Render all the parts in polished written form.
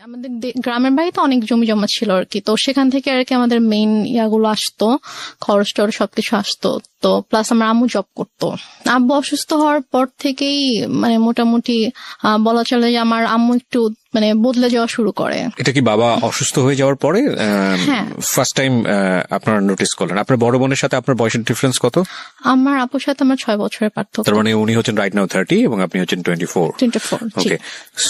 আমাদের গ্রামের বাড়িতে অনেক জমি জমা ছিল আর কি, তো সেখান থেকে আর কি আমাদের মেইন ইয়াগুলো আসতো, খরচ টরচ সবকিছু আসতো। তো প্লাস আমার আম্মু জব করতো। আব্বু অসুস্থ হওয়ার পর থেকেই মানে মোটামুটি বলা চলে যে আমার আম্মু একটু মানে বদলে যাওয়া শুরু করে। এটা কি বাবা অসুস্থ হয়ে যাওয়ার পরে হ্যাঁ। ফার্স্ট টাইম আপনারা নোটিস করলেন? আপনার বড় বোনের সাথে আপনার বয়সের ডিফারেন্স কত? আমার আপুর সাথে আমার 6 বছরের পার্থক্য। তার মানে উনি হচ্ছেন রাইট নাও 30 এবং আপনি হচ্ছেন 24। 24। ওকে,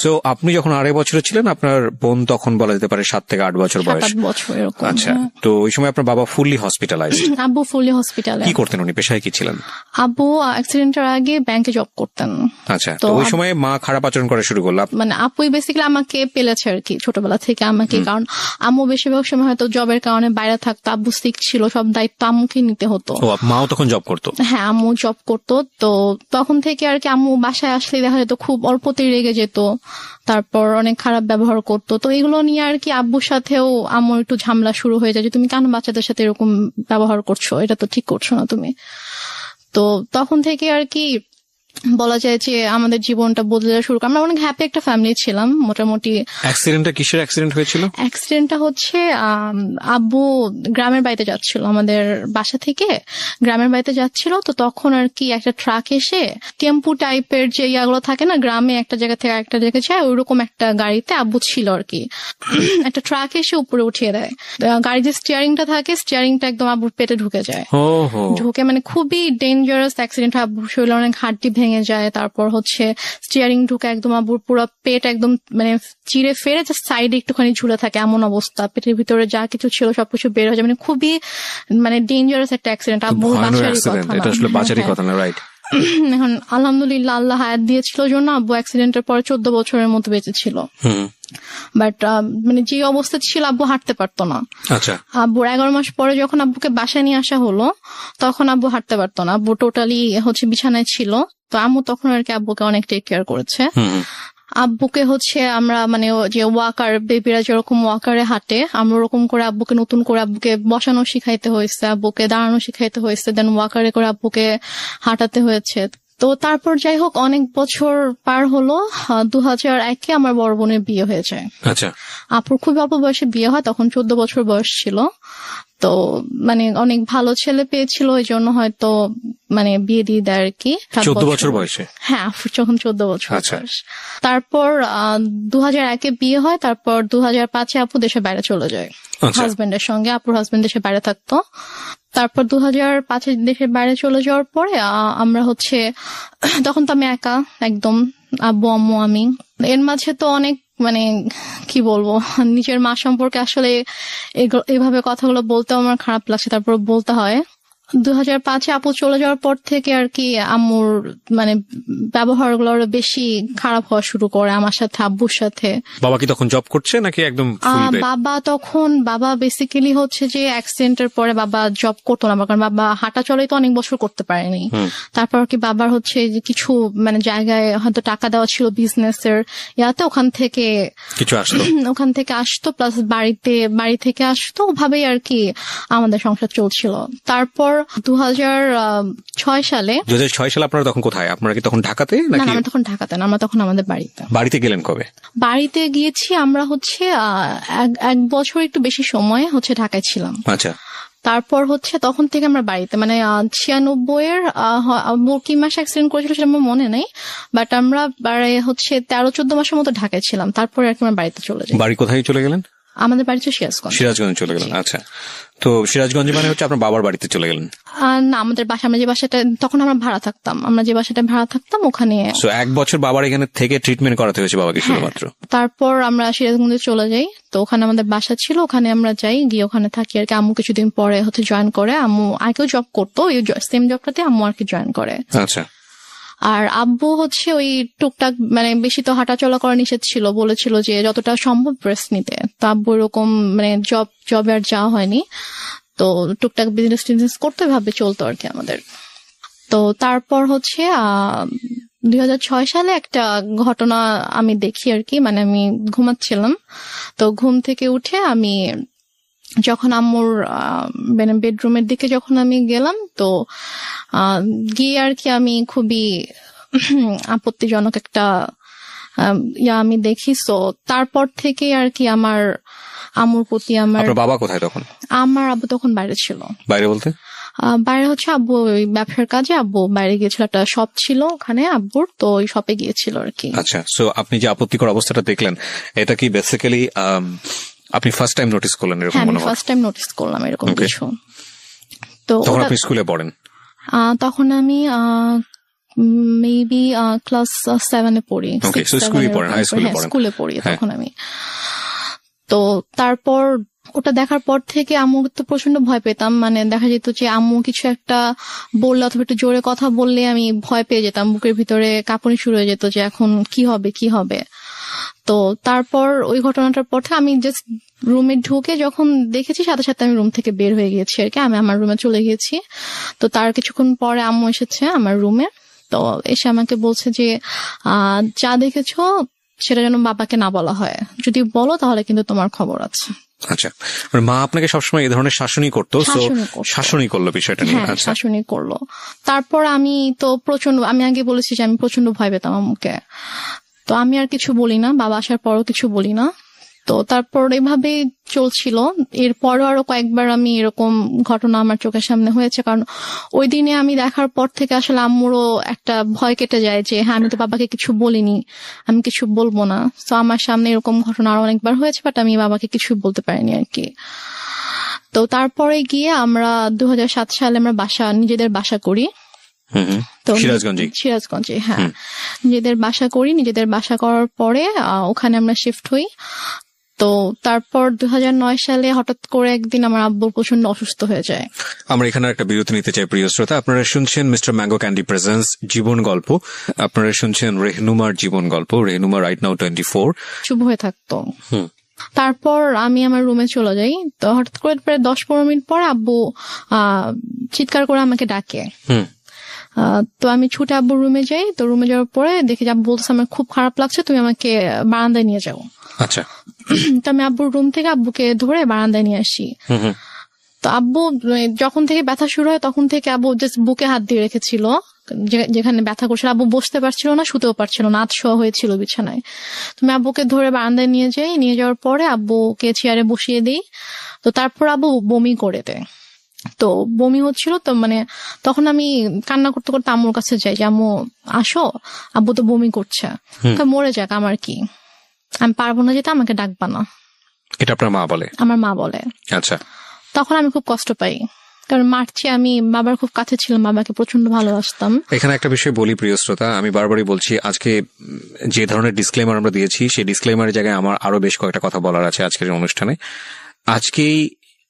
সো আপনি যখন 2.5 বছরে ছিলেন, আপনার বোন তখন বলা যেতে পারে 7 থেকে 8 বছর বয়স। 7 বছর এরকম। আচ্ছা, তো ওই সময় আপনার বাবা ফুললি হসপিটালাইজড। আব্বু ফুললি হসপিটালে। কি করতেন উনি, পেশায় কি ছিলেন? আব্বু অ্যাক্সিডেন্টের আগে ব্যাংকে জব করতেন। আচ্ছা, তো ওই সময় মা খারাপ আচরণ করা শুরু করলো? মানে আপুই বেসিক্যালি আমাকে পেলেছে আর কি ছোটবেলা থেকে আমাকে, কারণ আম্মু বেশিরভাগ সময় হয়তো জবের কারণে বাইরে থাকতো, আব্বু সিক ছিল, সব দায়িত্ব আম্মুকে নিতে হতো। ও, মাও তখন জব করতো? হ্যাঁ, আম্মু জব করতো। তো তখন থেকে আর কি আম্মু বাসায় আসলে দেখা যেত খুব অল্পতেই রেগে যেত, তারপর অনেক খারাপ ব্যবহার করতো। তো এগুলো নিয়ে আর কি আব্বুর সাথেও আম্মুর একটু ঝামেলা শুরু হয়ে যায় যে তুমি কেন বাচ্চাদের সাথে এরকম ব্যবহার করছো, এটা তো ঠিক করছো না তুমি। তো তখন থেকে আর কি বলা যায় যে আমাদের জীবনটা বদলে যাওয়া শুরু করে। আমরা অনেক হ্যাপি একটা ফ্যামিলি ছিলাম মোটামুটি। অ্যাক্সিডেন্টটা কিসের অ্যাক্সিডেন্ট হয়েছিল? অ্যাক্সিডেন্টটা হচ্ছে আব্বু গ্রামের বাড়িতে যাচ্ছিল, আমাদের বাসা থেকে গ্রামের বাড়িতে যাচ্ছিল। তো তখন আর কি একটা ট্রাক এসে টেম্পু টাইপের যে ইয়াগুলো থাকে না, গ্রামে একটা জায়গা থেকে একটা জায়গায় যায়, ওইরকম একটা গাড়িতে আব্বু ছিল আর কি। একটা ট্রাক এসে উপরে উঠিয়ে দেয়। গাড়ির যে স্টিয়ারিংটা থাকে, স্টিয়ারিংটা একদম আব্বুর পেটে ঢুকে যায়। ঢুকে মানে খুবই ডেঞ্জারাস অ্যাক্সিডেন্ট। আব্বুর শরীরে অনেক হাড্ডি ভেঙে যায়। তারপর হচ্ছে স্টিয়ারিং ঢুকে একদম আব্বুর পুরো পেট একদম মানে চিরে ফেরে জাস্ট সাইডে একটুখানি ঝুলে থাকে, এমন অবস্থা। পেটের ভিতরে যা কিছু ছিল সবকিছু বের হয়ে যায়। মানে খুবই মানে ডেঞ্জারাস একটা অ্যাক্সিডেন্ট। আব্বুর বাসারই কথা না। রাইট। এখন আলহামদুলিল্লাহ আল্লাহ হায়াত দিয়েছিল জন্য আব্বু অ্যাক্সিডেন্টের পরে 14 বছরের মতো বেঁচে ছিল। বাট মানে যে অবস্থা ছিল আব্বু হাঁটতে পারতো না। আচ্ছা, আব্বুর 11 মাস পরে যখন আব্বুকে বাসায় নিয়ে আসা হলো, তখন আব্বু হাঁটতে পারতো না। আব্বু টোটালি হচ্ছে বিছানায় ছিল। তো আম্মু তখন আর কি আব্বুকে অনেক টেক কেয়ার করেছে। আব্বুকে হচ্ছে আমরা মানে যে ওয়াকার, বেবিরা যেরকম ওয়াকারে হাঁটে, আমরা ওরকম করে আব্বুকে নতুন করে আব্বুকে বসানো শিখাইতে হয়েছে, আব্বুকে দাঁড়ানো শিখাইতে হয়েছে, দেন ওয়াকারে করে আব্বুকে হাঁটাতে হয়েছে। তো তারপর যাই হোক অনেক বছর পার হলো। 2001-এ আমার বড় বোনের বিয়ে হয়ে যায়। আচ্ছা, আপুর খুব অল্প বয়সে বিয়ে হয়, তখন 14 বছর বয়স ছিল। তো মানে অনেক ভালো ছেলে পেয়েছিল, ওই জন্য হয়তো মানে বিয়ে দিয়ে দেয় আর কি। 14 বছর বয়সে? হ্যাঁ, আপুর যখন 14 বছর আচ্ছা। বয়স। তারপর 2001-এ বিয়ে হয়। তারপর 2005-এ আপু দেশের বাইরে চলে যায় হাজবেন্ডের সঙ্গে। আপুর হাজবেন্ড দেশের বাইরে থাকতো। তারপর 2005-এ দেশের বাইরে চলে যাওয়ার পরে আমরা হচ্ছে তখন তো আমি একা একদম, আব্বু আম্মু আমি। এর মাঝে তো অনেক মানে কি বলবো, নিজের মা সম্পর্কে আসলে এইভাবে কথাগুলো বলতে আমার খারাপ লাগছে, তারপর বলতে হয়। 2005-এ আপু চলে যাওয়ার পর থেকে আর কি আম্মুর মানে ব্যবহার গুলো আরো বেশি খারাপ হওয়া শুরু করে আমার সাথে, আব্বুর সাথে। বাবা কি তখন জব করছে নাকি একদম? বাবা বেসিক্যালি হচ্ছে যে অ্যাক্সিডেন্টের পরে বাবা জব করতো না, কারণ বাবা হাঁটা চলাই তো অনেক বছর করতে পারেনি। তারপর কি বাবার হচ্ছে যে কিছু মানে জায়গায় হয়তো টাকা দেওয়া ছিল বিজনেসের ইয়াতে, ওখান থেকে আসতো, প্লাস বাড়ি থেকে আসতো, ওভাবেই আর কি আমাদের সংসার চলছিল। তারপর 2006 সালে আপনারা তখন কোথায়? আপনারা কি তখন ঢাকাতে নাকি? না, আমরা তখন ঢাকাতে না, আমরা তখন আমাদের বাড়িতে। বাড়িতে গেলেন কবে? বাড়িতে গিয়েছি আমরা হচ্ছে 1 বছর একটু বেশি সময় হচ্ছে ঢাকায় ছিলাম। আচ্ছা, তারপর হচ্ছে তখন থেকে আমরা বাড়িতে মানে 96-এর কি মাস অ্যাক্সিডেন্ট করেছিল সেটা আমার মনে নেই, বাট আমরা হচ্ছে 13-14 মাসের মতো ঢাকায় ছিলাম। তারপরে আর কি আমরা বাড়িতে চলে যাই। বাড়ি কোথায় চলে গেলেন? আমাদের বাড়ি তো সিরাজগঞ্জ চলে গেলেন। আচ্ছা, তো সিরাজগঞ্জে মানে হচ্ছে আপনার বাবার বাড়িতে চলে গেলেন? না, আমাদের বাসা, আমরা যে বাসাটা তখন আমরা ভাড়া থাকতাম, ওখানে। 1 বছর বাবার এখানে থেকে ট্রিটমেন্ট করাতে হয়েছে বাবাকে শুধুমাত্র? তারপর আমরা সিরাজগঞ্জে চলে যাই। তো ওখানে আমাদের বাসা ছিল, ওখানে আমরা যাই, গিয়ে ওখানে থাকি আর কি। আম্মু কিছুদিন পরে হচ্ছে জয়েন করে। আম্মু আগেও জব করতো, ওই সেম জবটাতে আম্মু আর কি জয়েন করে। আচ্ছা। আর আব্বু হচ্ছে ওই টুকটাক মানে বেশি তো হাঁটাচলা করা নিষেধ ছিল, বলেছিল যে যতটা সম্ভব রেস্ট নিতে। তো আব্বু এরকম মানে জবে আর যাওয়া হয়নি। তো টুকটাক বিজনেস করতে ভাবে চলতো আর কি আমাদের। তো তারপর হচ্ছে 2006 সালে একটা ঘটনা আমি দেখি আর কি, মানে আমি ঘুমাচ্ছিলাম। তো ঘুম থেকে উঠে আমি যখন আম্মুর মানে বেডরুমের দিকে যখন আমি গেলাম, তো গিয়ে আর কি আমি খুবই আপত্তিজনক একটা আমি দেখি। সো তারপর থেকে আর কি আমার আম্মুর প্রতি আপনার বাবা কোথায় তখন? আমার আব্বু তখন বাইরে ছিল। বাইরে বলতে? বাইরে হচ্ছে আব্বু ওই ব্যবসার কাজে আব্বু বাইরে গিয়েছিল, একটা শপ ছিল ওখানে আব্বুর, তো ওই শপে গিয়েছিল আর কি। আচ্ছা, সো আপনি যে আপত্তিকর অবস্থাটা দেখলেন, এটা কি বেসিক্যালি আপনি ফার্স্ট টাইম নোটিস করলেন এরকম হ্যাঁ, আমি মনে হয়? ফার্স্ট টাইম নোটিস করলাম এরকম Okay. কিছু। তো তখন ওটা- আপনি স্কুলে পড়েন? তখন আমি মেবি ক্লাস 7-এ পড়ি। Okay, 6, so 7 স্কুলে এরকম পড়েন, হাই করে। স্কুলে হ্যাঁ, পড়েন। স্কুলে পড়ি হ্যাঁ। তখন আমি। তো তারপর ওটা দেখার পর থেকে আম্মু তো প্রচন্ড ভয় পেতাম, মানে দেখা যেত যে আম্মু কিছু একটা বললে অথবা একটু জোরে কথা বললে আমি ভয় পেয়ে যেতাম, বুকের ভিতরে কাঁপুনি শুরু হয়ে যেত যে এখন কি হবে কি হবে। তো তারপর ওই ঘটনাটার পর থেকে আমি জাস্ট রুমে ঢুকে যখন দেখেছি সাথে সাথে আমি রুম থেকে বের হয়ে গিয়েছি আর কি, আমি আমার রুমে চলে গিয়েছি। তো তার কিছুক্ষণ পরে আম্মু এসেছে আমার রুমে, তো এসে আমাকে বলছে যে যা দেখেছো সেটা যেন বাবাকে না বলা হয়, যদি বলো তাহলে কিন্তু তোমার খবর আছে। আচ্ছা, মানে মা আপনাকে সবসময় এই ধরনের শাসনই করতো, সো শাসনই করতো। শাসনই করলো বিষয়টা নিয়ে। হ্যাঁ, আচ্ছা, শাসনই করলো। তারপর আমি তো আমি আগে বলেছি যে আমি প্রচন্ড ভয় পেতাম আম্মুকে, তো আমি আর কিছু বলি না, বাবা আসার পরও কিছু বলি না। তো তারপর এভাবে চলছিল। এরপরও আরো কয়েকবার আমি এরকম ঘটনা আমার চোখের সামনে হয়েছে, কারণ ওই দিনে আমি দেখার পর থেকে আসলে আম্মুরও একটা ভয় কেটে যায় যে হ্যাঁ আমি তো বাবাকে কিছু বলিনি, আমি কিছু বলবো না। তো আমার সামনে এরকম ঘটনা আরো অনেকবার হয়েছে, বাট আমি বাবাকে কিছু বলতে পারিনি আর কি। তো তারপরে গিয়ে আমরা 2007 সালে আমরা নিজেদের বাসা করি। হুম হুম, তো সিরাজগঞ্জে। হ্যাঁ, নিজেদের বাসা করি। নিজেদের বাসা করার পরে ওখানে আমরা শিফট হই। তো তারপর 2009 সালে হঠাৎ করে একদিন আমার আব্বু প্রচন্ড অসুস্থ হয়ে যায়। আমরা এখানে একটা বিরতি নিতে চাই প্রিয় শ্রোতা। আপনারা শুনছেন মিস্টার ম্যাঙ্গো ক্যান্ডি প্রেজেন্স জীবন গল্প। আপনারা শুনছেন রেহনুমার জীবন গল্প। Rehnuma right now 24। চুপ হয়ে থাকতো। হুম। তারপর আমি আমার রুমে চলে যাই। তো হঠাৎ করে প্রায় 10-15 মিনিট পর আব্বু চিৎকার করে আমাকে ডাকে। হুম। তো আমি ছুটে আব্বুর রুমে যাই। তো রুমে যাওয়ার পরে দেখি যে আব্বু বলতেছে আমার খুব খারাপ লাগছে, তুমি আমাকে বারান্দায় নিয়ে যাও। আচ্ছা। তো আমি আব্বুর রুম থেকে আব্বুকে ধরে বারান্দায় নিয়ে আসি। হুম হুম। তো আব্বু যখন থেকে ব্যথা শুরু হয় তখন থেকে আব্বু জাস্ট বুকে হাত দিয়ে রেখেছিল, যেখানে ব্যথা করছিল। আব্বু বসতে পারছিল না, শুতেও পারছিল না, আধশোয়া হয়েছিল বিছানায়। তুমি আব্বুকে ধরে বারান্দায় নিয়ে যাই। নিয়ে যাওয়ার পরে আব্বুকে চেয়ারে বসিয়ে দিই। তো তারপর আব্বু বমি করে দেয়। তো বমি হচ্ছিল, তো মানে তখন আমি কান্না করতে করতে আম্মুর কাছে যাই যে আম্মু আসো, আব্বু তো বমি করছে। তো মরে যাক, আমার কি, আমি পারবো না যেতে, আমাকে ডাকবা না। এটা আপনার মা বলে? আমার মা বলে। আচ্ছা। তখন আমি খুব কষ্ট পাই, কারণ মার চেয়ে আমি বাবার খুব কাছে ছিলাম, বাবাকে প্রচন্ড ভালোবাসতাম। এখানে একটা বিষয় বলি প্রিয় শ্রোতা, আমি বারবারই বলছি, আজকে যে ধরনের ডিসক্লেমার আমরা দিয়েছি সেই ডিসক্লেমারের জায়গায় আমার আরো বেশ কয়েকটা কথা বলার আছে আজকের অনুষ্ঠানে। আজকেই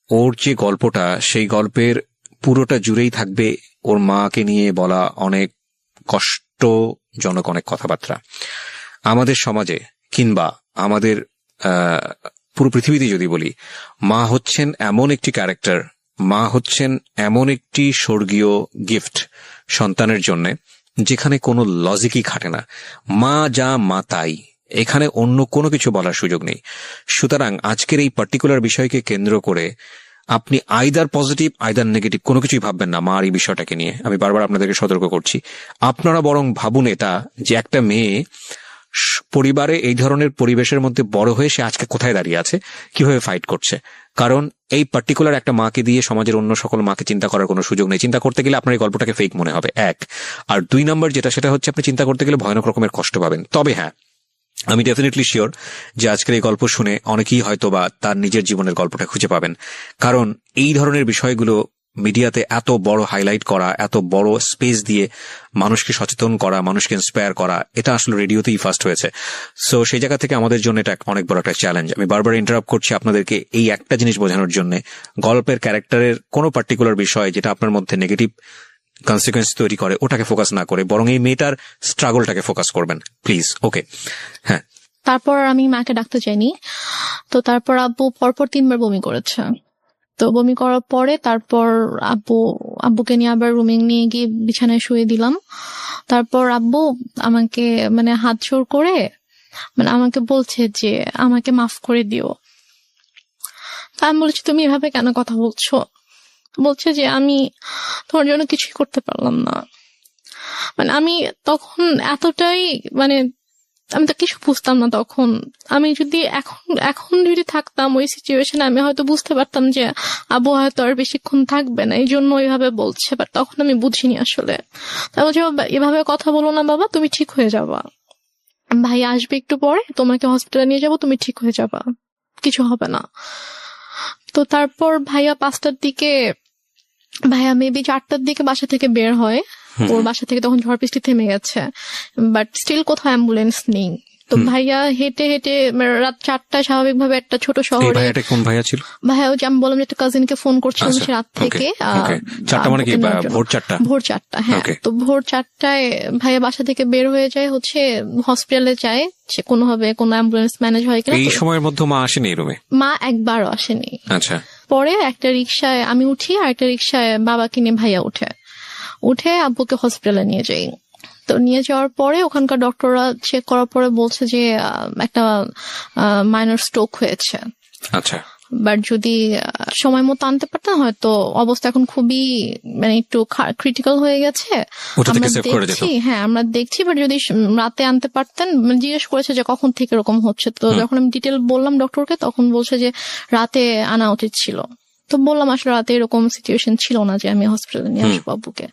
ওর যে গল্পটা, সেই গল্পের পুরোটা জুড়েই থাকবে ওর মাকে নিয়ে বলা অনেক কষ্টজনক অনেক কথাবার্তা। আমাদের সমাজে কিংবা আমাদের পুরো পৃথিবীতে যদি বলি, মা হচ্ছেন এমন একটি ক্যারেক্টার, মা হচ্ছেন এমন একটি স্বর্গীয় গিফট সন্তানের জন্য, যেখানে কোনো লজিকই খাটে না। মা যা মা তাই, এখানে অন্য কোনো কিছু বলার সুযোগ নেই। সুতরাং আজকের এই পার্টিকুলার বিষয়কে কেন্দ্র করে আপনি আইদার পজিটিভ আইদার নেগেটিভ কোনো কিছুই ভাববেন না মার এই বিষয়টাকে নিয়ে। আমি বারবার আপনাদেরকে সতর্ক করছি। আপনারা বরং ভাবুন এটা, যে একটা মেয়ে পরিবারে এই ধরনের পরিবেশের মধ্যে বড় হয়ে সে আজকে কোথায় দাঁড়িয়ে আছে, কিভাবে ফাইট করছে। কারণ এই পার্টিকুলার একটা মাকে দিয়ে সমাজের অন্য সকল মাকে চিন্তা করার কোনো সুযোগ নেই। চিন্তা করতে গেলে আপনার এই গল্পটাকে ফেক মনে হবে, এক। আর 2 নম্বর যেটা, সেটা হচ্ছে আপনি চিন্তা করতে গেলে ভয়ানক রকমের কষ্ট পাবেন। তবে হ্যাঁ, আমি ডেফিনেটলি শিওর যে আজকের এই গল্প শুনে অনেকেই হয়তো বা তার নিজের জীবনের গল্পটা খুঁজে পাবেন। কারণ এই ধরনের বিষয়গুলো মিডিয়াতে এত বড় হাইলাইট করা, এত বড় স্পেস দিয়ে মানুষকে সচেতন করা, মানুষকে ইন্সপায়ার করা, এটা আসলে রেডিওতেই ফার্স্ট হয়েছে। সো সেই জায়গা থেকে আমাদের জন্য এটা অনেক বড় একটা চ্যালেঞ্জ। আমি বারবার ইন্টারাপ্ট করছি আপনাদেরকে এই একটা জিনিস বোঝানোর জন্য, গল্পের ক্যারেক্টারের কোনো পার্টিকুলার বিষয় যেটা আপনার মধ্যে নেগেটিভ কনসিকুয়েন্স তৈরি করে ওটাকে ফোকাস না করে বরং এই মেয়েটার স্ট্রাগলটাকে ফোকাস করবেন প্লিজ। ওকে, হ্যাঁ। তারপর আমি মাকে ডাকতে চাইনি। তো তারপর আব্বু পরপর 3 বার বমি করেছে। তো বমি করার পরে তারপর আব্বুকে নিয়ে আবার রুমে নিয়ে গিয়ে বিছানায় শুয়ে দিলাম। তারপর আব্বু আমাকে মানে হাত জোড় করে মানে আমাকে বলছে যে আমাকে মাফ করে দিও। তা আমি বলছি তুমি এভাবে কেন কথা বলছো? বলছে যে আমি তোমার জন্য কিছুই করতে পারলাম না। মানে আমি তখন এতটাই মানে আমি তো কিছু বুঝতাম না তখন। আমি যদি এখন যদি থাকতাম ওই সিচুয়েশনে, আমি হয়তো বুঝতে পারতাম যে আবু হয়তো আর বেশিক্ষণ থাকবে না, এই জন্য ওইভাবে বলছে। বাট তখন আমি বুঝিনি আসলে। তাই বলছে, এভাবে কথা বলো না বাবা, তুমি ঠিক হয়ে যাবা, ভাই আসবে একটু পরে, তোমাকে হসপিটালে নিয়ে যাবো, তুমি ঠিক হয়ে যাবা, কিছু হবে না। তো তারপর ভাইয়া 5টার দিকে, ভাইয়া মেবি 4টার দিকে বাসা থেকে বের হয়। ওর বাসা থেকে তখন ঝড় বৃষ্টি থেমে গেছে, বাট স্টিল কোথাও অ্যাম্বুলেন্স নেই। তো ভাইয়া হেঁটে হেঁটে রাত 4টায় স্বাভাবিকভাবে একটা ছোট এই শহরে, ভাইয়াটা কোন ভাইয়া ছিল? ভাইয়া ওই যে আমি বললাম যে একটা কাজিনকে ফোন করছিলাম আচ্ছা, সে রাত থেকে। ওকে। 4টা মানে কি ভোর 4টা? ভোর 4টা, হ্যাঁ। Okay. তো ভোর 4টায় ভাইয়া বাসা থেকে বের হয়ে যায়, হচ্ছে হসপিটালে যায়, সে কোনোভাবে কোনো অ্যাম্বুলেন্স ম্যানেজ হয় কিনা। এই তো সময়ের মধ্যে মা আসেনি রুমে? মা একবারও আসেনি। আচ্ছা। পরে একটা রিক্সায় আমি উঠি, আর একটা রিক্সায় বাবাকে নিয়ে ভাইয়া উঠে আব্বুকে হসপিটালে নিয়ে যাই। তো নিয়ে যাওয়ার পরে ওখানকার ডক্টররা চেক করার পরে বলছে যে একটা মাইনর স্ট্রোক হয়েছে। আচ্ছা। বাট যদি সময় মতো আনতে পারতাম, হয়তো অবস্থা এখন খুবই মানে একটু ক্রিটিক্যাল হয়ে গেছে। ওটা থেকে আমরা সেভ করে যেত। দেখছি, হ্যাঁ আমরা দেখছি, বাট যদি রাতে আনতে পারতেন। জিজ্ঞেস করেছে যে কখন থেকে এরকম হচ্ছে, তো যখন আমি ডিটেল বললাম ডক্টরকে, তখন বলছে যে রাতে আনা উচিত ছিল। তো বললাম আসলে রাতে এরকম সিচুয়েশন ছিল না যে আমি হসপিটালে নিয়ে আসবো আব্বুকে।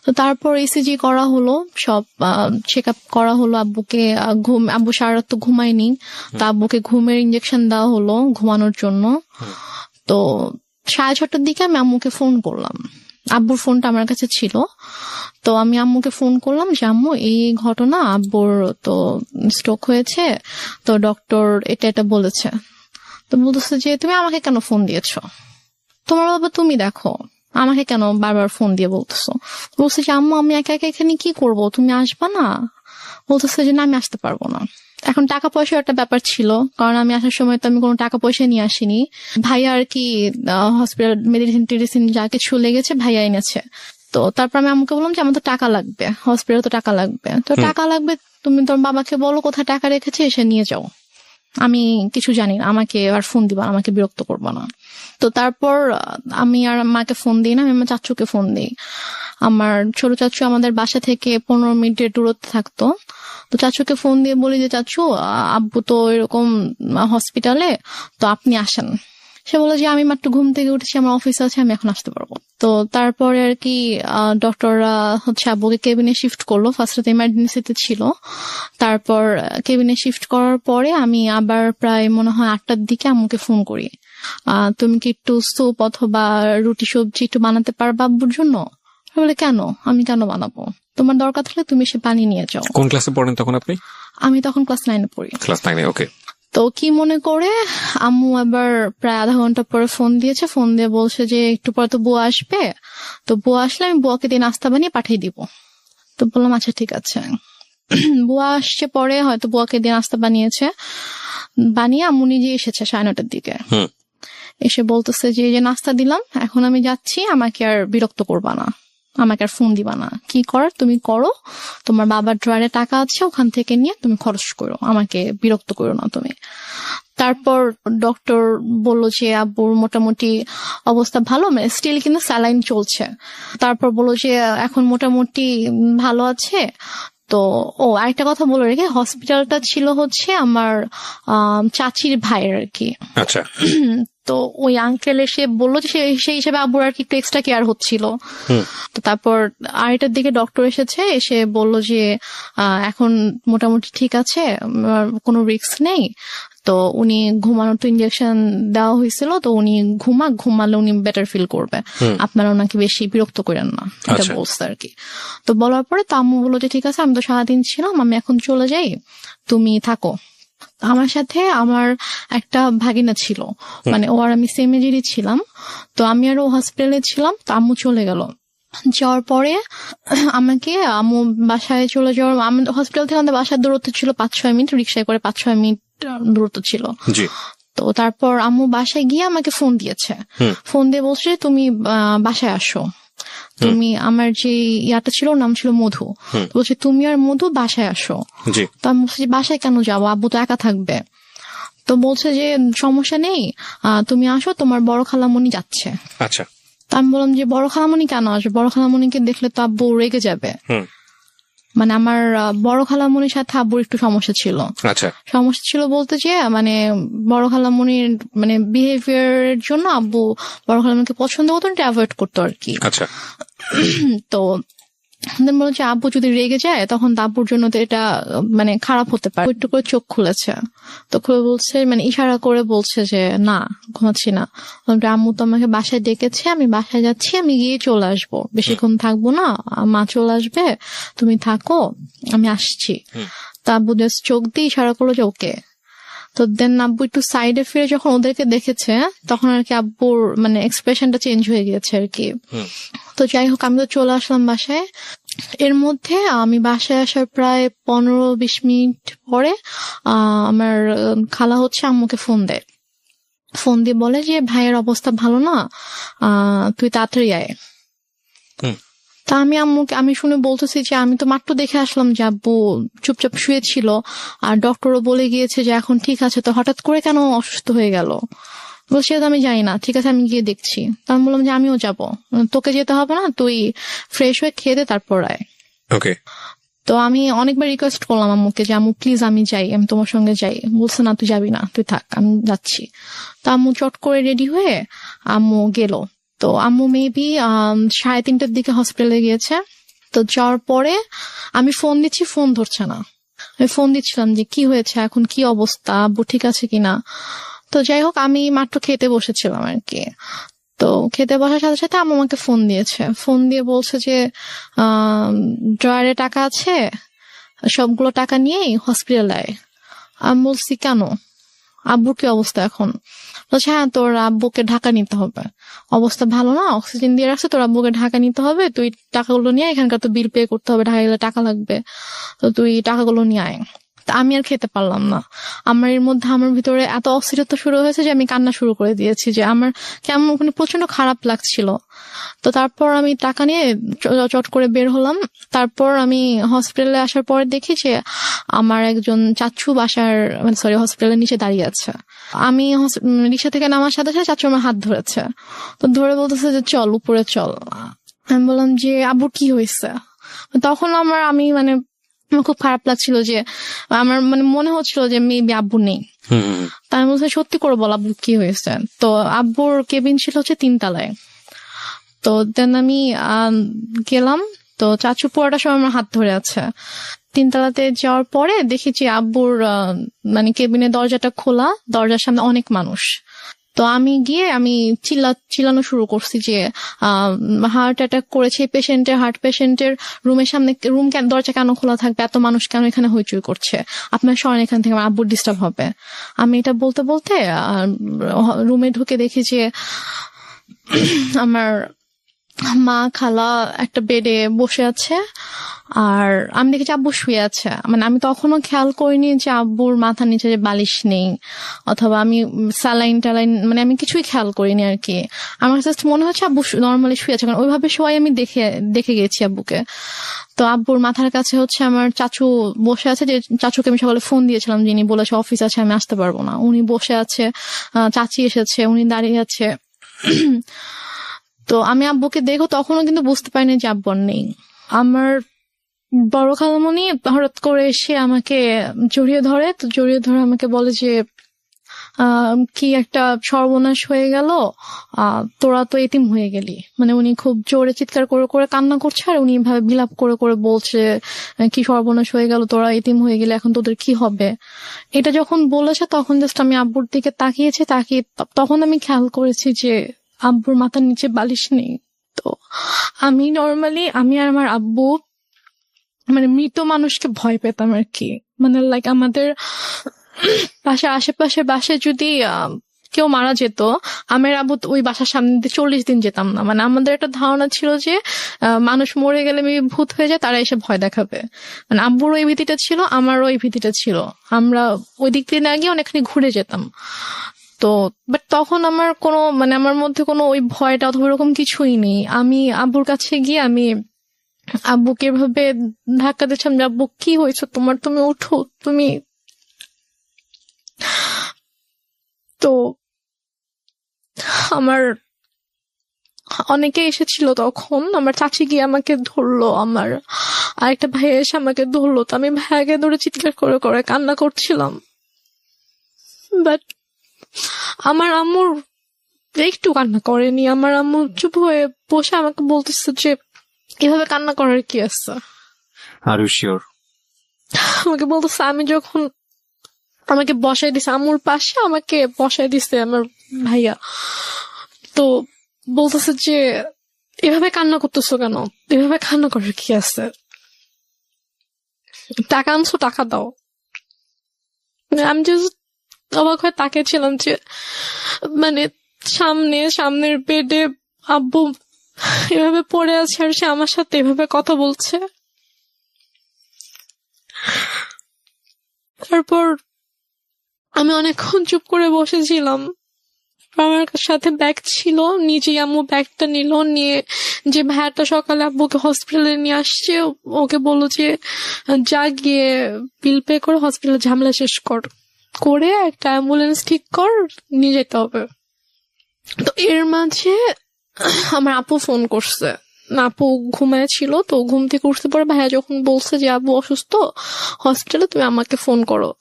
তো তারপর ইসিজি করা হলো, সব চেক আপ করা হলো আব্বুকে। আব্বু সারা রাত তো ঘুমায়নি, তো আব্বুকে ঘুমের ইঞ্জেকশন দেওয়া হলো ঘুমানোর জন্য। তো 6:30টার দিকে আমি আম্মুকে ফোন করলাম, আব্বুর ফোনটা আমার কাছে ছিল। তো আমি আম্মুকে ফোন করলাম যে আম্মু এই ঘটনা, আব্বুর তো স্ট্রোক হয়েছে, তো ডক্টর এটা বলেছে। তো বলতেছে যে তুমি আমাকে কেন ফোন দিয়েছো, তোমার বাবা তুমি দেখো, আমাকে কেন বারবার ফোন দিয়ে বলতেছো। বলছে যে আম্মু আমি একা একা এখানে কি করব, তুমি আসবা না? বলতেছে যে না আমি আসতে পারবো না। এখন টাকা পয়সার একটা ব্যাপার ছিল, কারণ আমি আসার সময় তো আমি কোনো টাকা পয়সা নিয়ে আসিনি। ভাইয়া আর কি হসপিটাল মেডিসিন টেডিসিন যা কিছু লেগেছে ভাইয়া এনেছে। তো তারপর আমি আমাকে বললাম যে আমার তো টাকা লাগবে, হসপিটালে তো টাকা লাগবে, তো টাকা লাগবে, তুমি তোর বাবাকে বলো কোথায় টাকা রেখেছে, এসে নিয়ে যাও, আমি কিছু জানি না, আমাকে আর ফোন দিবা, আমাকে বিরক্ত করবা না। তো তারপর আমি আর মাকে ফোন দিই না, আমি আমার চাচুকে ফোন দিই। আমার ছোট চাচু আমাদের বাসা থেকে 15 মিনিটের দূরত্বে থাকতো। তো চাচুকে ফোন দিয়ে বলি যে চাচু আব্বু তো এরকম হসপিটালে, তো আপনি আসেন। সে বলে যে আমি মাত্র ঘুম থেকে উঠেছি, আমার অফিস আছে, আমি এখন আসতে পারবো। তো তারপরে আর কি ডক্টররা হচ্ছে আব্বুকে কেবিনে শিফট করলো। ফার্স্টে ইমার্জেন্সিতে ছিল, তারপর কেবিনে শিফট করার পরে আমি আবার প্রায় মনে হয় 8টার দিকে আম্মুকে ফোন করি, তুমি কি একটু স্যুপ অথবা রুটি সবজি একটু বানাতে পারবা আব্বুর জন্য? বলে কেন, আমি কেন বানাবো, তোমার দরকার থাকলে তুমি সে পানি নিয়ে যাও। কোন ক্লাসে পড়েন তখন আপনি? আমি তখন ক্লাস 9-এ পড়ি। ক্লাস 9-এ, ওকে। তো কি মনে করে আম্মু আবার প্রায় আধা ঘন্টা পরে ফোন দিয়েছে, ফোন দিয়ে বলছে যে একটু পরে তো বুয়া আসবে, তো বুয়া আসলে আমি বুয়াকে দিয়ে নাস্তা বানিয়ে পাঠিয়ে দিব। তো বললাম আচ্ছা ঠিক আছে। বুয়া আসছে পরে, হয়তো বুয়াকে দিয়ে নাস্তা বানিয়ে আম্মু নিজে এসেছে 9:30টার দিকে। এসে বলতেছে যে এই যে নাস্তা দিলাম, এখন আমি যাচ্ছি, আমাকে আর বিরক্ত করবা না, আমাকে আর ফোন দিবা না, কি করার তুমি করো, তোমার বাবার ড্রয়ারে টাকা আছে, ওখান থেকে নিয়ে তুমি খরচ করো, আমাকে বিরক্ত করো না তুমি। তারপর ডক্টর বলল যে আব্বুর মোটামুটি অবস্থা ভালো, মানে স্টিল কিন্তু স্যালাইন চলছে। তারপর বললো যে এখন মোটামুটি ভালো আছে। তো আরেকটা কথা বলে রেখে, হসপিটালটা ছিল হচ্ছে আমার চাচির ভাইয়ের আর কি। আচ্ছা। তো ওই আঙ্কেল এসে বললো যে সেই হিসেবে আব্বুর আর কি একটু এক্সট্রা কেয়ার হচ্ছিল। তো তারপর 8টার দিকে ডক্টর এসে বলল যে এখন মোটামুটি ঠিক আছে, কোনো রিস্ক নেই। তো উনি ঘুমানোর তো ইঞ্জেকশন দেওয়া হয়েছিল, তো উনি ঘুমালে উনি বেটার ফিল করবে, আপনারা ওনাকে বেশি বিরক্ত করেন না, এটা বলছে আর কি। তো বলার পরে তো আম্মু বললো যে ঠিক আছে, আমি তো সারাদিন ছিলাম, আমি এখন চলে যাই, তুমি থাকো। আমার সাথে আমার একটা ভাগিনা ছিল, মানে ও আর আমি সেম এজেরই ছিলাম। তো আমি আর ও হসপিটালে ছিলাম, তো আম্মু চলে গেল। যাওয়ার পরে আমাকে আম্মু বাসায় চলে যাওয়ার, আমি হসপিটাল থেকে আমাদের বাসার দূরত্ব ছিল 5-6 মিনিট, রিক্সায় করে 5-6 মিনিট দূরত্ব ছিল। তো তারপর আম্মু বাসায় গিয়ে আমাকে ফোন দিয়েছে, ফোন দিয়ে বলছে তুমি বাসায় আসো, তুমি আমার যে ইয়াটা ছিল, নাম ছিল মধু, বলছে তুমি আর মধু বাসায় আসো। তো আমি বলছি বাসায় কেন যাবো, আব্বু তো একা থাকবে। তো বলছে যে সমস্যা নেই, তুমি আসো, তোমার বড় খালামণি যাচ্ছে। আচ্ছা। তো আমি বললাম যে বড় খালামণি কেন আসবে, বড় খালামণিকে দেখলে তো আব্বু রেগে যাবে। মানে আমার বড় খালামণির সাথে আব্বুর একটু সমস্যা ছিল। আচ্ছা। সমস্যা ছিল বলতে যে মানে বড় খালামণির মানে বিহেভিয়ারের জন্য আব্বু বড় খালামণিকে পছন্দ করতো, এটা অ্যাভয়েড করতো আর কি। আচ্ছা। তো বলো যে আব্বু যদি রেগে যায় তখন তো আব্বুর জন্য তো এটা মানে খারাপ হতে পারে। একটু করে চোখ খুলেছে, তো খুলে বলছে মানে ইশারা করে বলছে যে না ঘুমাচ্ছি না। আম্মু তো আমাকে বাসায় ডেকেছে, আমি বাসায় যাচ্ছি, আমি গিয়ে চলে আসবো, বেশিক্ষণ থাকবো না, মা চলে আসবে, তুমি থাকো, আমি আসছি। তা আব্বু জাস্ট চোখ দিয়ে ইশারা করলো যে ওকে। তো দেন আব্বু একটু সাইডে ফিরে যখন ওদেরকে দেখেছে তখন আর কি আব্বুর মানে এক্সপ্রেশনটা চেঞ্জ হয়ে গিয়েছে আর কি। তো যাই হোক আমি তো চলে আসলাম বাসায়। এর মধ্যে আমি বাসায় আসার প্রায় 15-20 মিনিট পরে আমার খালা হচ্ছে আম্মুকে ফোন দেয়। ফোন দিয়ে বলে যে ভাইয়ের অবস্থা ভালো না, তুই তাড়াতাড়ি আয়। তা আমি শুনে বলতেছি যে আমি তো মাত্র দেখে আসলাম যে আব্বু চুপচাপ শুয়েছিল, আর ডক্টরও বলে গিয়েছে যে এখন ঠিক আছে, তো হঠাৎ করে কেন অসুস্থ হয়ে গেল? বলছি আমি জানি না, ঠিক আছে আমি গিয়ে দেখছি। তা আমি বললাম যে আমিও যাব, তোকে যেতে হবে না, তুই ফ্রেশ হয়ে খেয়ে দে তারপর আয়। ওকে। তো আমি অনেকবার রিকোয়েস্ট করলাম আম্মুকে যে আম্মু প্লিজ আমি যাই, আমি তোমার সঙ্গে যাই। বলছে না তুই যাবি না, তুই থাক, আমি যাচ্ছি। তো আম্মু চট করে রেডি হয়ে আম্মু গেল। তো আম্মু মেবি 3:30টার দিকে হসপিটালে গিয়েছে। তো যাওয়ার পরে আমি ফোন দিচ্ছি, ফোন ধরছে না। আমি ফোন দিচ্ছিলাম যে কি হয়েছে, এখন কি অবস্থা, আব্বু ঠিক আছে কিনা। তো যাই হোক আমি মাত্র খেতে বসেছিলাম আর কি। তো খেতে বসার সাথে সাথে আম্মু আমাকে ফোন দিয়েছে, ফোন দিয়ে বলছে যে ড্রয়ারে টাকা আছে, সবগুলো টাকা নিয়েই হসপিটালে আয়। আমি বলছি কেন, আব্বুর কি অবস্থা এখন? বলছে হ্যাঁ তোর আব্বুকে ঢাকা নিতে হবে, অবস্থা ভালো না, অক্সিজেন দিয়ে রাখছে, তোর আব্বুকে ঢাকা নিতে হবে, তুই টাকাগুলো নিয়ে আয়, এখানকার তো বিল পে করতে হবে, ঢাকা গেলে টাকা লাগবে, তো তুই টাকাগুলো নিয়ে আয়। আমি আর খেতে পারলাম না। আমার এর মধ্যে আমার ভিতরে এত অস্থিরতা শুরু হয়েছে যে আমি কান্না শুরু করে দিয়েছি, যে আমার কেমন মানে প্রচন্ড খারাপ লাগছিল। তো তারপর আমি টাকা নিয়ে চট করে বের হলাম। তারপর আমি হসপিটালে আসার পর দেখি যে আমার একজন চাচু বাসার মানে সরি হসপিটালের নিচে দাঁড়িয়ে আছে। আমি রিক্সা থেকে নামার সাথে সাথে চাচু আমার হাত ধরেছে, তো ধরে বলতেছে যে চল উপরে চল। আমি বললাম যে আব্বুর কি হয়েছে? তখন আমি মানে আমার খুব খারাপ লাগছিল, যে আমার মানে মনে হচ্ছিল যে মেবি আব্বু নেই। তাই আমি বলছি সত্যি করে বল আব্বু কি হয়েছে। তো আব্বুর কেবিন ছিল হচ্ছে 3 তলায়। তো দেন আমি গেলাম, তো চাচু পুরোটা সময় আমার হাত ধরে আছে। 3 তলাতে যাওয়ার পরে দেখি যে আব্বুর মানে কেবিনের দরজাটা খোলা, দরজার সামনে অনেক মানুষ। তো আমি গিয়ে আমি চিল্লানো শুরু করছি যে হার্ট অ্যাটাক করেছে পেশেন্টের, হার্ট পেশেন্টের রুমের সামনে রুম কেন দরজা কেন খোলা থাকবে, এত মানুষ কেন এখানে হইচই করছে, আপনার সরেন এখান থেকে, আমার আব্বুর ডিস্টার্ব হবে। আমি এটা বলতে বলতে রুমে ঢুকে দেখি যে আমার মা খালা একটা বেডে বসে আছে, আর আমি দেখেছি আব্বু শুয়ে আছে। মানে আমি তখনও খেয়াল করিনি যে আব্বুর মাথার নিচে যে বালিশ নেই, অথবা আমি স্যালাইন টালাইন মানে আমি কিছুই খেয়াল করিনি আর কি। আমার জাস্ট মনে হচ্ছে আব্বু নর্মালি শুয়ে আছে, কারণ ওইভাবে শোয়াই আমি দেখে গেছি আব্বুকে। তো আব্বুর মাথার কাছে হচ্ছে আমার চাচু বসে আছে, যে চাচুকে আমি সকালে ফোন দিয়েছিলাম, যিনি বলেছে অফিস আছে আমি আসতে পারবো না, উনি বসে আছে। চাচি এসেছে, উনি দাঁড়িয়ে আছে। তো আমি আব্বুকে দেখো তখনও কিন্তু বুঝতে পারিনি যে আব্বু আর নেই। আমার বড় খালামণি হঠাৎ করে এসে আমাকে জড়িয়ে ধরে, তো জড়িয়ে ধরে আমাকে বলে যে কি একটা সর্বনাশ হয়ে গেল, তোরা তো এতিম হয়ে গেলি। মানে উনি খুব জোরে চিৎকার করে করে কান্না করছে, আর উনি ভাবে বিলাপ করে করে বলছে কি সর্বনাশ হয়ে গেল, তোরা এতিম হয়ে গেলি, এখন তোদের কি হবে। এটা যখন বলেছে তখন জাস্ট আমি আব্বুর দিকে তাকিয়েছি, তাকিয়ে তখন আমি খেয়াল করেছি যে আব্বুর মাথার নিচে বালিশ নেই। তো আমি নর্মালি আমি আর আমার আব্বু মানে মৃত মানুষকে ভয় পেতাম আর কি। মানে লাইক আমাদের আশেপাশে বাসায় যদি কেউ মারা যেত, আমার আব্বু ওই বাসার সামনে দিয়ে 40 দিন যেতাম না। মানে আমাদের একটা ধারণা ছিল যে মানুষ মরে গেলে মেবি ভূত হয়ে যায়, তারা এসে ভয় দেখাবে। মানে আব্বুর ওই ভীতিটা ছিল, আমারও ওই ভীতিটা ছিল। আমরা ওই দিক দিয়ে না গিয়ে অনেকখানি ঘুরে যেতাম। তো বাট তখন আমার কোনো মানে আমার মধ্যে কোনো ওই ভয়টা অথবা এরকম কিছুই নেই। আমি আব্বুর কাছে গিয়ে আমি আব্বুকে এভাবে ধাক্কা দিচ্ছিলাম যে আব্বু কি হয়েছে তোমার, তুমি উঠো তুমি। তো আমার অনেকে এসেছিল তখন, আমার চাচি গিয়ে আমাকে ধরলো, আমার আরেকটা ভাইয়া এসে আমাকে ধরলো, তো আমি ভাইয়াকে ধরে চিৎকার করে করে কান্না করছিলাম। বাট আমার আম্মুর একটু কান্না করেনি, আমার আম্মু চুপ হয়ে বসে আমাকে বলতেছে যে এভাবে কান্না করার কি আছে। Are you sure? আমাকে বলতেছে, আমি যখন আমাকে বসাই দিছে আম্মুর পাশে, আমাকে বসাই দিছে আমার ভাইয়া, তো বলতেছে যে এভাবে কান্না করতেছো কেন, এভাবে কান্না করার কি আছে, টাকা আনছো টাকা দাও। আমি জাস্ট অবাক হয়ে তাকিয়েছিলাম যে মানে সামনের বেডে আব্বু এভাবে পড়ে আছে আর সে আমার সাথে এভাবে কথা বলছে। তারপর আমি অনেকক্ষণ চুপ করে বসেছিলাম। আমার সাথে ব্যাগ ছিল, নিজেই আম্মু ব্যাগটা নিল, নিয়ে যে ভাইয়াটা সকালে আব্বুকে হসপিটালে নিয়ে আসছে ওকে বললো যে যা গিয়ে বিল পে করে হসপিটালে ঝামেলা শেষ করে একটা অ্যাম্বুলেন্স ঠিক কর, নিয়ে যেতে হবে। তো এর মাঝে আমার আপু ফোন করছে, আপু ঘুমায় ছিল, তো ঘুম থেকে উঠতে পরে ভাইয়া যখন বলছে যে আব্বু অসুস্থ হসপিটালে, তুমি আমাকে ফোন করো।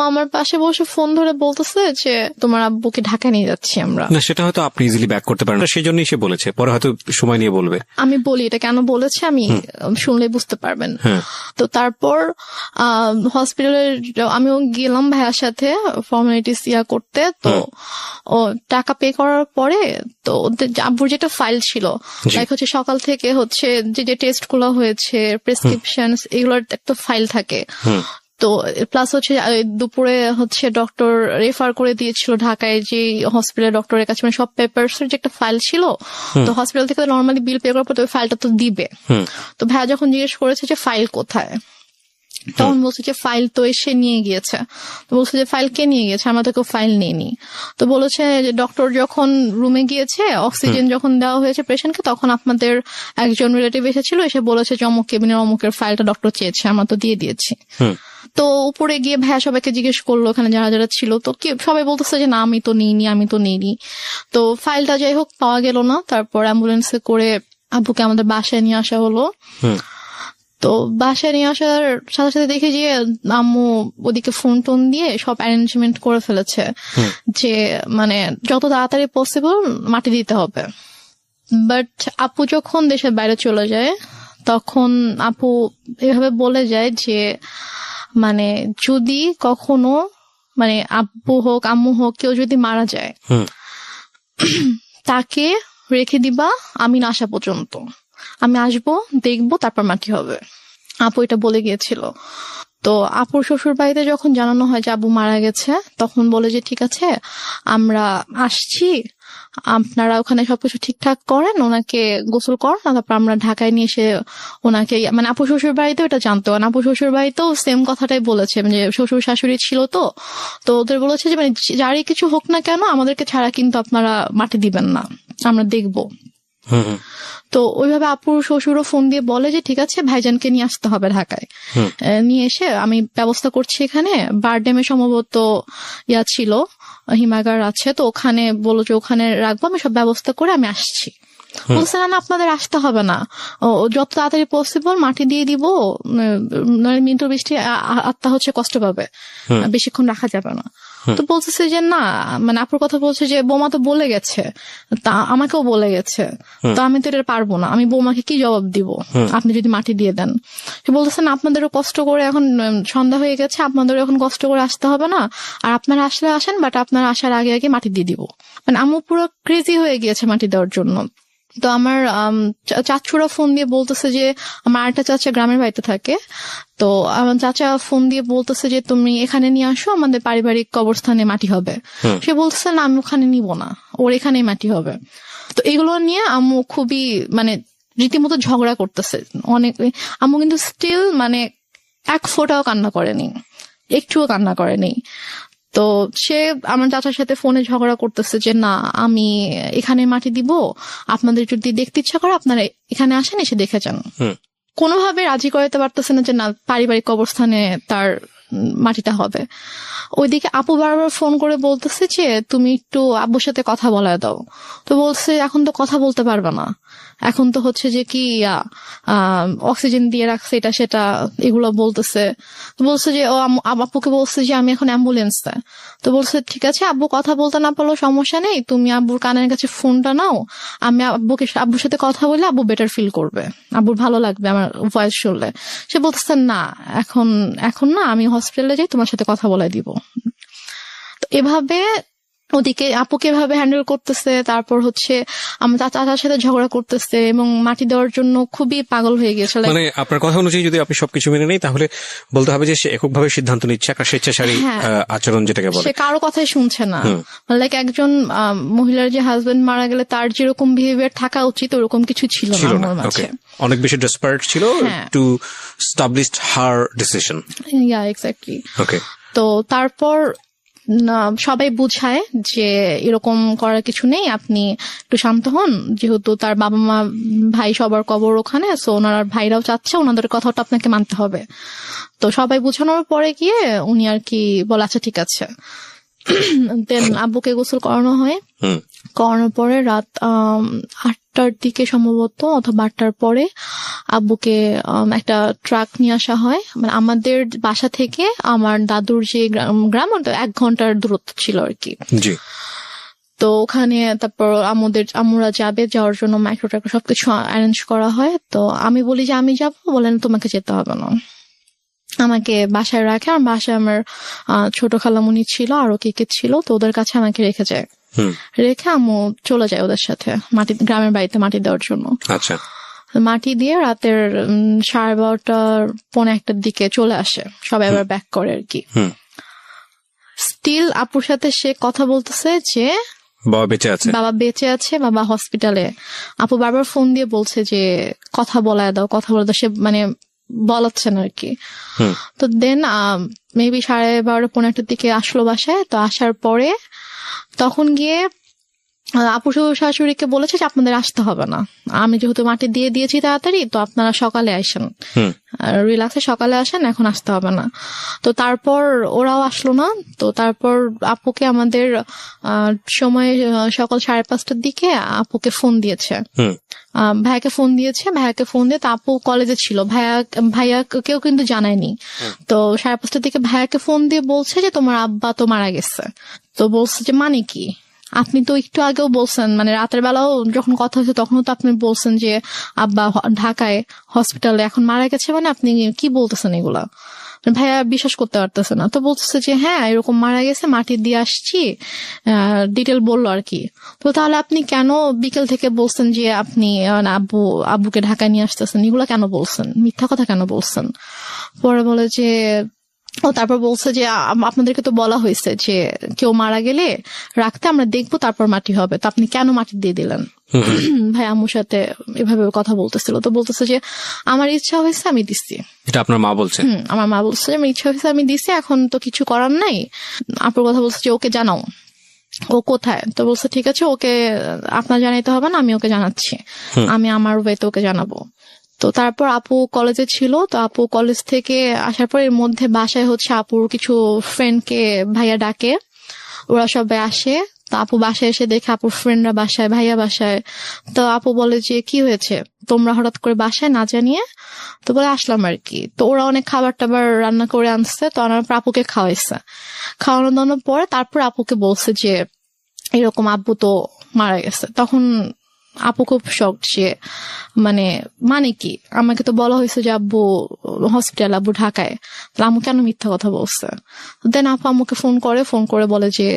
আমার পাশে বসে ফোন ধরে বলতেছে যে তোমার আব্বুকে ঢাকায় নিয়ে যাচ্ছি আমরা। না, সেটা হয়তো আপনি ইজিলি ব্যাক করতে পারেন, সেই জন্যই সে বলেছে, পরে হয়তো সময় নিয়ে বলবে। আমি বলি এটা কেন বলেছে, আমি শুনলে বুঝতে পারবেন। হ্যাঁ। তো তারপর হসপিটালে আমিও গেলাম ভাইয়ার সাথে ফর্মালিটিস করতে। তো ও টাকা পে করার পরে তো ওদের আব্বুর যেটা ফাইল ছিল, লাইক হচ্ছে সকাল থেকে হচ্ছে যে টেস্ট গুলো হয়েছে, প্রেসক্রিপশন, এগুলোর একটা ফাইল থাকে। তো প্লাস হচ্ছে দুপুরে হচ্ছে ডক্টর রেফার করে দিয়েছিল ঢাকায় যে হসপিটাল ডক্টরের কাছে, মানে সব পেপারস এর যে একটা ফাইল ছিল। তো হসপিটাল থেকে নর্মালি বিল পে করার পর ওই ফাইলটা তো দিবে। তো ভাইয়া যখন জিজ্ঞেস করেছে যে ফাইল কোথায়, তখন বলছে যে ফাইল তো এসে নিয়ে গিয়েছে। তো বলছে যে ফাইল কে নিয়ে গিয়েছে, আমরা তো কেউ ফাইল নিইনি। তো বলেছে যে ডক্টর যখন রুমে গিয়েছে, অক্সিজেন যখন দেওয়া হয়েছে পেশেন্টকে, তখন আপনাদের একজন রিলেটিভ এসেছিল, এসে বলেছে যে অমুক কেবিনের অমুকের ফাইলটা ডক্টর চেয়েছে, আমরা তো দিয়ে দিয়েছি। তো উপরে গিয়ে ভাইয়া সবাইকে জিজ্ঞেস করলো ওখানে যারা যারা ছিল, তো সবাই বলতেছে যে না আমি তো নিইনি। তো ফাইলটা যাই হোক পাওয়া গেল না। তারপর অ্যাম্বুলেন্সে করে আব্বুকে আমাদের বাসায় নিয়ে আসা হলো। তো বাসায় নিয়ে আসার সাথে সাথে দেখি যে আম্মু ওদিকে ফোন টোন দিয়ে সব অ্যারেঞ্জমেন্ট করে ফেলেছে যে মানে যত তাড়াতাড়ি পসিবল মাটি দিতে হবে। বাট আপু যখন দেশের বাইরে চলে যায়, তখন আপু এভাবে বলে যায় যে মানে যদি কখনো মানে আব্বু হোক আম্মু হোক কেউ যদি মারা যায়, তাকে রেখে দিবা আমি না আসা পর্যন্ত, আমি আসবো দেখবো তারপর মাটি হবে। আপু এটা বলে গিয়েছিল। তো আপুর শ্বশুর বাড়িতে যখন জানানো হয় যে আব্বু মারা গেছে, তখন বলে যে ঠিক আছে আমরা আসছি, আপনারা ওখানে সবকিছু ঠিকঠাক করেন, ওনাকে গোসল করেন, তারপর আমরা ঢাকায় নিয়ে এসে ওনাকে, মানে আপু শ্বশুর বাড়িতেও এটা জানতো, আপু শ্বশুর বাড়িতেও সেম কথাটাই বলেছে, যে শ্বশুর শাশুড়ি ছিল তো ওদের বলেছে যে মানে যারই কিছু হোক না কেন আমাদেরকে ছাড়া কিন্তু আপনারা মাটি দিবেন না, আমরা দেখবো। তো ওইভাবে আপুর শ্বশুরও ফোন দিয়ে বলে যে ঠিক আছে ভাইজানকে নিয়ে আসতে হবে ঢাকায়, নিয়ে এসে আমি ব্যবস্থা করছি, এখানে বারডেমে সম্ভবত ছিল হিমাগার আছে, তো ওখানে বলো যে ওখানে রাখবো, আমি সব ব্যবস্থা করে আমি আসছি। বলছে না আপনাদের আসতে হবে না, যত তাড়াতাড়ি পসিবল মাটি দিয়ে দিব, মৃত্যু বৃষ্টি আত্মা হচ্ছে কষ্ট পাবে, বেশিক্ষণ রাখা যাবে না। তো বলতেছে যে না, মানে আপুর কথা বলছে যে বৌমা তো বলে গেছে, তা আমাকেও বলে গেছে, তো আমি তো এটা পারবো না, আমি বৌমাকে কি জবাব দিব আপনি যদি মাটি দিয়ে দেন। সে বলতেছে না আপনাদেরও কষ্ট করে, এখন সন্ধ্যা হয়ে গেছে, আপনাদেরও এখন কষ্ট করে আসতে হবে না, আর আপনারা আসলে আসেন, বাট আপনারা আসার আগে আগে মাটি দিয়ে দিব। মানে আম্মু পুরো ক্রেজি হয়ে গিয়েছে মাটি দেওয়ার জন্য। তো আমার চাচুরা ফোন দিয়ে বলতেছে যে আমার আরেকটা চাচা গ্রামের বাড়িতে থাকে, তো আমার চাচা ফোন দিয়ে বলতেছে যে তুমি এখানে নিয়ে আসো, আমাদের পারিবারিক কবরস্থানে মাটি হবে। সে বলতেছে না আমি ওখানে নিব না, ওর এখানেই মাটি হবে। তো এগুলো নিয়ে আম্মু খুবই মানে রীতিমতো ঝগড়া করতেছে অনেক। আম্মু কিন্তু স্টিল মানে এক ফোঁটাও কান্না করেনি, একটুও কান্না করেনি। তো সে আমার চাচার সাথে ফোনে ঝগড়া করতেছে যে না আমি এখানে মাটি দিব, আপনাদের যদি দেখতে ইচ্ছা করে আপনারা এখানে আসেন, এসে দেখে যান। কোনোভাবে রাজি করাতে পারতেছে না যে না পারিবারিক কবরস্থানে তার মাটিটা হবে। ওইদিকে আপু বারবার ফোন করে বলতেছে যে তুমি একটু আব্বুর সাথে কথা বলায় দাও। তো বলছে এখন তো কথা বলতে পারবে না, এখন তো হচ্ছে যে কি অক্সিজেন দিয়ে রাখছে এটা সেটা এগুলো বলতেছে। তো বলছে যে ও আপুকে বলছে যে আমি এখন অ্যাম্বুলেন্সে। তো বলছে ঠিক আছে আব্বু কথা বলতে না পারলেও সমস্যা নেই, তুমি আব্বুর কানের কাছে ফোনটা নাও, আমি আব্বুর সাথে কথা বলে আব্বু বেটার ফিল করবে, আব্বুর ভালো লাগবে আমার ভয়েস শুনলে। সে বলতেছে না এখন না, আমি হসপিটালে যাই, তোমার সাথে কথা বলে দিব। তো এভাবে ওদিকে আপুকে এভাবে হ্যান্ডেল করতেছে, তারপর হচ্ছে আমার চাচার সাথে ঝগড়া করতেছে এবং মাটি দেওয়ার জন্য খুবই পাগল হয়ে গেছে। মানে আপনার কথা অনুযায়ী যদি আপনি সবকিছু মেনে নেই তাহলে বলতে হবে যে সে এককভাবে সিদ্ধান্ত নিচ্ছে, একটা স্বেচ্ছাচারী আচরণ যেটাকে বলে, সে কারো কথাই শুনছে না। লাইক একজন মহিলার যে হাজবেন্ড মারা গেলে তার যেরকম বিহেভিয়ার থাকা উচিত ওরকম কিছু ছিল না আমার মাঝে। অনেক বেশি ডেসপারেট ছিল to establish her decision. Yeah exactly. Okay. তো তারপর সবাই বুঝায় যে এরকম করার কিছু নেই, আপনি একটু শান্ত হন, যেহেতু তার বাবা মা ভাই সবার কবর ওখানে, সো ওনার ভাইরাও চাচ্ছে, ওনাদের কথাটা আপনাকে মানতে হবে। তো সবাই বুঝানোর পরে গিয়ে উনি আর কি বলে আচ্ছা ঠিক আছে। দেন আব্বুকে গোসল করানো হয়, করানোর পরে রাত 8টার দিকে সম্ভবত অথবা 8টার পরে আব্বুকে একটা ট্রাক নিয়ে আসা হয়। মানে আমাদের বাসা থেকে আমার দাদুর যে গ্রাম 1 ঘন্টার দূরত্ব ছিল আর কি। তো ওখানে তারপর আমরা যাওয়ার জন্য মাইক্রো ট্রাক সবকিছু অ্যারেঞ্জ করা হয়। তো আমি বলি যে আমি যাবো, বলেন তোমাকে যেতে হবে না, আমাকে বাসায় রাখে। আর বাসায় আমার ছোট খালামুনি ছিল, আরো কে ছিল, তো ওদের কাছে আমাকে রেখে যায়। রেখে আম্মু চলে যায় ওদের সাথে গ্রামের বাড়িতে মাটি দেওয়ার জন্য। আচ্ছা। মাটি দিয়ে রাতের 12:30 পৌনে 1টার দিকে চলে আসে, সবাই আবার ব্যাক করে আর কি। স্টিল আপুর সাথে সে কথা বলতেছে যে বাবা বেঁচে আছে, বাবা হসপিটালে। আপু বারবার ফোন দিয়ে বলছে যে কথা বলে দাও। সে মানে বলাচ্ছে না আর কি। তো দেন মেবি 12:30 পৌনে 1টার দিকে আসলো বাসায়। তো আসার পরে তখন গিয়ে আপু শাশুড়িকে বলেছে যে আপনাদের আসতে হবে না, আমি যেহেতু মাটি দিয়ে দিয়েছি তাড়াতাড়ি, তো আপনারা সকালে আসেন, রিল্যাক্সে সকালে আসেন, এখন আসতে হবে না। তো তারপর ওরাও আসলো না। তো তারপর আপুকে আমাদের সময় সকাল 5:30টার দিকে আপুকে ফোন দিয়েছে, ভাইয়াকে ফোন দিয়ে তো আপু কলেজে ছিল, ভাইয়া কেউ কিন্তু জানায়নি। তো 5:30টার দিকে ভাইয়াকে ফোন দিয়ে বলছে যে তোমার আব্বা তো মারা গেছে। তো বলছে যে মানে কি, আপনি তো একটু আগেও বলছেন, মানে রাতের বেলাও যখন কথা হয়েছে তখনও তো আপনি বলছেন যে আব্বা ঢাকায় হসপিটালে, এখন মারা গেছে, মানে আপনি কি বলতেছেন এগুলা? ভাইয়া বিশ্বাস করতে পারতেছে না। তো বলতেছে যে হ্যাঁ এরকম মারা গেছে, মাটি দিয়ে আসছি, ডিটেল বললো আর কি। তো তাহলে আপনি কেন বিকেল থেকে বলছেন যে আপনি আব্বুকে ঢাকায় নিয়ে আসতেছেন, এগুলা কেন বলছেন, মিথ্যা কথা কেন বলছেন? পরে বলে যে তারপর বলছে যে আপনাদেরকে তো বলা হয়েছে যে কেউ মারা গেলে রাখতে, আমরা দেখবো তারপর মাটি হবে, তো আপনি কেন মাটি দিয়ে দিলেন? ভাই আম্মুর সাথে এভাবে কথা বলতেছিল। তো বলতেছে যে আমার ইচ্ছা হয়েছে আমি দিচ্ছি। এটা আপনার মা বলছে? আমার মা বলছে যে আমার ইচ্ছা হয়েছে আমি দিচ্ছি, এখন তো কিছু করার নাই। আপুর কথা বলছে যে ওকে জানাও, ও কোথায়? তো বলছে ঠিক আছে, ওকে আপনার জানাইতে হবে না, আমি ওকে জানাচ্ছি, আমি আমার ওয়েতে ওকে জানাবো। তো তারপর আপু কলেজে ছিল, তো আপু কলেজ থেকে আসার পর এর মধ্যে বাসায় হচ্ছে আপুর কিছু ফ্রেন্ডকে ভাইয়া ডাকে, ওরা সবাই আসে। তো আপু বাসায় এসে দেখে আপুর ফ্রেন্ডরা বাসায়, ভাইয়া বাসায়। তো আপু বলে যে কি হয়েছে তোমরা হঠাৎ করে বাসায় না জানিয়ে? তো বলে আসলাম আর কি। তো ওরা অনেক খাবার টাবার রান্না করে আনছে, তো আনার পর আপুকে খাওয়াইছে। খাওয়ানো দাওয়ানোর পরে তারপর আপুকে বলছে যে এরকম আব্বু তো মারা গেছে। তখন আপু খুব শক, যে মানে কি, আমাকে তো বলা হয়েছে যে আব্বু হসপিটাল, আব্বু ঢাকায়, আম্মু কেন মিথ্যা কথা বলছে? দেন আপু আম্মুকে ফোন করে বলে যে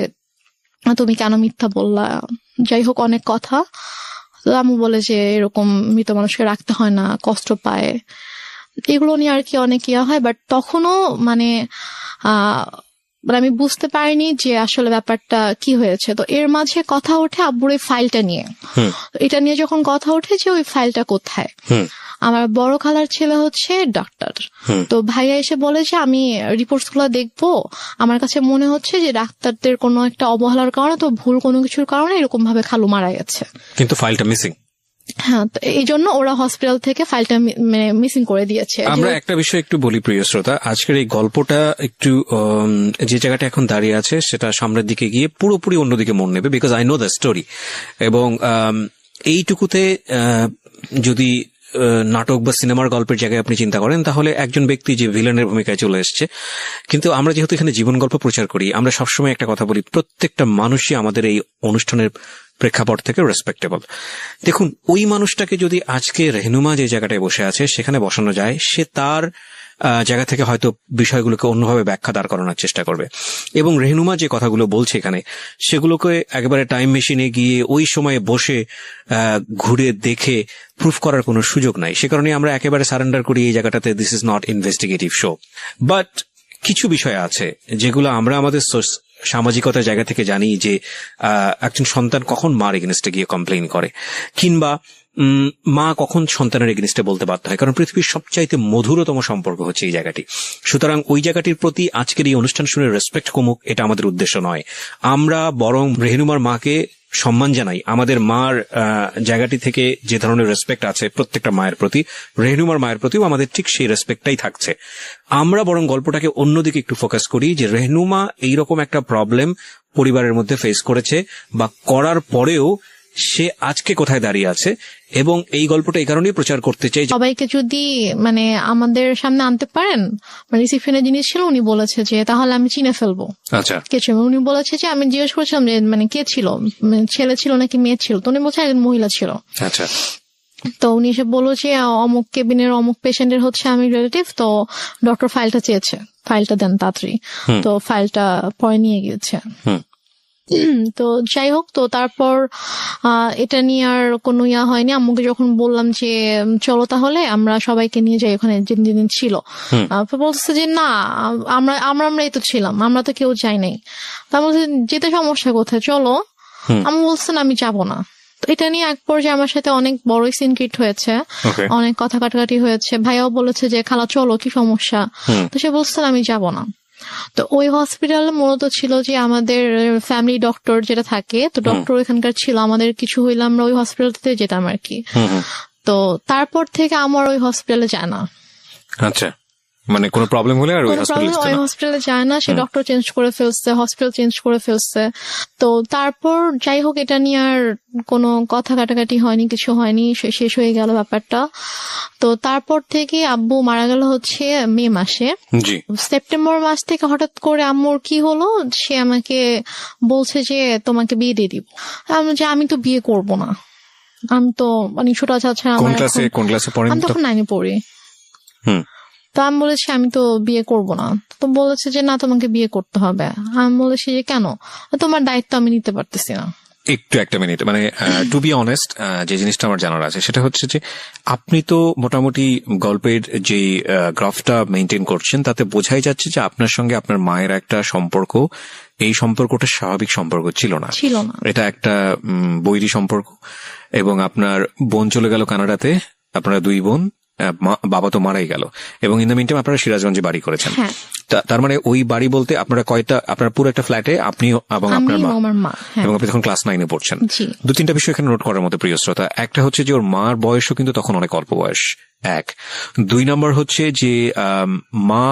তুমি কেন মিথ্যা বললা, যাই হোক অনেক কথা। তো আম্মু বলে যে এরকম মৃত মানুষকে রাখতে হয় না, কষ্ট পায়, এগুলো নিয়ে আর কি অনেক ইয়া হয়। বাট তখনও মানে আমি বুঝতে পারিনি যে আসলে ব্যাপারটা কি হয়েছে। তো এর মাঝে কথা ওঠে আব্বুর এই ফাইলটা নিয়ে। এটা নিয়ে যখন কথা ওঠে যে ওই ফাইলটা কোথায়, আমার বড় খালার ছেলে হচ্ছে ডাক্তার। তো ভাইয়া এসে বলে যে আমি রিপোর্টস গুলো দেখবো, আমার কাছে মনে হচ্ছে যে ডাক্তারদের কোনো একটা অবহেলার কারণে, তো ভুল কোনো কিছুর কারণে এরকম ভাবে খালু মারা গেছে, কিন্তু ফাইলটা মিসিং। হ্যাঁ, তো এই জন্য ওরা হসপিটাল থেকে ফাইলটা মানে মিসিং করে দিয়েছে। আমরা একটা বিষয় একটু বলি প্রিয় শ্রোতা, আজকের এই গল্পটা একটু যে জায়গাটা এখন দাঁড়িয়ে আছে সেটা সামনের দিকে গিয়ে পুরোপুরি অন্যদিকে মন নেবে, because I know the story. এবং এইটুকুতে যদি নাটক বা সিনেমার গল্পের জায়গায় আপনি চিন্তা করেন, তাহলে একজন ব্যক্তি যে ভিলেনের ভূমিকায় চলে এসছে। কিন্তু আমরা যেহেতু এখানে জীবন গল্প প্রচার করি, আমরা সবসময় একটা কথা বলি, প্রত্যেকটা মানুষই আমাদের এই অনুষ্ঠানের প্রেক্ষাপট থেকে রেসপেক্টেবল। দেখুন, ওই মানুষটাকে যদি আজকে রেহনুমা যে জায়গাটায় বসে আছে সেখানে বসানো যায়, সে তার জায়গা থেকে হয়তো বিষয়গুলোকে অন্যভাবে ব্যাখ্যা দাঁড় করানোর চেষ্টা করবে। এবং রেহনুমা যে কথাগুলো বলছে এখানে, সেগুলোকে একেবারে টাইম মেশিনে গিয়ে ওই সময়ে বসে ঘুরে দেখে প্রুফ করার কোনো সুযোগ নাই। সে কারণে আমরা একেবারে সারেন্ডার করি এই জায়গাটাতে, this is not investigative show. But কিছু বিষয় আছে যেগুলো আমরা আমাদের সামাজিকতার জায়গা থেকে জানি, যে একজন সন্তান কখন মার এগেনস্টে গিয়ে কমপ্লেইন করে, কিংবা মা কখন সন্তানের এগেনস্টে বলতে বাধ্য হয়। কারণ পৃথিবীর সবচাইতে মধুরতম সম্পর্ক হচ্ছে এই জায়গাটি। সুতরাং ওই জায়গাটির প্রতি আজকের এই অনুষ্ঠান শুনে রেসপেক্ট কমুক, এটা আমাদের উদ্দেশ্য নয়। আমরা বরং রেহনুমার মাকে সম্মান জানাই। আমাদের মার জায়গাটি থেকে যে ধরনের রেসপেক্ট আছে প্রত্যেকটা মায়ের প্রতি, রেহনুমার মায়ের প্রতিও আমাদের ঠিক সেই রেসপেক্টটাই থাকছে। আমরা বরং গল্পটাকে অন্যদিকে একটু ফোকাস করি, যে রেহনুমা এইরকম একটা প্রবলেম পরিবারের মধ্যে ফেস করেছে, বা করার পরেও সে আজকে কোথায় দাঁড়িয়ে আছে। এবং এই গল্পটা এই কারণেই প্রচার করতে চাই, সবাইকে যদি মানে আমাদের সামনে আনতে পারেন, মানে রিসিপশনের জিনিস ছিল, উনি বলেছে যে তাহলে আমি চিনে ফেলবো। আচ্ছা, কে ছিল উনি বলেছে যে, আমি জিজ্ঞেস করেছিলাম যে মানে কে ছিল, মানে ছেলে ছিল নাকি মেয়ে ছিল, তো উনি বলছে একজন মহিলা ছিল। আচ্ছা। তো উনি এসে বললো যে অমুক কেবিনের অমুক পেশেন্টের হচ্ছে আমি রিলেটিভ, তো ডক্টর ফাইলটা চেয়েছে, ফাইলটা দেন তাড়াতাড়ি। তো ফাইলটা পরে নিয়ে গিয়েছে। তো যাই হোক, তো তারপর এটা নিয়ে আর কোনো ইয়া হয়নি। আম্মুকে যখন বললাম যে চলো তাহলে আমরা সবাইকে নিয়ে যাই ওখানে যেদিন ছিল, বলতেছে যে না, আমরাই তো ছিলাম, আমরা তো কেউ যাই নাই। তা বলছে যেতে সমস্যা কোথায়, চলো। আমি বলছেন আমি যাব না। তো এটা নিয়ে এক পর্যায়ে আমার সাথে অনেক বড় সিনক্রিট হয়েছে, অনেক কথা কাটাকাটি হয়েছে। ভাইয়াও বলেছে যে খালা চলো, কি সমস্যা। তো সে বলছেন আমি যাব না। তো ওই হসপিটাল মূলত ছিল যে আমাদের ফ্যামিলি ডক্টর যেটা থাকে, তো ডক্টর এখানকার ছিল, আমাদের কিছু হইলে আমরা ওই হসপিটালতে যেতাম আর কি। তো তারপর থেকে আমার ওই হসপিটালে যায় না। আচ্ছা, মানে কোনো প্রবলেম হলে আর ওই হসপিটালে যায় না। সে ডক্টর চেঞ্জ করে ফেলছে, হসপিটাল চেঞ্জ করে ফেলছে। তো তারপর যাই হোক, এটা নিয়ে আর কোনো কথা কাটাকাটি হয়নি, কিছু হয়নি, শেষ হয়ে গেল ব্যাপারটা। তো তারপর থেকে আব্বু মারা গেল হচ্ছে মে মাসে। সেপ্টেম্বর মাস থেকে হঠাৎ করে আম্মুর কি হলো, সে আমাকে বলছে যে তোমাকে বিয়ে দিয়ে দিব। আমি তো বিয়ে করব না, আমি তো মানে ছোট আছে, আমি তখন 9-এ পড়ি। তো আমি বলেছি আমি তো বিয়ে করব না। তো বলেছে যে না, তোমাকে বিয়ে করতে হবে। আমি বলেছি যে কেন, তোমার দায়িত্ব আমি নিতে পারতেছি না। একটু একটা মিনিট, মানে টু বি অনেস্ট, যে জিনিসটা আমার জানার আছে সেটা হচ্ছে যে আপনি তো মোটামুটি গল্পের যে গ্রাফটা মেনটেন করছেন, তাতে বোঝাই যাচ্ছে যে আপনার সঙ্গে আপনার মায়ের একটা সম্পর্ক, এই সম্পর্কটা স্বাভাবিক সম্পর্ক ছিল না। এটা একটা বৈরী সম্পর্ক। এবং আপনার বোন চলে গেল কানাডাতে, আপনারা দুই বোন, বাবা তো মারাই গেল, এবং ইন দ্য মিন টাইম আপনারা সিরাজগঞ্জে বাড়ি করেছেন। তার মানে ওই বাড়ি বলতে আপনারা কয়টা, আপনার পুরো একটা ফ্ল্যাটে আপনি এবং আপনার মা, এবং আপনি তখন ক্লাস 9-এ পড়ছেন। 2-3টা বিষয় এখানে নোট করার মতো প্রিয় শ্রোতা। একটা হচ্ছে যে ওর মার বয়সও কিন্তু তখন অনেক অল্প বয়স, 1। 2 নম্বর হচ্ছে যে মা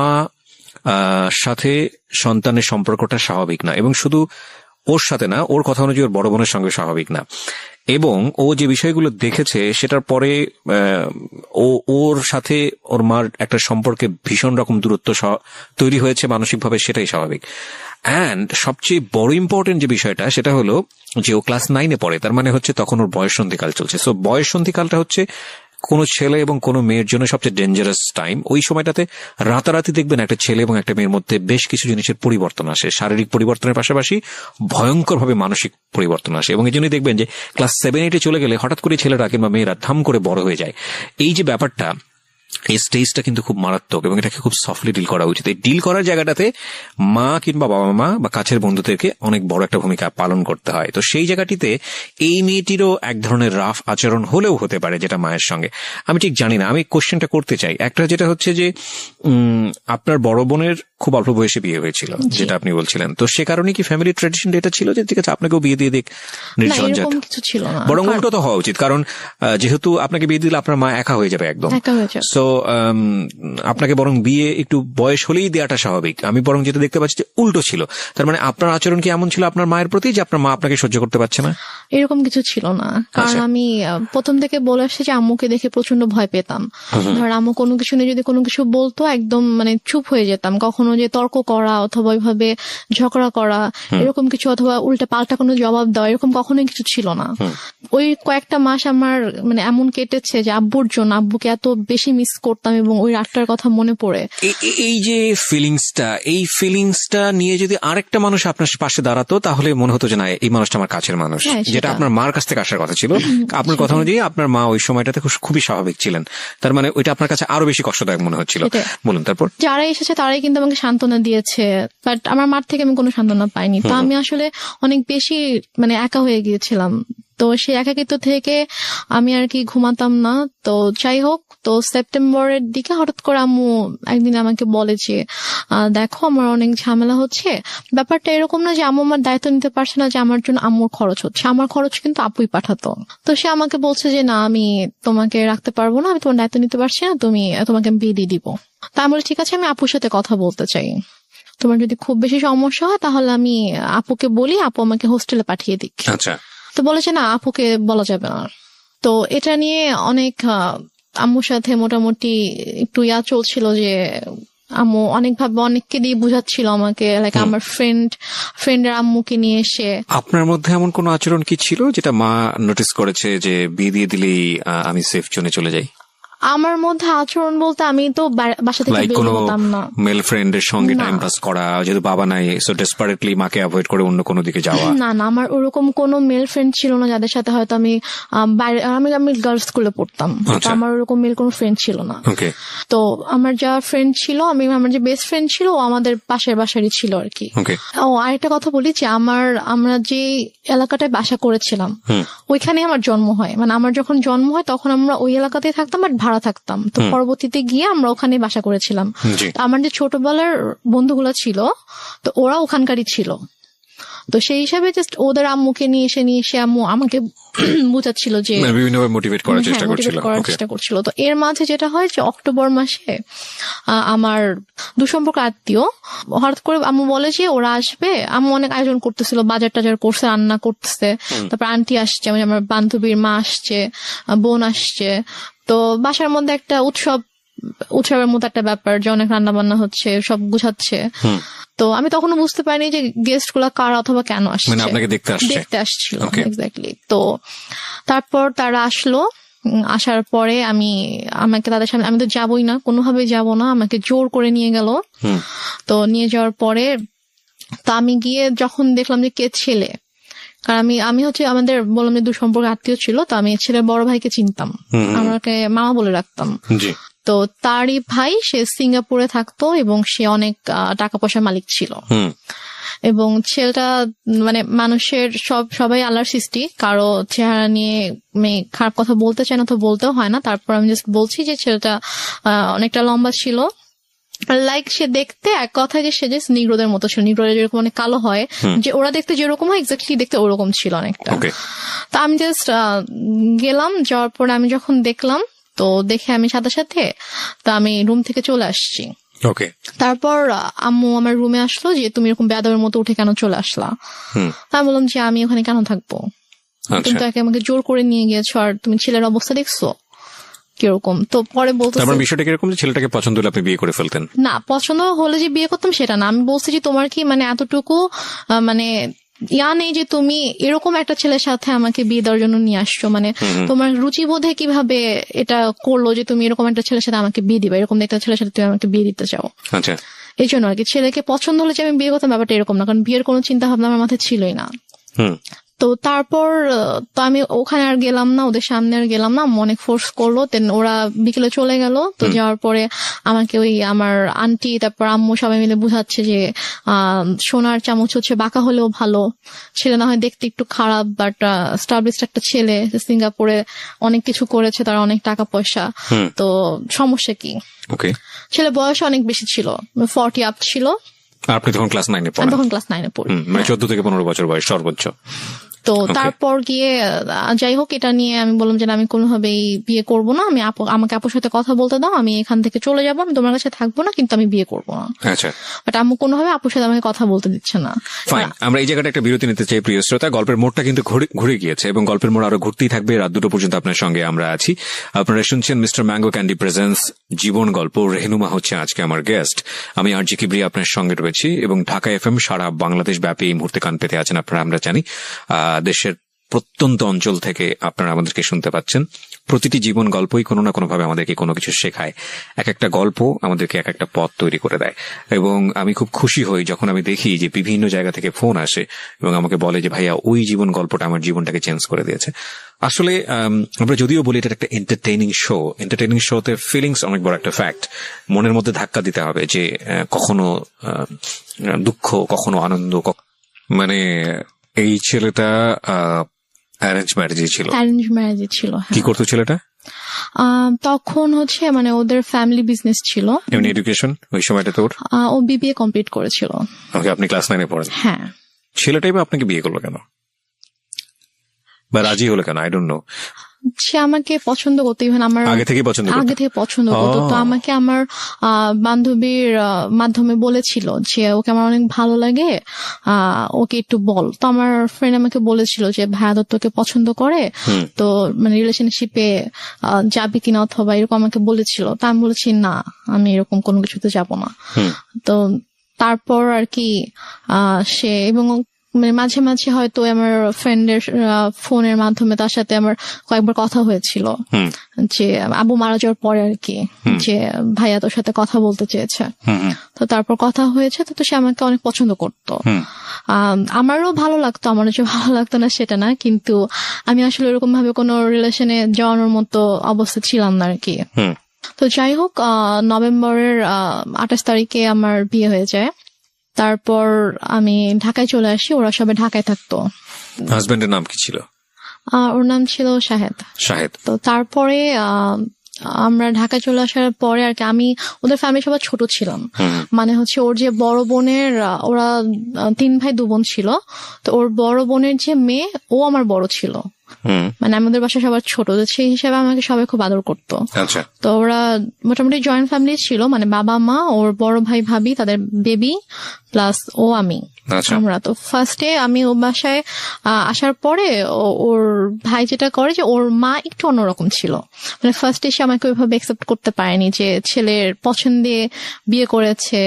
সাথে সন্তানের সম্পর্কটা স্বাভাবিক না, এবং শুধু ওর সাথে না, ওর কথা অনুযায়ী ওর বড় বোনের সঙ্গে স্বাভাবিক না। এবং ও যে বিষয়গুলো দেখেছে সেটার পরে ওর সাথে ওর মার একটা সম্পর্কে ভীষণ রকম দূরত্ব তৈরি হয়েছে মানসিকভাবে, সেটাই স্বাভাবিক। অ্যান্ড সবচেয়ে বড় ইম্পর্টেন্ট যে বিষয়টা সেটা হলো যে ও ক্লাস 9-এ পড়ে, তার মানে হচ্ছে তখন ওর বয়ঃসন্ধিকাল চলছে। সো বয়ঃসন্ধিকালটা হচ্ছে কোনো ছেলে এবং কোনো মেয়ের জন্য সবচেয়ে ডেঞ্জারাস টাইম। ওই সময়টাতে রাতারাতি দেখবেন একটা ছেলে এবং একটা মেয়ের মধ্যে বেশ কিছু জিনিসের পরিবর্তন আসে, শারীরিক পরিবর্তনের পাশাপাশি ভয়ঙ্করভাবে মানসিক পরিবর্তন আসে। এবং এই জন্যই দেখবেন যে ক্লাস 7-8-এ চলে গেলে হঠাৎ করে ছেলেরা কিংবা মেয়েরা ধাম করে বড় হয়ে যায়। এই যে ব্যাপারটা, এই স্টেজটা কিন্তু খুব মারাত্মক, এবং এটাকে খুব সফটলি ডিল করা উচিত। এই ডিল করার জায়গাটাতে মা কিংবা বাবা মা বা কাছের বন্ধুদেরকে অনেক বড় একটা ভূমিকা পালন করতে হয়। তো সেই জায়গাটিতে এই মেয়েটিরও এক ধরনের রাফ আচরণ হলেও হতে পারে, যেটা মায়ের সঙ্গে আমি ঠিক জানি না। আমি কোশ্চেনটা করতে চাই একটা, যেটা হচ্ছে যে আপনার বড় বোনের খুব অল্প বয়সে বিয়ে হয়েছিল, জি। যেটা আপনি বলছিলেন। তো সে কারণে কি ফ্যামিলি ট্রেডিশন এটা ছিল যে ঠিক আছে আপনাকেও বিয়ে দিয়ে দিক না, নির্ঝঞ্ঝাট? এরকম কিছু ছিল না। বরং উল্টো তো হওয়া উচিত, কারণ যেহেতু আপনাকে বিয়ে দিলে আপনার মা একা হয়ে যাবে একদম। একা হয়ে যাবে। সো আপনাকে বরং বিয়ে একটু বয়স হলেই দেওয়াটা স্বাভাবিক। আমি বরং যেটা দেখতে পাচ্ছি যে উল্টো ছিল। তার মানে আপনার আচরণ কি এমন ছিল আপনার মায়ের প্রতি যে আপনার মা আপনাকে সহ্য করতে পারছে না? এরকম কিছু ছিল না, কারণ আচ্ছা। আমি প্রথম থেকে বলে আসছি যে আম্মুকে দেখে প্রচন্ড ভয় পেতাম। ধর আম্মু কোনো কিছু নিয়ে যদি কোনো কিছু বলতো একদম মানে চুপ হয়ে যেতাম। কখনো যে তর্ক করা অথবা ওইভাবে ঝগড়া করা এরকম কিছু, অথবা উল্টা পাল্টা কোনো জবাব দেওয়া, এরকম কখনোই কিছু ছিল না। ওই কয়েকটা মাস আমার মানে এমন কেটেছে যে আব্বুর জন্য, আব্বুকে এত বেশি মিস করতাম এবং ওই রাতটার কথা মনে পড়ে। এই যে ফিলিংসটা নিয়ে যদি আরেকটা মানুষ আপনার পাশে দাঁড়াতো তাহলে মনে হতো যে না এই মানুষটা আমার কাছের মানুষ, হ্যাঁ, সেটা। যেটা আপনার মার কাছ থেকে আসার কথা ছিল। আপনার কথা অনুযায়ী আপনার মা ওই সময়টাতে খুবই স্বাভাবিক ছিলেন, তার মানে ওইটা আপনার কাছে আরো বেশি কষ্টদায়ক মনে হচ্ছিল। সেটাই। বলুন তারপর। যারা এসেছে তারাই কিন্তু আমাকে সান্ত্বনা দিয়েছে, বাট আমার মার থেকে আমি কোনো সান্ত্বনা পাইনি। তো আমি আসলে অনেক বেশি মানে একা হয়ে গিয়েছিলাম। তো সেই একাকিত্ব থেকে আমি আর কি ঘুমাতাম না। তো যাই হোক, তো সেপ্টেম্বরের দিকে হঠাৎ করে আম্মু একদিন আমাকে বলে যে দেখো আমার অনেক ঝামেলা হচ্ছে। ব্যাপারটা এরকম না যে আম্মু আমার দায়িত্ব নিতে পারছে না, যে আমার জন্য আম্মুর খরচ হচ্ছে, আমার খরচ কিন্তু আপুই পাঠাতো। তো সে আমাকে বলছে যে না আমি তোমাকে রাখতে পারবো না, আমি তোমার দায়িত্ব নিতে পারছি না, তোমাকে আমি বিয়ে দিয়ে দিব। তা আমি বলি ঠিক আছে, আমি আপুর সাথে কথা বলতে চাই, তোমার যদি খুব বেশি সমস্যা হয় তাহলে আমি আপুকে বলি, আপু আমাকে হোস্টেলে পাঠিয়ে দিক। আচ্ছা। তো বলেছে না আপুকে বলা যাবে না। তো এটা নিয়ে অনেক আম্মুর সাথে মোটামুটি একটু চলছিল যে আম্মু অনেকভাবে অনেককে দিয়ে বুঝাচ্ছিল আমাকে, লাইক আমার ফ্রেন্ডের আম্মুকে নিয়ে এসে। আপনার মধ্যে এমন কোন আচরণ কি ছিল যেটা মা নোটিস করেছে যে বিয়ে দিয়ে দিলেই আমি সেফ জোনে চলে যাই? আমার মধ্যে আচরণ বলতে আমি তো বাসা থেকে লাইক বের কোনো হতাম না। মেল ফ্রেন্ডের সঙ্গে না। টাইম পাস করা, যেহেতু বাবা নাই সো ডেসপারেটলি মাকে অ্যাভয়েড করে অন্য কোনো দিকে যাওয়া? না না, আমার ওরকম কোনো মেল ফ্রেন্ড ছিল না যাদের সাথে হয়তো আমি বাইরে, আমি গার্লস স্কুলে পড়তাম, তো আচ্ছা। আমার ওরকম মেল কোনো ফ্রেন্ড ছিল না। ওকে। তো আমার যা ফ্রেন্ড ছিল, আমার যে বেস্ট ফ্রেন্ড ছিল ও আমাদের পাশের বাসারই ছিল আর কি। ওকে। ও আরেকটা কথা বলি যে আমরা যে এলাকাটায় বাসা করেছিলাম ওইখানে আমার জন্ম হয়, মানে আমার যখন জন্ম হয় তখন আমরা ওই এলাকাতেই থাকতাম, বাট ভাড়া থাকতাম। তো পরবর্তীতে গিয়ে আমরা ওখানে বাসা করেছিলাম। জি। তো আমার যে ছোটবেলার বন্ধুগুলো ছিল তো ওরা ওখানকারই ছিল। তো সেই হিসাবে জাস্ট ওদের আম্মুকে নিয়ে এসে আম্মু আমাকে বুঝাচ্ছিল যে বিভিন্নভাবে মোটিভেট করার চেষ্টা হ্যাঁ, করছিল। motivate করার ওকে। চেষ্টা করছিল। তো এর মাঝে যেটা হয় যে অক্টোবর মাসে আমার দুসম্পর্ক আত্মীয় হঠাৎ করে আম্মু বলে যে ওরা আসবে। আম্মু অনেক আয়োজন করতেছিল, বাজার টাজার করছে, রান্না করতেছে। তারপর আন্টি আসছে, আমার বান্ধবীর মা আসছে, বোন আসছে। তো বাসার মধ্যে একটা উৎসবের মতো একটা ব্যাপার, যে অনেক রান্না বান্না হচ্ছে, সব গুছাচ্ছে। তো আমি তখনও বুঝতে পারিনি যে গেস্ট গুলা কারা অথবা কেন আসছে, মানে আপনাকে দেখতে আসছিল। Okay. এক্স্যাক্টলি। তো তারপর তারা আসলো। আসার পরে আমাকে তাদের সামনে, আমি তো যাবোই না, কোনোভাবেই যাব না, আমাকে জোর করে নিয়ে গেল। তো নিয়ে যাওয়ার পরে তো আমি গিয়ে যখন দেখলাম যে কে ছেলে, কারণ আমি হচ্ছে আমাদের বললাম যে দুসম্পর্ক আত্মীয় ছিল, তো আমি ছেলের বড় ভাইকে চিনতাম, আমাকে মামা বলে রাখতাম। জি। তো তারই ভাই, সে সিঙ্গাপুরে থাকতো এবং সে অনেক টাকা পয়সার মালিক ছিল। এবং ছেলেটা মানে মানুষের সবাই আল্লাহর সৃষ্টি, কারো চেহারা নিয়ে খারাপ কথা বলতে চায় না, তো বলতেও হয় না। তারপর আমি জাস্ট বলছি যে ছেলেটা অনেকটা লম্বা ছিল, লাইক সে দেখতে এক কথায় যে সে জাস্ট নিগ্রোদের মতো ছিল। নিগ্রোদের যেরকম অনেক কালো হয়, যে ওরা দেখতে যেরকম হয় এক্স্যাক্টলি দেখতে ওরকম ছিল অনেকটা। তো আমি জাস্ট গেলাম, যাওয়ার পরে আমি যখন দেখলাম, তো দেখে আমি সাথে সাথে তো আমি রুম থেকে চলে আসছি। ওকে। তারপর আম্মু আমার রুমে আসলো যে তুমি এরকম বেয়াদবের মতো উঠে কেন চলে আসলা। আমি বললাম যে আমি ওখানে কেন থাকবো, তুমি তো আমাকে জোর করে নিয়ে গিয়েছো, আর তুমি ছেলের অবস্থা দেখছো কিরকম। তো পরে বলতে বিষয়টা কিরকম যে ছেলেটাকে পছন্দ হলে আপনি বিয়ে করে ফেলতেন? না, পছন্দ হলে যে বিয়ে করতাম সেটা না, আমি বলছি যে তোমার কি মানে এতটুকু মানে নেই যে তুমি এরকম একটা ছেলের সাথে আমাকে বিয়ে দেওয়ার জন্য নিয়ে আসছো, মানে তোমার রুচিবোধে কিভাবে এটা করলো যে তুমি এরকম একটা ছেলের সাথে আমাকে বিয়ে দিবা, এরকম একটা ছেলের সাথে তুমি আমাকে বিয়ে দিতে চাও। আচ্ছা। এই জন্য আর কি, ছেলেকে পছন্দ হলে যে আমি বিয়ে করতাম ব্যাপারটা এরকম না, কারণ বিয়ের কোনো চিন্তা ভাবনা আমার মাথায় ছিলই না। তো তারপর তো আমি ওখানে আর গেলাম না, ওদের সামনে আর গেলাম না, আম্মু অনেক ফোর্স করলো। দেন ওরা বিকেলে চলে গেল। তো যাওয়ার পরে আমাকে ওই আমার আন্টি তারপর আম্মু সবাই মিলে বুঝাচ্ছে যে সোনার চামচ হচ্ছে বাঁকা হলেও ভালো, ছেলে না হয় দেখতে একটু খারাপ বাট স্টাবলিশড একটা ছেলে, সিঙ্গাপুরে অনেক কিছু করেছে, তার অনেক টাকা পয়সা, তো সমস্যা কি। ওকে, ছেলে বয়স অনেক বেশি ছিল, 40 আপ ছিল। আর আপনি তখন ক্লাস 9-এ আমি পড়েন? তখন ক্লাস 9-এ পড়ি। মানে 14 থেকে 15 বছর বয়স সর্বোচ্চ। তো তারপর গিয়ে যাই হোক, এটা নিয়ে আমি বললাম যে আমি কোনোভাবেই বিয়ে করব না, আমি আমাকে আপুর সাথে কথা বলতে দাও, আমি এখান থেকে চলে যাবো, আমি তোমার কাছে থাকবো না, কিন্তু আমি বিয়ে করবো না। আচ্ছা, বাট আম্মু কোনোভাবে আপুর সাথে আমাকে কথা বলতে দিচ্ছে না। ফাইন, আমরা এই জায়গাটা একটা বিরতি নিতে চাই প্রিয় শ্রোতা। গল্পের মোড়টা কিন্তু ঘুরে গিয়েছে এবং গল্পের মোড় আরো ঘুরতেই থাকবে। রাত 2টো পর্যন্ত আপনার সঙ্গে আমরা আছি। আপনারা শুনছেন মিস্টার ম্যাঙ্গো ক্যান্ডি প্রেজেন্স জীবন গল্প। রেহনুমা হচ্ছে আজকে আমার গেস্ট। আমি আরজি কিবরিয়া আপনার সঙ্গে রয়েছি এবং ঢাকা এফএম সারা বাংলাদেশ ব্যাপী এই মুহূর্তে কান পেতে আছেন আপনারা, আমরা জানি। দেশের প্রত্যন্ত অঞ্চল থেকে আপনারা আমাদেরকে শুনতে পাচ্ছেন। প্রতিটি জীবন গল্পই কোনো না কোনো ভাবে আমাদেরকে কোনো কিছু শেখায়। এক একটা গল্প আমাদেরকে এক একটা পথ তৈরি করে দেয় এবং আমি খুব খুশি হই যখন আমি দেখি যে বিভিন্ন জায়গা থেকে ফোন আসে এবং আমাকে বলে যে ভাইয়া ওই জীবন গল্পটা আমার জীবনটাকে চেঞ্জ করে দিয়েছে। আসলে আমরা যদিও বলি এটা একটা এন্টারটেইনিং শোতে ফিলিংস অনেক বড় একটা ফ্যাক্ট। মনের মধ্যে ধাক্কা দিতে হবে যে কখনো দুঃখ, কখনো আনন্দ। মানে এই ছেলেটা অ্যারেঞ্জ ম্যারেজে ছিল। অ্যারেঞ্জ ম্যারেজে ছিল। কি করতো ছেলেটা তখন হচ্ছে মানে ওদের ফ্যামিলি বিজনেস ছিল। এমনি এডুকেশন ওই সময়টা তোর? ও বিবিএ কমপ্লিট করেছিল। ওকে, আপনি ক্লাস 9-এ পড়েন? হ্যাঁ। ছেলেটাই বা আপনাকে বিয়ে করলো কেন বা রাজি হলো কেন? I don't know. সে আমাকে পছন্দ করতো, ইভেন আমার আগে থেকে পছন্দ করতো। তো আমাকে আমার বান্ধবীর মাধ্যমে বলেছিল যে ওকে আমার অনেক ভালো লাগে, ওকে একটু বল। তো আমার ফ্রেন্ড আমাকে বলেছিল যে ভাইয়া তোকে পছন্দ করে, তো মানে রিলেশনশিপে যাবি কিনা অথবা এরকম আমাকে বলেছিল। তো আমি বলেছি না, আমি এরকম কোনো কিছুতে যাব না। তো তারপর আর কি সে এবং মানে মাঝে মাঝে হয়তো আমার ফ্রেন্ডের ফোনের মাধ্যমে তার সাথে আমার কয়েকবার কথা হয়েছিল যে আবু মারা যাওয়ার পরে আর কি, যে ভাইয়া তোর সাথে কথা বলতে চেয়েছে। তো তারপর কথা হয়েছে, তো সে আমাকে অনেক পছন্দ করতো। আমারও ভালো লাগতো, আমারও যে ভালো লাগতো না সেটা না, কিন্তু আমি আসলে এরকম ভাবে কোনো রিলেশনে যাওয়ানোর মতো অবস্থা ছিলাম না আর কি। তো যাই হোক, নভেম্বরের 28 তারিখে আমার বিয়ে হয়ে যায়। তারপর আমি ঢাকায় চলে আসি, ওরা সবাই ঢাকায় থাকতো। হাজবেন্ডের নাম কি ছিল? ওর নাম ছিল শাহেদ। তো তারপরে আমরা ঢাকায় চলে আসার পরে আর কি আমি ওদের ফ্যামিলি সবাই ছোট ছিলাম। মানে হচ্ছে ওর যে বড় বোনের, ওরা 3 ভাই 2 বোন ছিল, তো ওর বড় বোনের যে মেয়ে ও আমার বড় ছিল। মানে আমাদের বাসা সবার ছোট, সেই হিসাবে আমাকে সবাই খুব আদর করতো। তো ওরা মোটামুটি জয়েন্ট ফ্যামিলি ছিল, মানে বাবা মা, ওর বড় ভাই ভাবি, তাদের বেবি প্লাস ও আমি, আমরা। তো ফার্স্টে আমি ও বাসায় আসার পরে ওর ভাই যেটা করে যে ওর মা একটু অন্যরকম ছিল। মানে ফার্স্টে সে আমাকে ওইভাবে অ্যাকসেপ্ট করতে পারেনি যে ছেলের পছন্দে বিয়ে করেছে,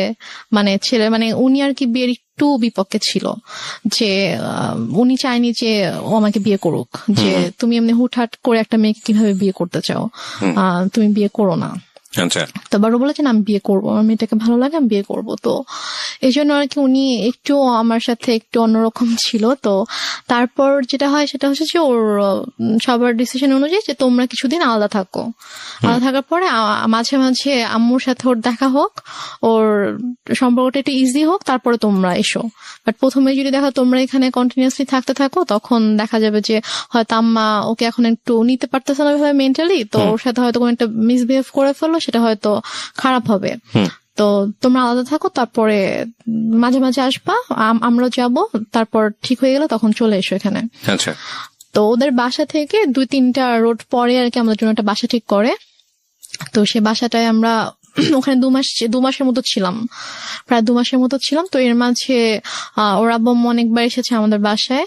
মানে ছেলে মানে উনি আর কি বিয়ের একটু বিপক্ষে ছিল, যে উনি চায়নি যে ও আমাকে বিয়ে করুক, যে তুমি এমনি হুটহাট করে একটা মেয়েকে কিভাবে বিয়ে করতে চাও, তুমি বিয়ে করো না। তো বারো বলেছেন আমি বিয়ে করবো, আমার মেয়েটাকে ভালো লাগে, আমি বিয়ে করবো। তো এই জন্য আর কি উনি একটু আমার সাথে একটু অন্যরকম ছিল। তো তারপর যেটা হয় সেটা হচ্ছে যে ওর সবার ডিসিশন অনুযায়ী যে তোমরা কিছুদিন আলাদা থাকো। আলাদা থাকার পরে মাঝে মাঝে আম্মুর সাথে ওর দেখা হোক, ওর সম্পর্কটা একটু ইজি হোক, তারপরে তোমরা এসো। বাট প্রথমে যদি দেখো তোমরা এখানে কন্টিনিউয়াসলি থাকতে থাকো, তখন দেখা যাবে যে হয়তো আম্মা ওকে এখন একটু নিতে পারতেছে না ভাবে মেন্টালি, তো ওর সাথে হয়তো কোনো একটা মিসবিহেভ করে ফেললো, সেটা হয়তো খারাপ হবে। তো তোমরা আলাদা থাকো, তারপরে মাঝে মাঝে আসবা, আমরা যাব, তারপর ঠিক হয়ে গেলে তখন চলে এসো এখানে। তো ওদের বাসা থেকে 2-3টা রোড পরে আর কি আমাদের জন্য একটা বাসা ঠিক করে। তো সে বাসাটায় আমরা ওখানে 2 মাসের মতো ছিলাম, প্রায় 2 মাসের মতো ছিলাম। তো এর মাঝে ওর আব্বু অনেকবার এসেছে আমাদের বাসায়,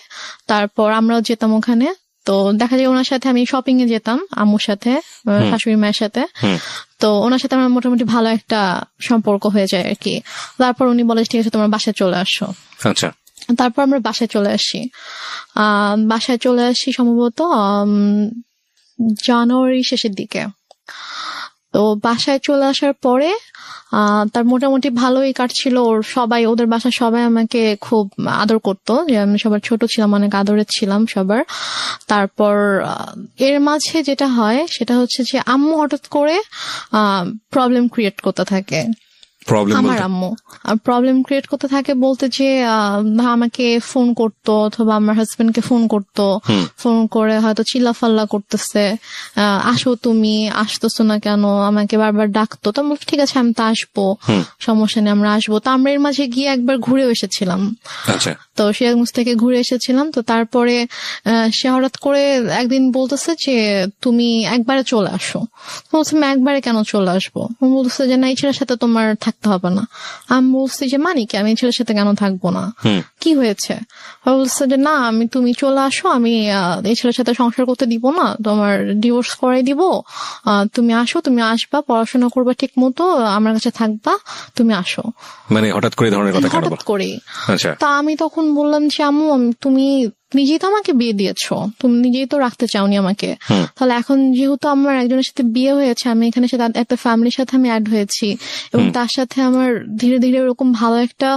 তারপর আমরাও যেতাম ওখানে। তো দেখা যায় ওনার সাথে আমি শপিং এ যেতাম, আম্মুর সাথে, শাশুড়ি মায়ের সাথে। তো ওনার সাথে আমার মোটামুটি ভালো একটা সম্পর্ক হয়ে যায় আর কি। তারপর উনি বলে ঠিক আছে তোমার বাসায় চলে আসো। তারপর আমরা বাসায় চলে আসি সম্ভবত জানুয়ারি শেষের দিকে। তো তো বাসায় চলে আসার পরে তার মোটামুটি ভালোই কাটছিল। ওদের বাসার সবাই আমাকে খুব আদর করতো, যে আমি সবার ছোট ছিলাম, অনেক আদরের ছিলাম সবার। তারপর এর মাঝে যেটা হয় সেটা হচ্ছে যে আম্মু হঠাৎ করে প্রবলেম ক্রিয়েট করতে থাকে। আমার আম্মু প্রবলেম ক্রিয়েট করতে থাকে বলতে যে আমাকে ফোন করতো অথবা আমার হাজবেন্ডকে ফোন করতো, ফোন করে হয়তো চিল্লাফাল্লা করতেছে, আসো তুমি, আসতেছো না কেন, আমাকে বারবার ডাকতো। তো আমি ঠিক আছে আমি তো আসবো, সমস্যা নেই আমরা আসবো। তো আমরা এর মাঝে গিয়ে একবার ঘুরেও এসেছিলাম। তো সিরাজগঞ্জ থেকে ঘুরে এসেছিলাম। তো তারপরে সে হঠাৎ করে একদিন বলতেছে যে তুমি একবারে চলে আসো। বলছে আমি একবারে কেন চলে আসবো? বলতেছে যে না, এই ছেলের সাথে তোমার থাকতে হবে না। আমি বলছি যে মানে কি, আমি এই ছেলের সাথে কেন থাকবো না, কি হয়েছে? বলছে যে না, তুমি চলে আসো, আমি এই ছেলের সাথে সংসার করতে দিব না, তোমার ডিভোর্স করাই দিব। তুমি আসো, তুমি আসবা, পড়াশোনা করবা ঠিক মতো, আমার কাছে থাকবা, তুমি আসো। মানে হঠাৎ করে ধরনের কথা, হঠাৎ করে। আচ্ছা। তা আমি তখন বললাম যে আম্মু, তুমি নিজেই তো আমাকে বিয়ে দিয়েছো, তুমি নিজেই তো রাখতে চাওনি আমাকে, তাহলে এখন যেহেতু আমার একজনের সাথে বিয়ে হয়েছে, আমি এখানে একটা ফ্যামিলির সাথে আমি অ্যাড হয়েছি, এবং তার সাথে আমার ধীরে ধীরে ওরকম ভালো একটা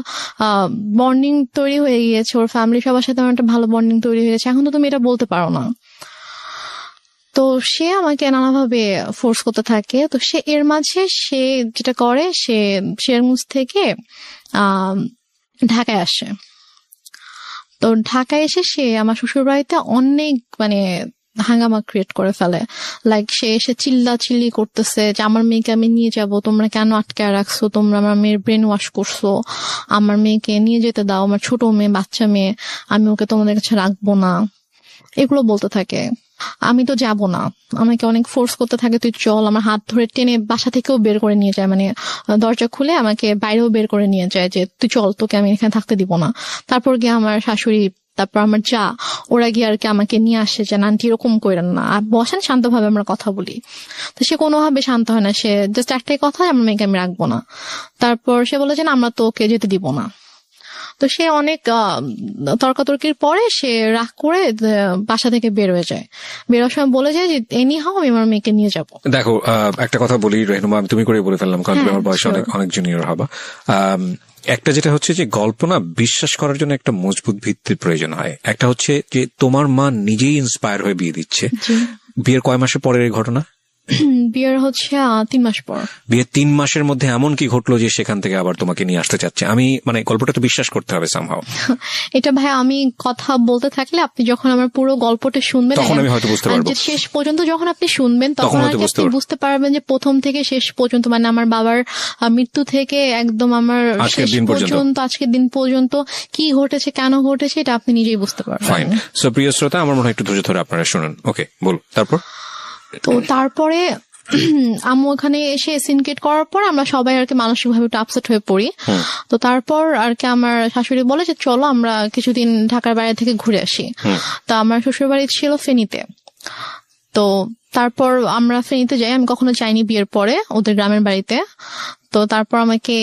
বন্ডিং তৈরি হয়ে গিয়েছে, ওর ফ্যামিলি সবার সাথে আমার একটা ভালো বন্ডিং তৈরি হয়ে গেছে, এখন তো তুমি এটা বলতে পারো না। তো সে আমাকে নানাভাবে ফোর্স করতে থাকে। তো সে এর মাঝে সে যেটা করে, সে সিরাজগঞ্জ থেকে ঢাকায় আসে। তো ঢাকায় এসে সে আমার শ্বশুর বাড়িতে অনেক হাঙ্গামা ক্রিয়েট করে ফেলে। লাইক সে এসে চিল্লি করতেছে যে আমার মেয়েকে আমি নিয়ে যাব, তোমরা কেন আটকায় রাখছো, তোমরা আমার মেয়ের ব্রেন ওয়াশ করছো, আমার মেয়েকে নিয়ে যেতে দাও, আমার ছোট মেয়ে, বাচ্চা মেয়ে, আমি ওকে তোমাদের কাছে রাখবো না, এগুলো বলতে থাকে। আমি তো যাব না, আমাকে অনেক ফোর্স করতে থাকে, তুই চল, আমার হাত ধরে টেনে বাসা থেকেও বের করে নিয়ে যায়, দরজা খুলে আমাকে বাইরেও বের করে নিয়ে যায় যে তুই চল, তোকে আমি এখানে থাকতে দিব না। তারপর গিয়ে আমার শাশুড়ি, তারপর আমার যা, ওরা গিয়ে আর কি আমাকে নিয়ে আসে যে আন্টি এরকম করেন না, আর বসেন শান্তভাবে আমরা কথা বলি। তো সে কোনোভাবে শান্ত হয় না, সে জাস্ট একটাই কথা, আমার মেয়েকে আমি রাখবো না। তারপর সে বলে যে আমরা তো ওকে যেতে দিব না। তো সে অনেক তর্কাতর্কির পরে সে রাগ করে বাসা থেকে বের হয়ে যায়। বেরোর সময় বলে যায় যে এনি হাও আমি আমার মেয়েকে নিয়ে যাব। দেখো, একটা কথা বলি রেহনুমা, আমি তুমি করে বলে ফেললাম, কারণ তুমি আমার বয়সে অনেক জুনিয়র হবা। একটা যেটা হচ্ছে যে গল্প না বিশ্বাস করার জন্য একটা মজবুত ভিত্তির প্রয়োজন হয়। একটা হচ্ছে যে তোমার মা নিজেই ইন্সপায়ার হয়ে বিয়ে দিচ্ছে। বিয়ের কয় মাসের পরের এই ঘটনা? বিয়ের হচ্ছে 3 মাস পর। বিয়ের 3 মাসের মধ্যে এমন কি ঘটলো যে সেখান থেকে আবার তোমাকে নিয়ে আসতে চাচ্ছে? আমি গল্পটা তো বিশ্বাস করতে হবে সামহাও। এটা ভাই আমি কথা বলতে থাকলে আপনি যখন আমার পুরো গল্পটা শুনবেন তখন আমি হয়তো বুঝতে পারবো, শেষ পর্যন্ত যখন আপনি শুনবেন তখন আপনি বুঝতে পারবেন যে প্রথম থেকে শেষ পর্যন্ত, আমার বাবার মৃত্যু থেকে একদম আমার শেষ পর্যন্ত, আজকের দিন পর্যন্ত কি ঘটেছে, কেন ঘটেছে, এটা আপনি নিজেই বুঝতে পারবেন। ফাইন। সো প্রিয় শ্রোতা, আমার মনে হয় একটু ধৈর্য ধরে আপনারা শুনুন। ওকে, বল। তো তারপরে আম্মু ওখানে এসে সিনকেট করার পর আমরা সবাই আর কি মানসিকভাবে একটু আপসেট হয়ে পড়ি। তো তারপর আর কি আমার শাশুড়ি বলে যে চলো আমরা কিছুদিন ঢাকার বাইরে থেকে ঘুরে আসি। তো আমার শ্বশুর বাড়ি ছিল ফেনীতে। তো তারপর আমরা ফেনীতে যাই, আমি কখনো যাইনি বিয়ের পরে ওদের গ্রামের বাড়িতে। তো তারপর আমাকে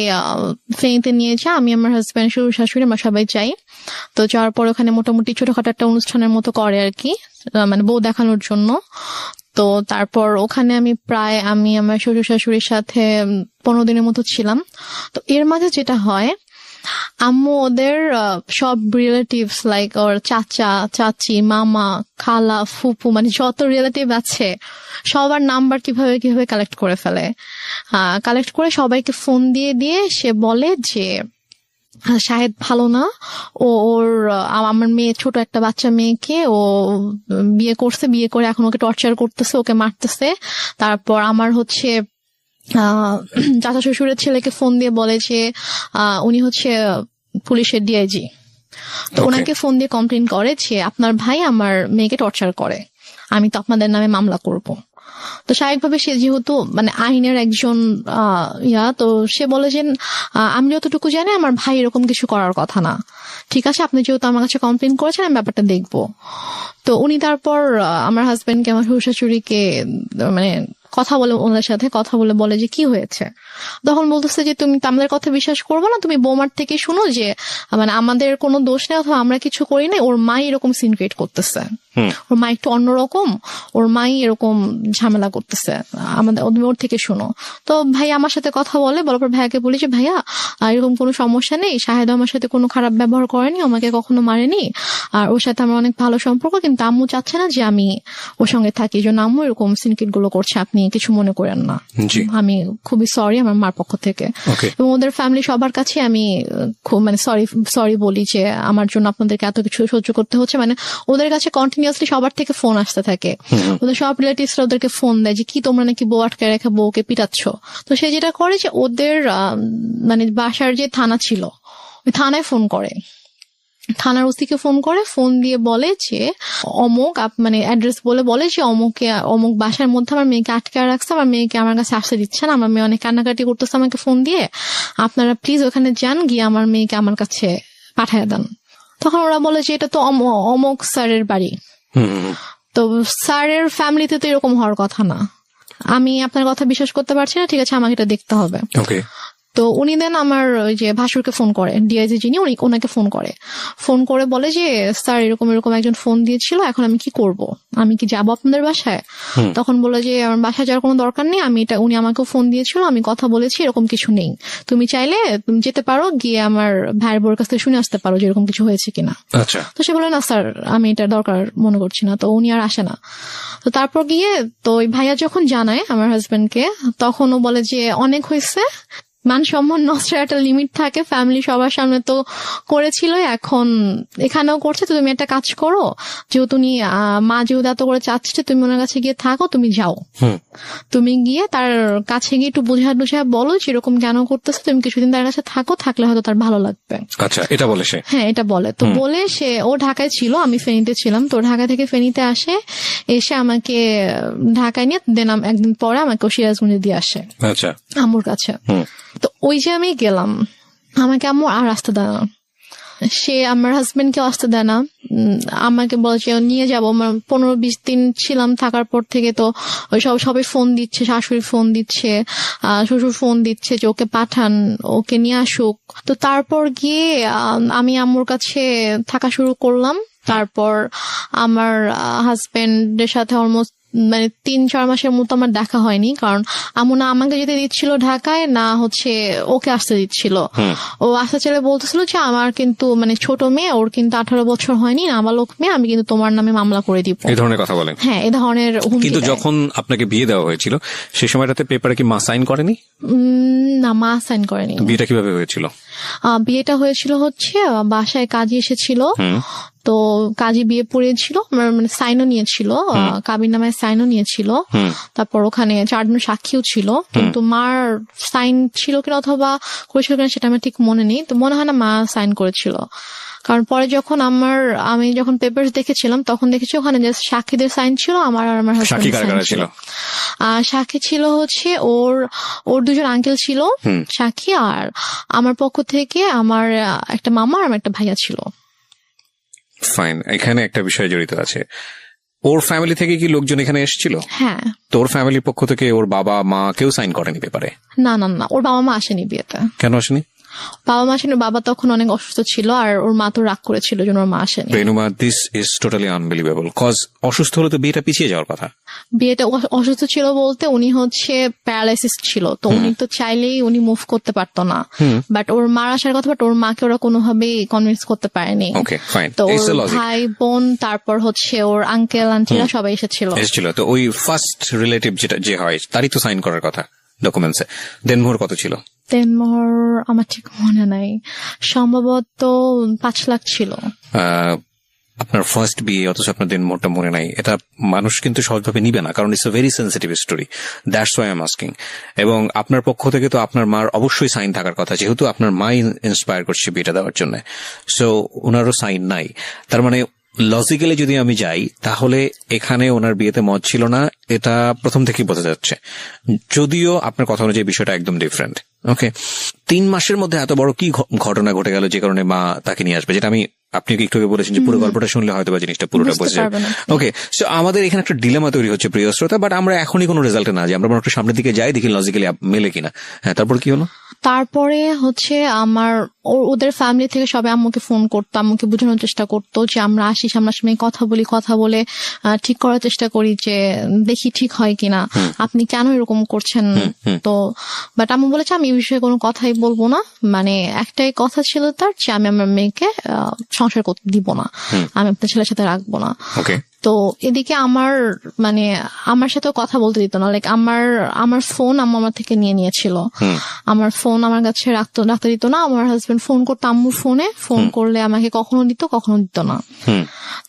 ফেনীতে নিয়ে যায়, আমি আমার হাজব্যান্ড, শ্বশুর শাশুড়ি, আমরা সবাই যাই। তো যাওয়ার পর ওখানে মোটামুটি ছোটখাটো একটা অনুষ্ঠানের মতো করে আর কি, বউ দেখানোর জন্য। তো তারপর ওখানে আমি আমার শ্বশুর শাশুড়ির সাথে 15 দিনের মতো ছিলাম। তো এর মাঝে যেটা হয়, আম্মু ওদের সব রিলেটিভস লাইক ওর চাচা, চাচি, মামা, খালা, ফুপু, যত রিলেটিভ আছে সবার নাম্বার কিভাবে কালেক্ট করে ফেলে। কালেক্ট করে সবাইকে ফোন দিয়ে সে বলে যে শাহেদ ভালো না, আমার মেয়ে, ছোট একটা বাচ্চা মেয়েকে ও বিয়ে করছে, বিয়ে করে এখন ওকে টর্চার করতেছে, ওকে মারতেছে। তারপর আমার হচ্ছে চাচা শ্বশুরের ছেলেকে ফোন দিয়ে বলে যে উনি হচ্ছে পুলিশের ডিআইজি। তো ওনাকে ফোন দিয়ে কমপ্লেন করে যে আপনার ভাই আমার মেয়েকে টর্চার করে, আমি তো আপনাদের নামে মামলা করব। তো স্বাভাবিকভাবে সে যেহেতু আইনের একজন তো সে বলে যে আমি যতটুকু জানি আমার ভাই এরকম কিছু করার কথা না, ঠিক আছে আপনি যেহেতু আমার কাছে কমপ্লেন করেছেন আমি ব্যাপারটা দেখবো। তো উনি তারপর আমার হাজবেন্ডকে, আমার শ্বশুর শাশুড়িকে কথা বলে, ওনার সাথে কথা বলে বলে যে কি হয়েছে। তখন বলতেছে যে তুমি আমাদের কথা বিশ্বাস করবো না, তুমি বৌমার থেকে শুনো যে আমাদের কোনো দোষ নেই অথবা আমরা কিছু করি না, ওর মা এরকম সিন ক্রিয়েট করতেছে। ওর মা একটু অন্যরকম, ওর মাই এরকম ঝামেলা করতেছে, আমাদের ওর থেকে শুনো। তো ভাই আমার সাথে কথা বলে, বলার পর ভাইয়াকে বলি যে ভাইয়া এরকম কোনো সমস্যা নেই, শাহেদ আমার সাথে কোনো খারাপ ব্যবহার করেনি, আমাকে কখনো মারেনি, আর ওর সাথে আমার অনেক ভালো সম্পর্ক, কিন্তু আম্মু চাচ্ছে না যে আমি ওর সঙ্গে থাকি, এই জন্য আম্মু এরকম সিনকিট গুলো করছে, আপনি কিছু মনে করেন না, আমি খুবই সরি আমার মার পক্ষ থেকে। এবং ওদের ফ্যামিলি সবার কাছে আমি খুব মানে সরি বলি যে আমার জন্য আপনাদেরকে এত কিছু সহ্য করতে হচ্ছে। মানে ওদের কাছে কন্টিনিউয়াসলি সবার থেকে ফোন আসতে থাকে, ওদের সব রিলেটিভসরা ওদেরকে ফোন দেয় যে কি তোমরা নাকি বউ আটকে রেখে বউকে পিটাচ্ছ। তো সে যেটা করে যে ওদের মানে বাসার যে থানা ছিল ওই থানায় ফোন করে, থানার ওসিকে ফোন করে, ফোন দিয়ে বলে যে অমুক মানে অ্যাড্রেস বলে যে অমুক বাসার মধ্যে আমার মেয়েকে আটকে রাখছে, আমার মেয়েকে আমার কাছে আসতে দিচ্ছে না, আমার মেয়ে অনেক কান্নাকাটি করতেছে আমাকে ফোন দিয়ে, আপনারা প্লিজ ওখানে যান, গিয়ে আমার মেয়েকে আমার কাছে পাঠিয়ে দেন। তখন ওরা বলে যে এটা তো অমুক স্যারের বাড়ি, তো স্যারের ফ্যামিলিতে তো এরকম হওয়ার কথা না, আমি আপনার কথা বিশ্বাস করতে পারছি না, ঠিক আছে আমাকে এটা দেখতে হবে। তো উনি দেন আমার ওই যে ভাসুরকে ফোন করে, ডিআইজি যিনি ওনাকে ফোন করে বলে যে স্যার এরকম একজন ফোন দিয়েছিল, এখন আমি কি করব, আমি কি যাবো আপনাদের বাসায়? তখন বলে যে আমার বাসায় যাওয়ার কোনো দরকার নেই, উনি আমাকেও ফোন দিয়েছিল, আমি কথা বলেছি, এরকম কিছু নেই, তুমি চাইলে তুমি যেতে পারো, গিয়ে আমার ভাইয়ের বউর কাছ থেকে শুনে আসতে পারো যে এরকম কিছু হয়েছে কিনা। তো সে বলে না স্যার আমি এটা দরকার মনে করছি না, তো উনি আর আসে না। তো তারপর গিয়ে তো ওই ভাইয়া যখন জানায় আমার হাজবেন্ডকে, তখন ও বলে যে অনেক হয়েছে, মান সম্মান নষ্টের একটা লিমিট থাকে, ফ্যামিলি সবার সামনে তো করেছিল, এখন এখানেও করছে, তো তুমি একটা কাজ করো, যেহেতু মা যেহেতু এত করে চাচ্ছে তুমি ওনার কাছে গিয়ে থাকো, তুমি যাও, তুমি গিয়ে তার কাছে গিয়ে একটু বুঝা বলো যেরকম কেন করতেছে, তুমি কিছুদিন তার কাছে থাকো, থাকলে হয়তো তার ভালো লাগবে। আচ্ছা, এটা বলে সে? হ্যাঁ এটা বলে। তো বলে সে, ও ঢাকায় ছিল, আমি ফেনীতে ছিলাম, তো ঢাকা থেকে ফেনীতে আসে, এসে আমাকে ঢাকায় নিয়ে দেন একদিন পরে আমাকে সিরাজগঞ্জে দিয়ে আসে আম্মুর কাছে। তো ওই যে আমি গেলাম, আমাকে আম্মু আর আসতে দেয় না, সে আমার হাজবেন্ডকেও আসতে দেয় না, আমাকে বলে যে নিয়ে যাবো। 15-20 দিন ছিলাম, থাকার পর থেকে তো ওই সবাই ফোন দিচ্ছে, শাশুড়ি ফোন দিচ্ছে, শ্বশুর ফোন দিচ্ছে যে ওকে পাঠান, ওকে নিয়ে আসুক। তো তারপর গিয়ে আমি আম্মুর কাছে থাকা শুরু করলাম। তারপর আমার হাজবেন্ডের সাথে অলমোস্ট মানে 3-4 মাসের মতো আমার দেখা হয়নি, কারণ আম্মু না আমাকে যেতে দিচ্ছিল ঢাকায়, না হচ্ছে ওকে আসতে দিচ্ছিল। ও আসতে চলে বলতেছিল যে আমার কিন্তু মানে ছোট মেয়ে, ওর কিন্তু 18 বছর হয়নি, নাবালক মেয়ে, আমি কিন্তু তোমার নামে মামলা করে দিব, এই ধরনের কথা বলে। হ্যাঁ, এই ধরনের হুমকি। কিন্তু যখন আপনাকে বিয়ে দেওয়া হয়েছিল সেই সময়টাতে পেপারে কি মা সাইন করেনি? না, মা সাইন করেনি। বিয়েটা কিভাবে হয়েছিল? বিয়েটা হয়েছিল হচ্ছে বাসায় কাজী এসেছিল, তো কাজী বিয়ে পড়িয়েছিল, মানে সাইনও নিয়েছিল, কাবিননামায় সাইনও নিয়েছিল, তারপর ওখানে 4 জন সাক্ষীও ছিল, কিন্তু মার সাইন ছিল কিনা অথবা করেছিল কিনা সেটা আমার ঠিক মনে নেই, তো মনে হয় না মা সাইন করেছিল। কারণ পরে যখন আমি যখন পেপারস দেখেছিলাম তখন দেখেছি ওখানে যে সাক্ষীদের সাইন ছিল, আমার আর আমার হাজবেন্ডের সাইন ছিল। সাক্ষী ছিল হচ্ছে ওর 2 জন আঙ্কেল ছিল সাক্ষী, আর আমার পক্ষ থেকে আমার একটা মামা আর আমার একটা ভাইয়া ছিল। ফাইন, এখানে একটা বিষয় জড়িত আছে, ওর ফ্যামিলি থেকে কি লোকজন এখানে এসেছিল? হ্যাঁ। তোর ফ্যামিলির পক্ষ থেকে ওর বাবা মা কেউ সাইন করেনি পেপারে? না, ওর বাবা মা আসেনি বিয়েতে। কেন আসেনি? বাবা মা আসেনি, বাবা তখন অনেক অসুস্থ ছিল, আর ওর মা তো রাগ করেছিল জন্য ওর মা আসেনি। Renuma, this is totally unbelievable, cause অসুস্থ হলে তো বিয়েটা পিছিয়ে যাওয়ার কথা। বিয়েটা অসুস্থ ছিল বলতে উনি হচ্ছে প্যারালাইসিস ছিল, তো উনি তো চাইলেই উনি মুভ করতে পারতো না, বাট ওর মার আসার কথা, বাট ওর মাকে ওরা কোনোভাবেই কনভিন্স করতে পারেনি। তো ওর ভাই বোন, তারপর হচ্ছে ওর আঙ্কেল আন্টিরা সবাই এসেছিল। তো ওই ফার্স্ট রিলেটিভ যে হয় তারই তো সাইন করার কথা ডকুমেন্টসে। দেনমোহর কত ছিল? দেনমোহর আমার ঠিক মনে নাই, সম্ভবত 5 লাখ ছিল। আপনার ফার্স্ট বিয়ে অথচ আপনার দেনমোহরটা মনে নাই, এটা মানুষ কিন্তু সহজভাবে নিবে না, কারণ it's a very sensitive story, that's why I am asking. এবং আপনার পক্ষ থেকে তো আপনার মার অবশ্যই সাইন থাকার কথা, যেহেতু আপনার মা ইন্সপায়ার করছে বিয়েটা দেওয়ার জন্য, সো ওনারও সাইন নাই। তার মানে লজিক্যালি যদি আমি যাই তাহলে এখানে ওনার বিয়েতে মত ছিল না, এটা প্রথম থেকেই বোঝা যাচ্ছে, যদিও আপনার কথা অনুযায়ী বিষয়টা একদম ডিফারেন্ট। ওকে, 3 মাসের মধ্যে এত বড় কি ঘটনা ঘটে গেল যে কারণে মা তাকে নিয়ে আসবে, যেটা আমি আপনি একটু আগে বলেছেন যে পুরো গল্পটা শুনলে হয়তো বা জিনিসটা পুরোটা বোঝা যাবে। ওকে, সো আমাদের এখানে একটা ডিলেমা তৈরি হচ্ছে প্রিয় শ্রোতা, বাট আমরা এখনই কোনো রেজাল্টে না যাই, আমরা একটু সামনের দিকে যাই, দেখি লজিক্যালি মেলে কিনা। হ্যাঁ, তারপর কি হলো? তারপরে হচ্ছে আমার ওদের ফ্যামিলি থেকে সবাই আম্মুকে ফোন করতো, আম্মুকে বোঝানোর চেষ্টা করতো যে আমরা আসি, সামনাসামনি কথা বলে ঠিক করার চেষ্টা করি যে দেখি ঠিক হয় কিনা, আপনি কেন এরকম করছেন। তো বাট আম্মু বলেছে আমি এই বিষয়ে কোনো কথাই বলবো না, মানে একটাই কথা ছিল তার যে আমি আমার মেয়েকে সংসার করতে দিব না, আমি আপনার ছেলের সাথে রাখবো না। তো এদিকে আমার সাথেও কথা বলতে দিত না, লাইক আমার ফোন আম্মু আমার থেকে নিয়েছিল, আমার ফোন আমার কাছে রাখতে দিত না। আমার হাজবেন্ড ফোন করতো আম্মুর ফোন করলে আমাকে কখনো দিত কখনো দিত না।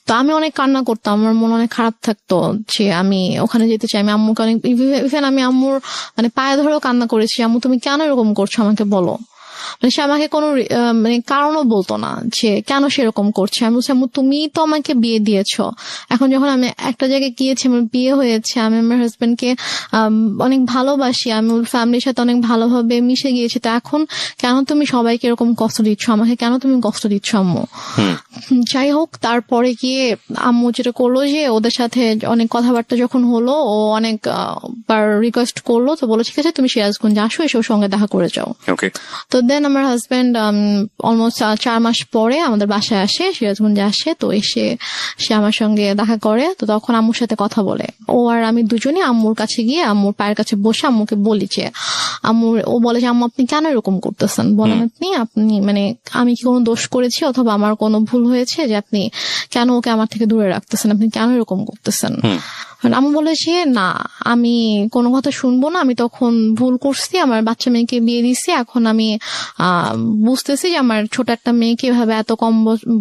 তো আমি অনেক কান্না করতাম, আমার মন অনেক খারাপ থাকতো যে আমি ওখানে যেতে চাই। আমি আম্মুকে অনেক ইভেন আমি আম্মুর পায়ে ধরেও কান্না করেছি, আম্মু তুমি কেন এরকম করছো আমাকে বলো। সে আমাকে কোনো কারণও বলতো না যে কেন সেরকম করছে। আমি বলছি আম্মু তুমি তো আমাকে বিয়ে দিয়েছো, এখন যখন আমি একটা জায়গায় গিয়েছি, আমার বিয়ে হয়েছে, আমি আমার হাজবেন্ডকে অনেক ভালোবাসি, আমি ওর ফ্যামিলির সাথে অনেক ভালোভাবে মিশে গিয়েছি, তো এখন কেন তুমি সবাইকে এরকম কষ্ট দিচ্ছ, আমাকে কেন তুমি কষ্ট দিচ্ছ আম্মু। যাই হোক, তারপরে গিয়ে আম্মু যেটা করলো যে ওদের সাথে অনেক কথাবার্তা যখন হলো, ও অনেক বার রিকোয়েস্ট করলো, তো বলো ঠিক আছে তুমি সিরাজগঞ্জ আসো, এসে ওর সঙ্গে দেখা করে যাও। তো দেন আমার হাজবেন্ড অলমোস্ট 4 মাস পরে আমাদের বাসায় আসে, সিরাজগঞ্জে আসে। তো এসে সে আমার সঙ্গে দেখা করে, তো তখন আম্মুর সাথে কথা বলে। ও আর আমি দুজনে আম্মুর কাছে গিয়ে আম্মুর পায়ের কাছে বসে আম্মুকে বলি যে ও বলে যে আম্মু আপনি কেন এরকম করতেছেন, বলেন আপনি আমি কি কোনো দোষ করেছি অথবা আমার কোনো ভুল হয়েছে যে আপনি কেন ওকে আমার থেকে দূরে রাখতেছেন, আপনি কেন এরকম করতেছেন। আম্মু বলে যে না আমি কোনো কথা শুনবো না, আমি তখন ভুল করছি, আমার বাচ্চা মেয়েকে বিয়ে দিছি, এখন আমি বুঝতেছি যে আমার ছোট একটা মেয়েকে এভাবে এত কম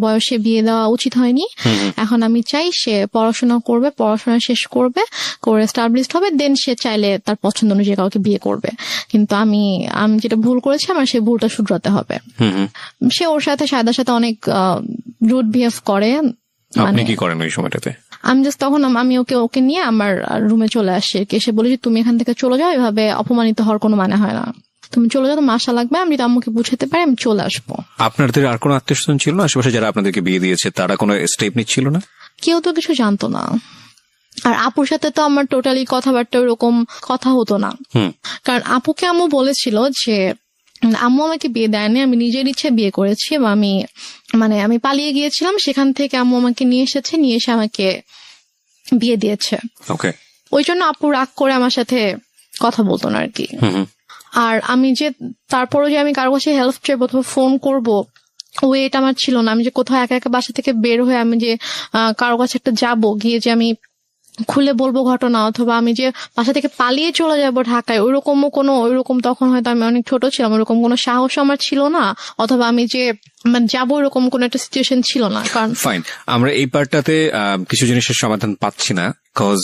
বয়সে বিয়ে দেওয়া উচিত হয়নি। এখন আমি চাই সে পড়াশোনা করবে, পড়াশোনা শেষ করবে, করে এস্টাবলিশড হবে, দেন সে চাইলে তার পছন্দ অনুযায়ী কাউকে বিয়ে করবে, কিন্তু আমি যেটা ভুল করেছি আমার সেই ভুলটা শুধরাতে হবে। সে ওর সাথে সায়দার সাথে অনেক রুড বিহেভ করে। আপনি কি করেন ওই সময়টাতে? আমি জাস্ট তখন আমি ওকে নিয়ে আমার রুমে চলে আসি, এসে বলি যে তুমি এখান থেকে চলে যাও, এভাবে অপমানিত হওয়ার কোনো মানে হয় না, তুমি চলে যাও, তোমার আশা লাগবে, আমি যদি আম্মুকে বুঝাতে পারি আমি চলে আসবো। আপনাদের আর কোনো আত্মীয়স্বজন ছিল না আশেপাশে যারা আপনাদেরকে বিয়ে দিয়েছে, তারা কোনো স্টেপ নিচ্ছিল না? কেউ তো কিছু জানতো না, আর আপুর সাথে তো আমার টোটালি কথাবার্তা ওরকম কথা হতো না, কারণ আপুকে আম্মু বলেছিল যে আম্মু আমাকে বিয়ে দেয়নি, আমি নিজের ইচ্ছে বিয়ে করেছি, এবং আমি পালিয়ে গিয়েছিলাম, সেখান থেকে আম্মু আমাকে নিয়ে এসে আমাকে বিয়ে দিয়েছে। ওই জন্য আপু রাগ করে আমার সাথে কথা বলতো না আর কি। আর আমি যে তারপরে যে আমি কারো কাছে হেল্প চাইবো অথবা ফোন করবো, এটা আমার ছিল না। আমি যে কোথাও একা একা বাসা থেকে বের হয়ে আমি যে কারো কাছে একটা যাবো, গিয়ে যে আমি খুলে বলবো ঘটনা, অথবা আমি যে বাসা থেকে পালিয়ে চলে যাবো ঢাকায়, ওইরকম তখন হয়তো আমি অনেক ছোট ছিলাম, ওরকম কোনো সাহস আমার ছিল না, অথবা আমি যে যাবো এরকম কোন একটা সিচুয়েশন ছিল না। কারণ ফাইন, আমরা এই পার্টটাতে কিছু জিনিসের সমাধান পাচ্ছি না, cause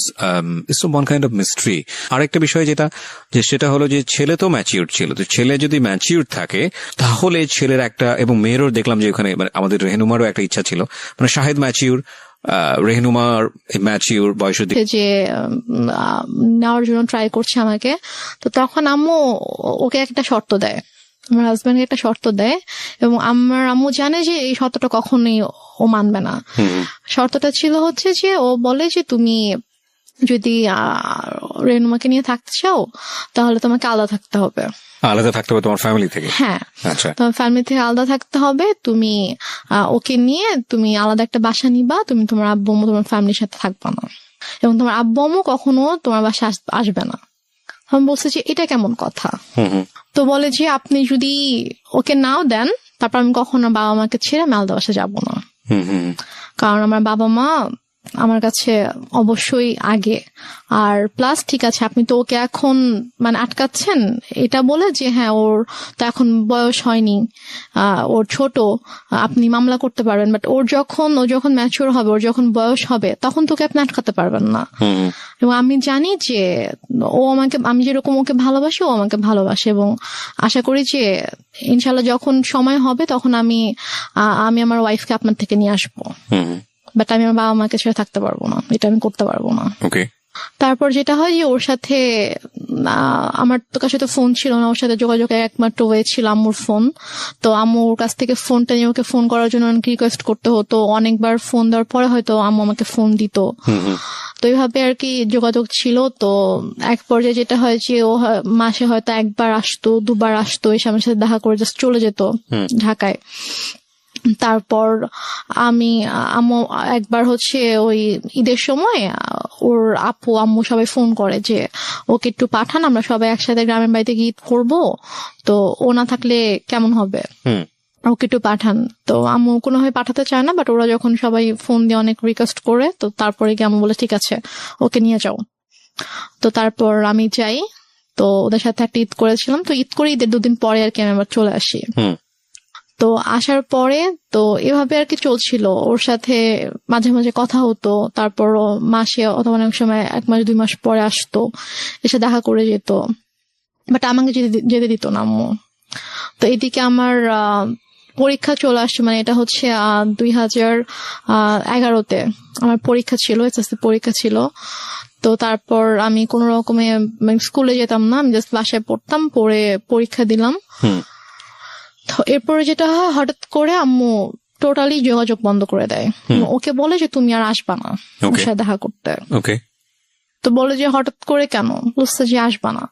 it's one kind of mystery. আরেকটা বিষয় সেটা হলো যে ছেলে তো ম্যাচিউর ছিল, তো ছেলে যদি ম্যাচিউর থাকে তাহলে ছেলের একটা, এবং মেয়েরও দেখলাম যে ওখানে আমাদের রেহনুমারও একটা ইচ্ছা ছিল, শাহেদ ম্যাচিউর, রেহনুমার ম্যাচিউর বয়সের দিকে যে নেওয়ার জন্য ট্রাই করছে আমাকে। তো তখন আম্মু ওকে একটা শর্ত দেয়, আমার হাজবেন্ডকে একটা শর্ত দেয়, এবং আমার আম্মু জানে যে এই শর্তটা কখনোই ও মানবে না। শর্তটা ছিল হচ্ছে যে ও বলে যে তুমি যদি রেনুমাকে নিয়ে থাকতে চাও তাহলে তোমাকে আলাদা থাকতে হবে। আলাদা থাকতে হবে তোমার ফ্যামিলি থেকে? হ্যাঁ, তোমার ফ্যামিলি থেকে আলাদা থাকতে হবে, তুমি ওকে নিয়ে তুমি আলাদা একটা বাসা নিবা, তুমি তোমার আব্বু আম্মু তোমার ফ্যামিলির সাথে থাকবা না, এবং তোমার আব্বু আম্মু কখনো তোমার বাসায় আসবে না। আমি বলছি যে এটা কেমন কথা? তো বলে যে আপনি যদি ওকে নাও দেন তারপর আমি কখনো বাবা মাকে ছেড়ে আমি আলাদা বাসায় যাবো না, কারণ আমার বাবা মা আমার কাছে অবশ্যই আগে। আর প্লাস ঠিক আছে আপনি তো ওকে এখন আটকাচ্ছেন এটা বলে যে হ্যাঁ ওর তো এখন বয়স হয়নি, ওর ছোট, আপনি মামলা করতে পারবেন, বাট ও যখন ম্যাচিউর হবে, ওর যখন বয়স হবে তখন তোকে আপনি আটকাতে পারবেন না। এবং আমি জানি যে আমি যেরকম ওকে ভালোবাসি ও আমাকে ভালোবাসে, এবং আশা করি যে ইনশাল্লাহ যখন সময় হবে তখন আমি আমার ওয়াইফকে আপনার থেকে নিয়ে আসবো, বাট আমি আমার বাবা মাকে ছেড়ে থাকতে পারবো না, এটা আমি করতে পারবো না। তারপর যেটা হয় যে ওর সাথে আমার তো কাছে তো ফোন ছিল না, ওর সাথে যোগাযোগের একমাত্র ওয়ে ছিল আম্মুর ফোন। তো আম্মু ওর কাছ থেকে ফোনটা নিয়ে ওকে ফোন করার জন্য অনেক রিকোয়েস্ট করতে হতো, অনেকবার ফোন দেওয়ার পরে হয়তো আম্মু আমাকে ফোন দিত। তো এইভাবে আর কি যোগাযোগ ছিল। তো এক পর্যায়ে যেটা হয় যে ও মাসে হয়তো একবার আসতো, দুবার আসতো, এসে আমার সাথে দেখা করে জাস্ট চলে যেত ঢাকায়। তারপর আম্মু একবার হচ্ছে ওই ঈদের সময় ওর আপু আম্মু সবাই ফোন করে যে ওকে একটু পাঠান, আমরা সবাই একসাথে গ্রামের বাড়িতে গিয়ে ঈদ করবো, তো ও না থাকলে কেমন হবে, ওকে একটু পাঠান। তো আম্মু কোনোভাবে পাঠাতে চায় না, বাট ওরা যখন সবাই ফোন দিয়ে অনেক রিকোয়েস্ট করে, তো তারপরে গিয়ে আম্মু বলে ঠিক আছে ওকে নিয়ে যাও। তো তারপর আমি যাই, তো ওদের সাথে একটা ঈদ করেছিলাম। তো ঈদ করে ঈদের 2 দিন পরে আর কি আমি আবার চলে আসি। তো আসার পরে তো এভাবে আর কি চলছিল, ওর সাথে মাঝে মাঝে কথা হতো। তারপর ও মাসে অথবা অনেক সময় 1 মাস 2 মাস পরে আসতো, এসে দেখা করে যেত, বাট আমাকে যেতে দিত না আম্মু। তো এদিকে আমার পরীক্ষা চলে আসছে, মানে এটা হচ্ছে 2011-তে আমার পরীক্ষা ছিল, এসএসসি পরীক্ষা ছিল। তো তারপর আমি কোনো রকমে স্কুলে যেতাম না, আমি জাস্ট বাসায় পড়তাম, পড়ে পরীক্ষা দিলাম। তো এরপরে যেটা হয়, হঠাৎ করে আম্মু টোটালি যোগাযোগ বন্ধ করে দেয়। ওকে বলে যে তুমি আর আসবা না ওর সাথে দেখা করতে। তো বলে যে হঠাৎ করে কেন, বুঝতে যে আসবা না,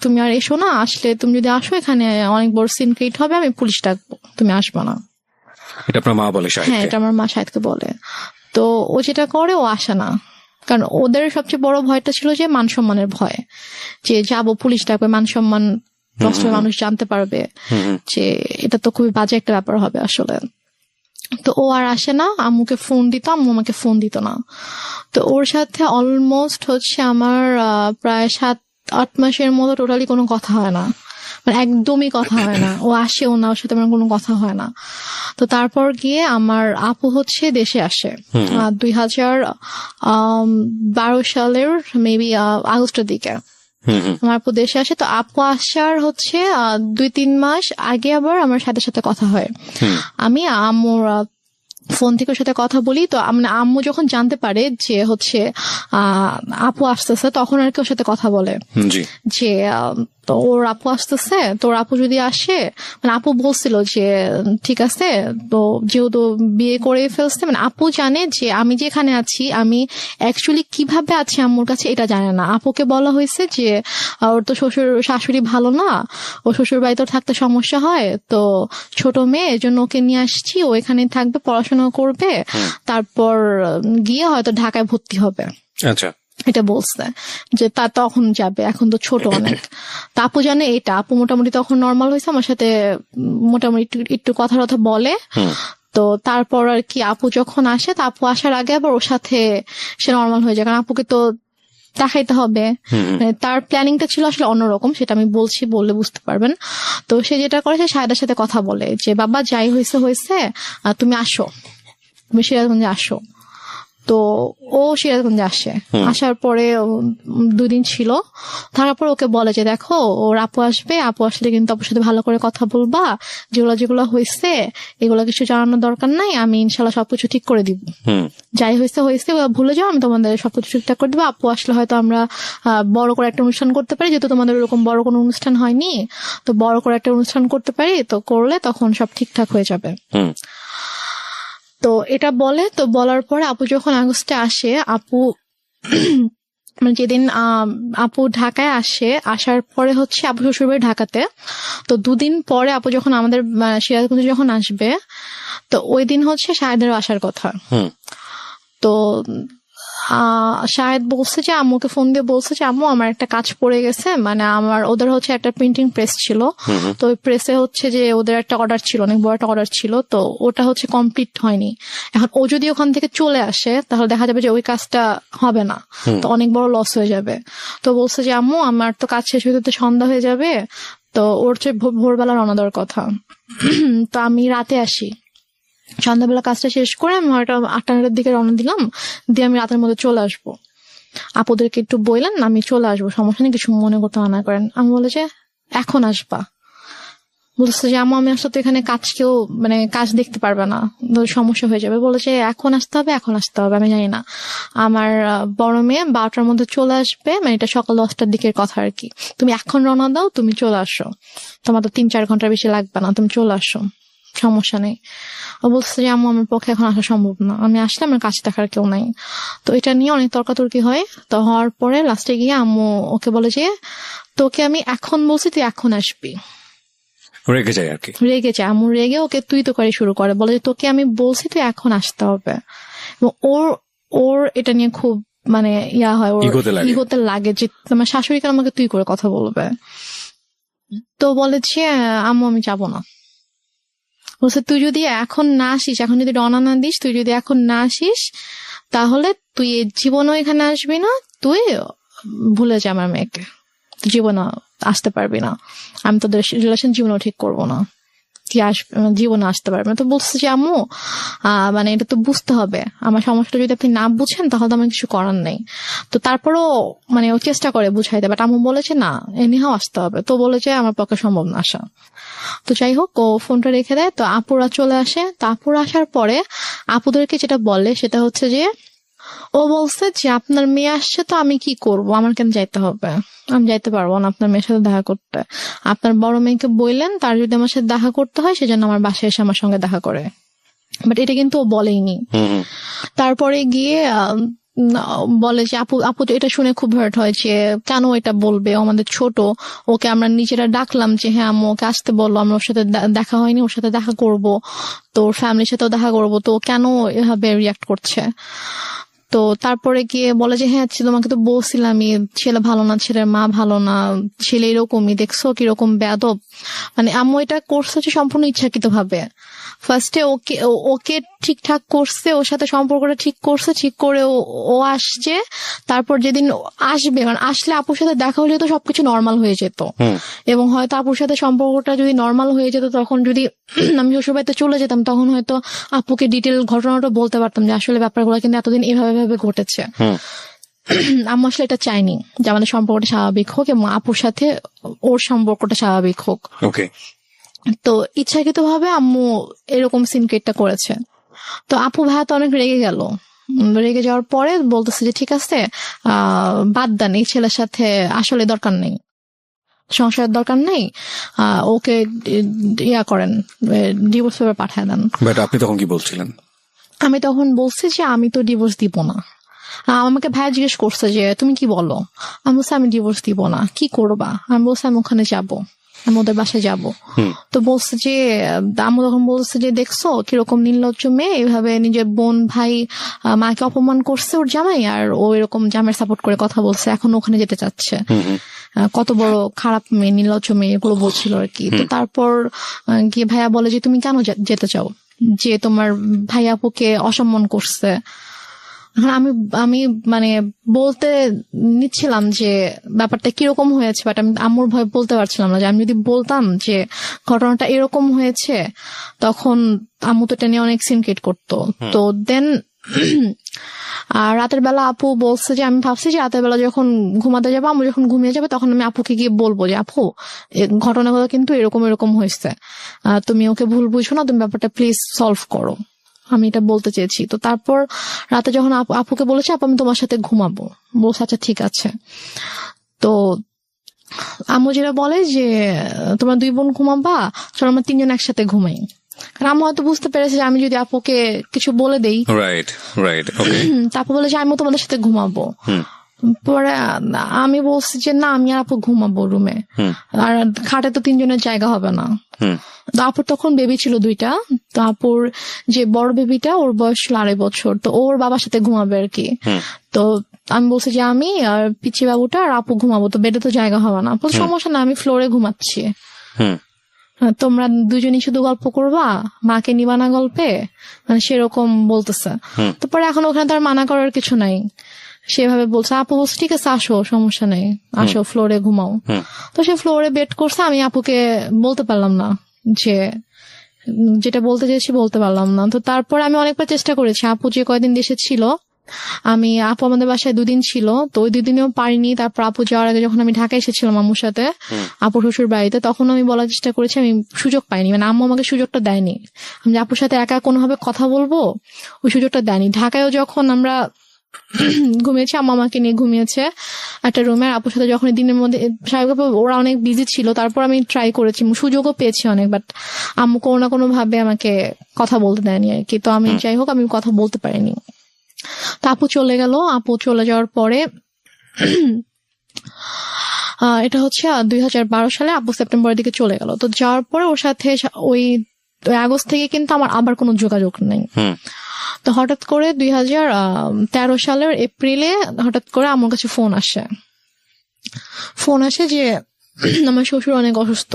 তুমি আর এসো না, আসলে তুমি যদি আসো এখানে অনেক বড় সিন ক্রিয়েট হবে, আমি পুলিশ ডাকবো, তুমি আসবা না। এটা আপনার মা বলে? হ্যাঁ, এটা আমার মা শাহেদকে বলে। তো ও যেটা করে, ও আসে না, কারণ ওদের সবচেয়ে বড় ভয়টা ছিল যে মান সম্মানের ভয়, যে যাবো পুলিশ ডাকবে, মান সম্মান নষ্ট, মানুষ জানতে পারবে, যে এটা তো খুবই বাজে একটা ব্যাপার হবে আসলে। তো ও আর আসে না, আম্মুকে ফোন দিত, আম্মু আমাকে ফোন দিত না। তো ওর সাথে অলমোস্ট হচ্ছে আমার প্রায় 7-8 মাসের মতো টোটালি কোনো কথা হয় না, মানে একদমই কথা হয় না। ও আসেও না, ওর সাথে আমার কোনো কথা হয় না। তো তারপর গিয়ে আমার আপু হচ্ছে দেশে আসে 2012 সালের মেবি আগস্টের দিকে আমার আপু দেশে আসে। তো আপু আসার হচ্ছে 2-3 মাস আগে আবার আমার সাথে সাথে কথা হয়। আমি আম্মুর ফোন থেকে ওর সাথে কথা বলি। তো মানে আম্মু যখন জানতে পারে যে হচ্ছে আপু আসতেছে, তখন আর কি ওর সাথে কথা বলে যে তো ওর আপু আসতেছে, তো ওর আপু যদি আসে, মানে আপু বলছিল যে ঠিক আছে, তো যেহেতু বিয়ে করে ফেলছে, মানে আপু জানে যে আমি যেখানে আছি, আমি অ্যাকচুয়ালি কিভাবে আছি আম্মুর কাছে এটা জানে না। আপুকে বলা হয়েছে যে ওর তো শ্বশুর শাশুড়ি ভালো না, ও শ্বশুর বাড়িতে থাকতে সমস্যা হয়, তো ছোট মেয়ে, এর জন্য ওকে নিয়ে আসছি, ও এখানে থাকবে, পড়াশোনা করবে, তারপর গিয়ে হয়তো ঢাকায় ভর্তি হবে। আচ্ছা, এটা বলছে যে তা তখন যাবে, এখন তো ছোট অনেক। তা আপু জানে এটা, আপু মোটামুটি তখন নর্মাল হয়েছে, আমার সাথে মোটামুটি একটু কথা টথা বলে। তো তারপর আর কি আপু যখন আসে, তা আপু আসার আগে আবার ওর সাথে সে নর্মাল হয়ে যায়, কারণ আপুকে তো দেখাইতে হবে। তার প্ল্যানিংটা ছিল আসলে অন্যরকম, সেটা আমি বলছি, বললে বুঝতে পারবেন। তো সে যেটা করে, সে শাহেদের সাথে কথা বলে যে বাবা যাই হয়েছে তুমি আসো, তুমি সিরাজগঞ্জে আসো। তো ও সিরাজগঞ্জে আসে, আসার পরে 2 দিন ছিল, থাকার পর ওকে বলে যে দেখো ওর আপু আসবে, আপু আসলে কিন্তু আপুর সাথে ভালো করে কথা বলবা, যেগুলো হয়েছে এগুলো কিছু জানানোর দরকার নাই, আমি ইনশাল্লাহ সবকিছু ঠিক করে দিব, যাই হয়েছে ভুলে যাও, আমি তোমাদের সবকিছু ঠিকঠাক করে দেবো। আপু আসলে হয়তো আমরা বড় করে একটা অনুষ্ঠান করতে পারি, যেহেতু তোমাদের ওরকম বড় কোনো অনুষ্ঠান হয়নি, তো বড় করে একটা অনুষ্ঠান করতে পারি, তো করলে তখন সব ঠিকঠাক হয়ে যাবে। তো এটা বলে, তো বলার পরে আপু যখন আগস্টে আসে, আপু মানে যেদিন আপু ঢাকায় আসে, আসার পরে হচ্ছে আপু শ্বশুরবাড়ি ঢাকাতে, তো 2 দিন পরে আপু যখন আমাদের সিরাজগঞ্জে যখন আসবে, তো ওই দিন হচ্ছে শাহেদেরও আসার কথা। তো শাহেদ বলছে যে আম্মুকে ফোন দিয়ে বলছে যে আম্মু আমার একটা কাজ পড়ে গেছে, মানে ওদের হচ্ছে একটা প্রিন্টিং প্রেস ছিল, তো ওই প্রেসে হচ্ছে যে ওদের একটা অর্ডার ছিল, অনেক বড় একটা অর্ডার ছিল, তো ওটা হচ্ছে কমপ্লিট হয়নি। এখন ও যদি ওখান থেকে চলে আসে, তাহলে দেখা যাবে যে ওই কাজটা হবে না, তো অনেক বড় লস হয়ে যাবে। তো বলছে যে আম্মু আমার তো কাজ শেষ হইতে সন্ধ্যা হয়ে যাবে, তো ওর চেয়ে ভোরবেলা রওনা দেওয়ার কথা। তো আমি রাতে আসি, সন্ধ্যাবেলা কাজটা শেষ করে আমি হয়তো 8-9টার দিকে রওনা দিলাম, দিয়ে আমি রাতের মধ্যে চলে আসবো। আপুদেরকে একটু বললেন আমি চলে আসবো, সমস্যা নেই, কিছু মনে করতে মানা করেন। আমি বলে যে এখন আসবা, বলছে যে আমি আসলে তো এখানে মানে কাজ দেখতে পারবে না, সমস্যা হয়ে যাবে। বলেছে এখন আসতে হবে, আমি জানি না, আমার বড় মেয়ে 12টার মধ্যে চলে আসবে, মানে এটা সকাল 10টার দিকের কথা আর কি, তুমি এখন রওনা দাও, তুমি চলে আসো, তোমার তো 3-4 ঘন্টার বেশি লাগবে না, তুমি চলে আসো। সমস্যা নেই। ও বলছে যে আম্মু আমার পক্ষে এখন আসা সম্ভব না, আমি আসলে আমার কাছে দেখার কেউ নাই। তো এটা নিয়ে অনেক তর্কাতর্কি হয়। তো হওয়ার পরে লাস্টে গিয়ে আম্মু ওকে বলে যে তোকে আমি এখন বলছি তুই এখন আসবি। রেগে যায় আর কি। রেগে যায়, আম্মু রেগে ওকে তুই তো করে শুরু করে, বলে যে তোকে আমি বলছি তুই এখন আসতে হবে। এবং ওর ওর এটা নিয়ে খুব মানে ইয়া হয়, ওর ইগোতে লাগে যে আমার শাশুড়িকে আমাকে তুই করে কথা বলবে। তো বলে যে আম্মু আমি যাবো না। বলছে তুই যদি এখন না আসিস, এখন যদি রওনা না দিস, তুই যদি এখন না আসিস তাহলে তুই জীবনও এখানে আসবি না, তুই ভুলে যা আমার মেয়েকে, জীবনে আসতে পারবি না, আমি তোদের রিলেশন জীবনেও ঠিক করবো না, তুই জীবনে আসতে পারবি না। তো বলছে যে আম্মু মানে এটা তো বুঝতে হবে, আমার সমস্যাটা যদি আপনি না বুঝেন তাহলে তো আমার কিছু করার নেই। তো তারপরও মানে ও চেষ্টা করে বুঝাইতে, বাট আম্মু বলেছে না এনিহাও আসতে হবে। তো বলেছে আমার পক্ষে সম্ভব না আসা। তো যাই হোক ও ফোনটা রেখে দেয়। তো আপুরা চলে আসে। তো আপুরা আসার পরে আপুদেরকে যেটা বলে সেটা হচ্ছে যে ও বলছে যে আপনার মেয়ে আসছে তো আমি কি করব, আমার কেন যাইতে হবে, আমি যাইতে পারবো না আপনার মেয়ের সাথে দেখা করতে। আপনার বড় মেয়েকে বললেন তার যদি আমার সাথে দেখা করতে হয় সেজন্য আমার বাসায় এসে আমার সঙ্গে দেখা করে, বাট এটা কিন্তু ও বলেইনি। তারপরে গিয়ে বলে যে আপু আপু তো এটা শুনে খুব হার্ট হয় যে কেন এটা বলবে, আমাদের ছোট, ওকে আমরা নিজেরা ডাকলাম যে হ্যাঁ আম্মু ওকে আসতে বললো, আমরা ওর সাথে দেখা হয়নি, ওর সাথে দেখা করব, তো ওর ফ্যামিলির সাথেও দেখা করব, তো কেন এভাবে রিয়াক্ট করছে। তো তারপরে গিয়ে বলে যে হ্যাঁ তোমাকে তো বলছিলামই ছেলে ভালো না, ছেলের মা ভালো না, ছেলে এরকমই, দেখছো কিরকম বেয়াদব। মানে আম্মু এটা করছে হচ্ছে সম্পূর্ণ ইচ্ছাকৃত ভাবে। ফার্স্টে ওকে ওকে ঠিকঠাক করছে, ওর সাথে সম্পর্কটা ঠিক করছে, ঠিক করে ও আসছে। তারপর যেদিন আসবে মানে আসলে আপুর সাথে দেখা হলে তো সবকিছু নর্মাল হয়ে যেত, এবং হয়তো আপুর সাথে সম্পর্কটা যদি নর্মাল হয়ে যেত তখন যদি আমি শ্বশুরবাড়িতে চলে যেতাম তখন হয়তো আপুকে ডিটেল ঘটনাটা বলতে পারতাম যে আসলে ব্যাপারগুলো কিন্তু এতদিন এভাবে ঘটেছে। আম্মু আসলে এটা চাইনি যে আমাদের সম্পর্কটা স্বাভাবিক হোক এবং আপুর সাথে ওর সম্পর্কটা স্বাভাবিক হোক। ওকে। তো ইচ্ছাকৃত ভাবে আম্মু এরকম সিন ক্রিয়েটটা করেছে। তো আপু ভাইয়া তো অনেক রেগে গেল। রেগে যাওয়ার পরে বলতেছে যে ঠিক আছে বাদ দেন, এই ছেলের সাথে আসলে দরকার নেই, সংসারের দরকার নেই, ওকে ইয়া করেন, ডিভোর্স পেপার পাঠায় দেন। বাট আপনি তখন কি বলছিলেন? আমি তখন বলছি যে আমি তো ডিভোর্স দিব না। আমাকে ভাইয়া জিজ্ঞেস করছে যে তুমি কি বলো, আমি বলছি আমি ডিভোর্স দিব না, কি করবা? আমি বলছি আমি ওখানে যাবো, আমি ওদের বাসায় যাবো। তো বলছে যে আম্মু তখন বলছে যে দেখছো কিরকম নির্লজ্জ মেয়ে, এইভাবে নিজের বোন ভাই মাকে অপমান করছে ওর জামাই, আর ও এরকম জামাইয়ের সাপোর্ট করে কথা বলছে, এখন ওখানে যেতে চাচ্ছে, কত বড় খারাপ মেয়ে, নির্লজ্জ মেয়ে, এগুলো বলছিল আর কি। তো তারপর গিয়ে ভাইয়া বলে যে তুমি কেন যেতে চাও, যে তোমার ভাই আপুকে অসম্মান করছে। আমি আমি মানে বলতে নিচ্ছিলাম যে ব্যাপারটা কিরকম হয়েছে, বাট আমি আম্মুর ভয় বলতে পারছিলাম না, যে আমি যদি বলতাম যে ঘটনাটা এরকম হয়েছে তখন আম্মু তো এটা নিয়ে অনেক সিন ক্রিয়েট করতো। তো দেন আর রাতের বেলা আপু বলছে যে আমি ভাবছি যে রাতের বেলা যখন ঘুমাতে যাবো, আম্মু যখন ঘুমিয়ে যাবে তখন আমি আপুকে গিয়ে বলবো যে আপু ঘটনাগুলো কিন্তু এরকম হয়েছে, তুমি ওকে ভুল বুঝো না, তুমি ব্যাপারটা প্লিজ সলভ করো, আমি এটা বলতে চেয়েছি। তো তারপর রাতে যখন আপুকে বলেছে আপু আমি তোমার সাথে ঘুমাবো, বলছে আচ্ছা ঠিক আছে। তো আম্মু যেটা বলে যে তোমরা 2 বোন ঘুমাবা, চলো আমরা 3 জন একসাথে ঘুমাই। কারণ আম্মু হয়তো বুঝতে পেরেছে যে আমি যদি আপুকে কিছু বলে দেই, রাইট রাইট, ওকে। তারপর বলে যে আমি তোমাদের সাথে ঘুমাবো। পরে আমি বলছি যে না আমি আর আপু ঘুমাবো রুমে, আর খাটে তো 3 জনের জায়গা হবে না। তো আপুর তখন বেবি ছিল 2টা। তো আপুর যে বড় বেবিটা ওর বয়স ছিল 2.5 বছর, তো ওর বাবার সাথে ঘুমাবে আর কি। তো আমি বলছি যে আমি আর পিচি বাবুটা আর আপু ঘুমাবো, তো বেডে তো জায়গা হবে না। সমস্যা না, আমি ফ্লোরে ঘুমাচ্ছি, তোমরা দুজনই শুধু গল্প করবা, মাকে নিবা না গল্পে, মানে সেরকম বলতেছে। তো পরে এখন ওখানে তার মানা করার কিছু নাই, সেভাবে বলছে। আপু বলছে ঠিক আছে আসো, সমস্যা নেই, আসো ফ্লোরে ঘুমাও। তো সে ফ্লোরে বেড করছে, আমি আপুকে বলতে পারলাম না, যে যেটা বলতে চেয়েছি বলতে পারলাম না। তো তারপর আমি অনেকবার চেষ্টা করেছি, আপু যে কয়দিন দেশে ছিল, আপু আমাদের বাসায় 2 দিন ছিল, তো ওই 2 দিনেও পারিনি। তারপর আপু যাওয়ার আগে যখন আমি ঢাকায় এসেছিলাম আম্মুর সাথে আপু শ্বশুর বাড়িতে, তখন আমি বলার চেষ্টা করেছি, আমি সুযোগ পাইনি, মানে আম্মু আমাকে সুযোগটা দেয়নি, আমি আপুর সাথে একা কোনোভাবে কথা বলবো ওই সুযোগটা দেয়নি। ঢাকায়ও যখন আমরা ঘুমিয়েছে, আম্মু আমাকে নিয়ে ঘুমিয়েছে একটা রুমে। আপুর সাথে যখন দিনের মধ্যে স্বাভাবিকভাবে ওরা অনেক বিজি ছিল, তারপর আমি ট্রাই করেছি, সুযোগও পেয়েছি অনেক, বাট আম্মু কোনো না কোনো ভাবে আমাকে কথা বলতে দেয়নি আর কি। তো আমি যাই হোক আমি কথা বলতে পারিনি। তো আপু চলে গেল। আপু চলে যাওয়ার পরে এটা হচ্ছে 2012 সালে আপু সেপ্টেম্বরের দিকে চলে গেল। তো যাওয়ার পরে ওর সাথে ওই আগস্ট থেকে কিন্তু আমার আবার কোনো যোগাযোগ নেই। তো হঠাৎ করে 2013 সালের এপ্রিলে হঠাৎ করে আমার কাছে ফোন আসে যে আমার শ্বশুর অনেক অসুস্থ,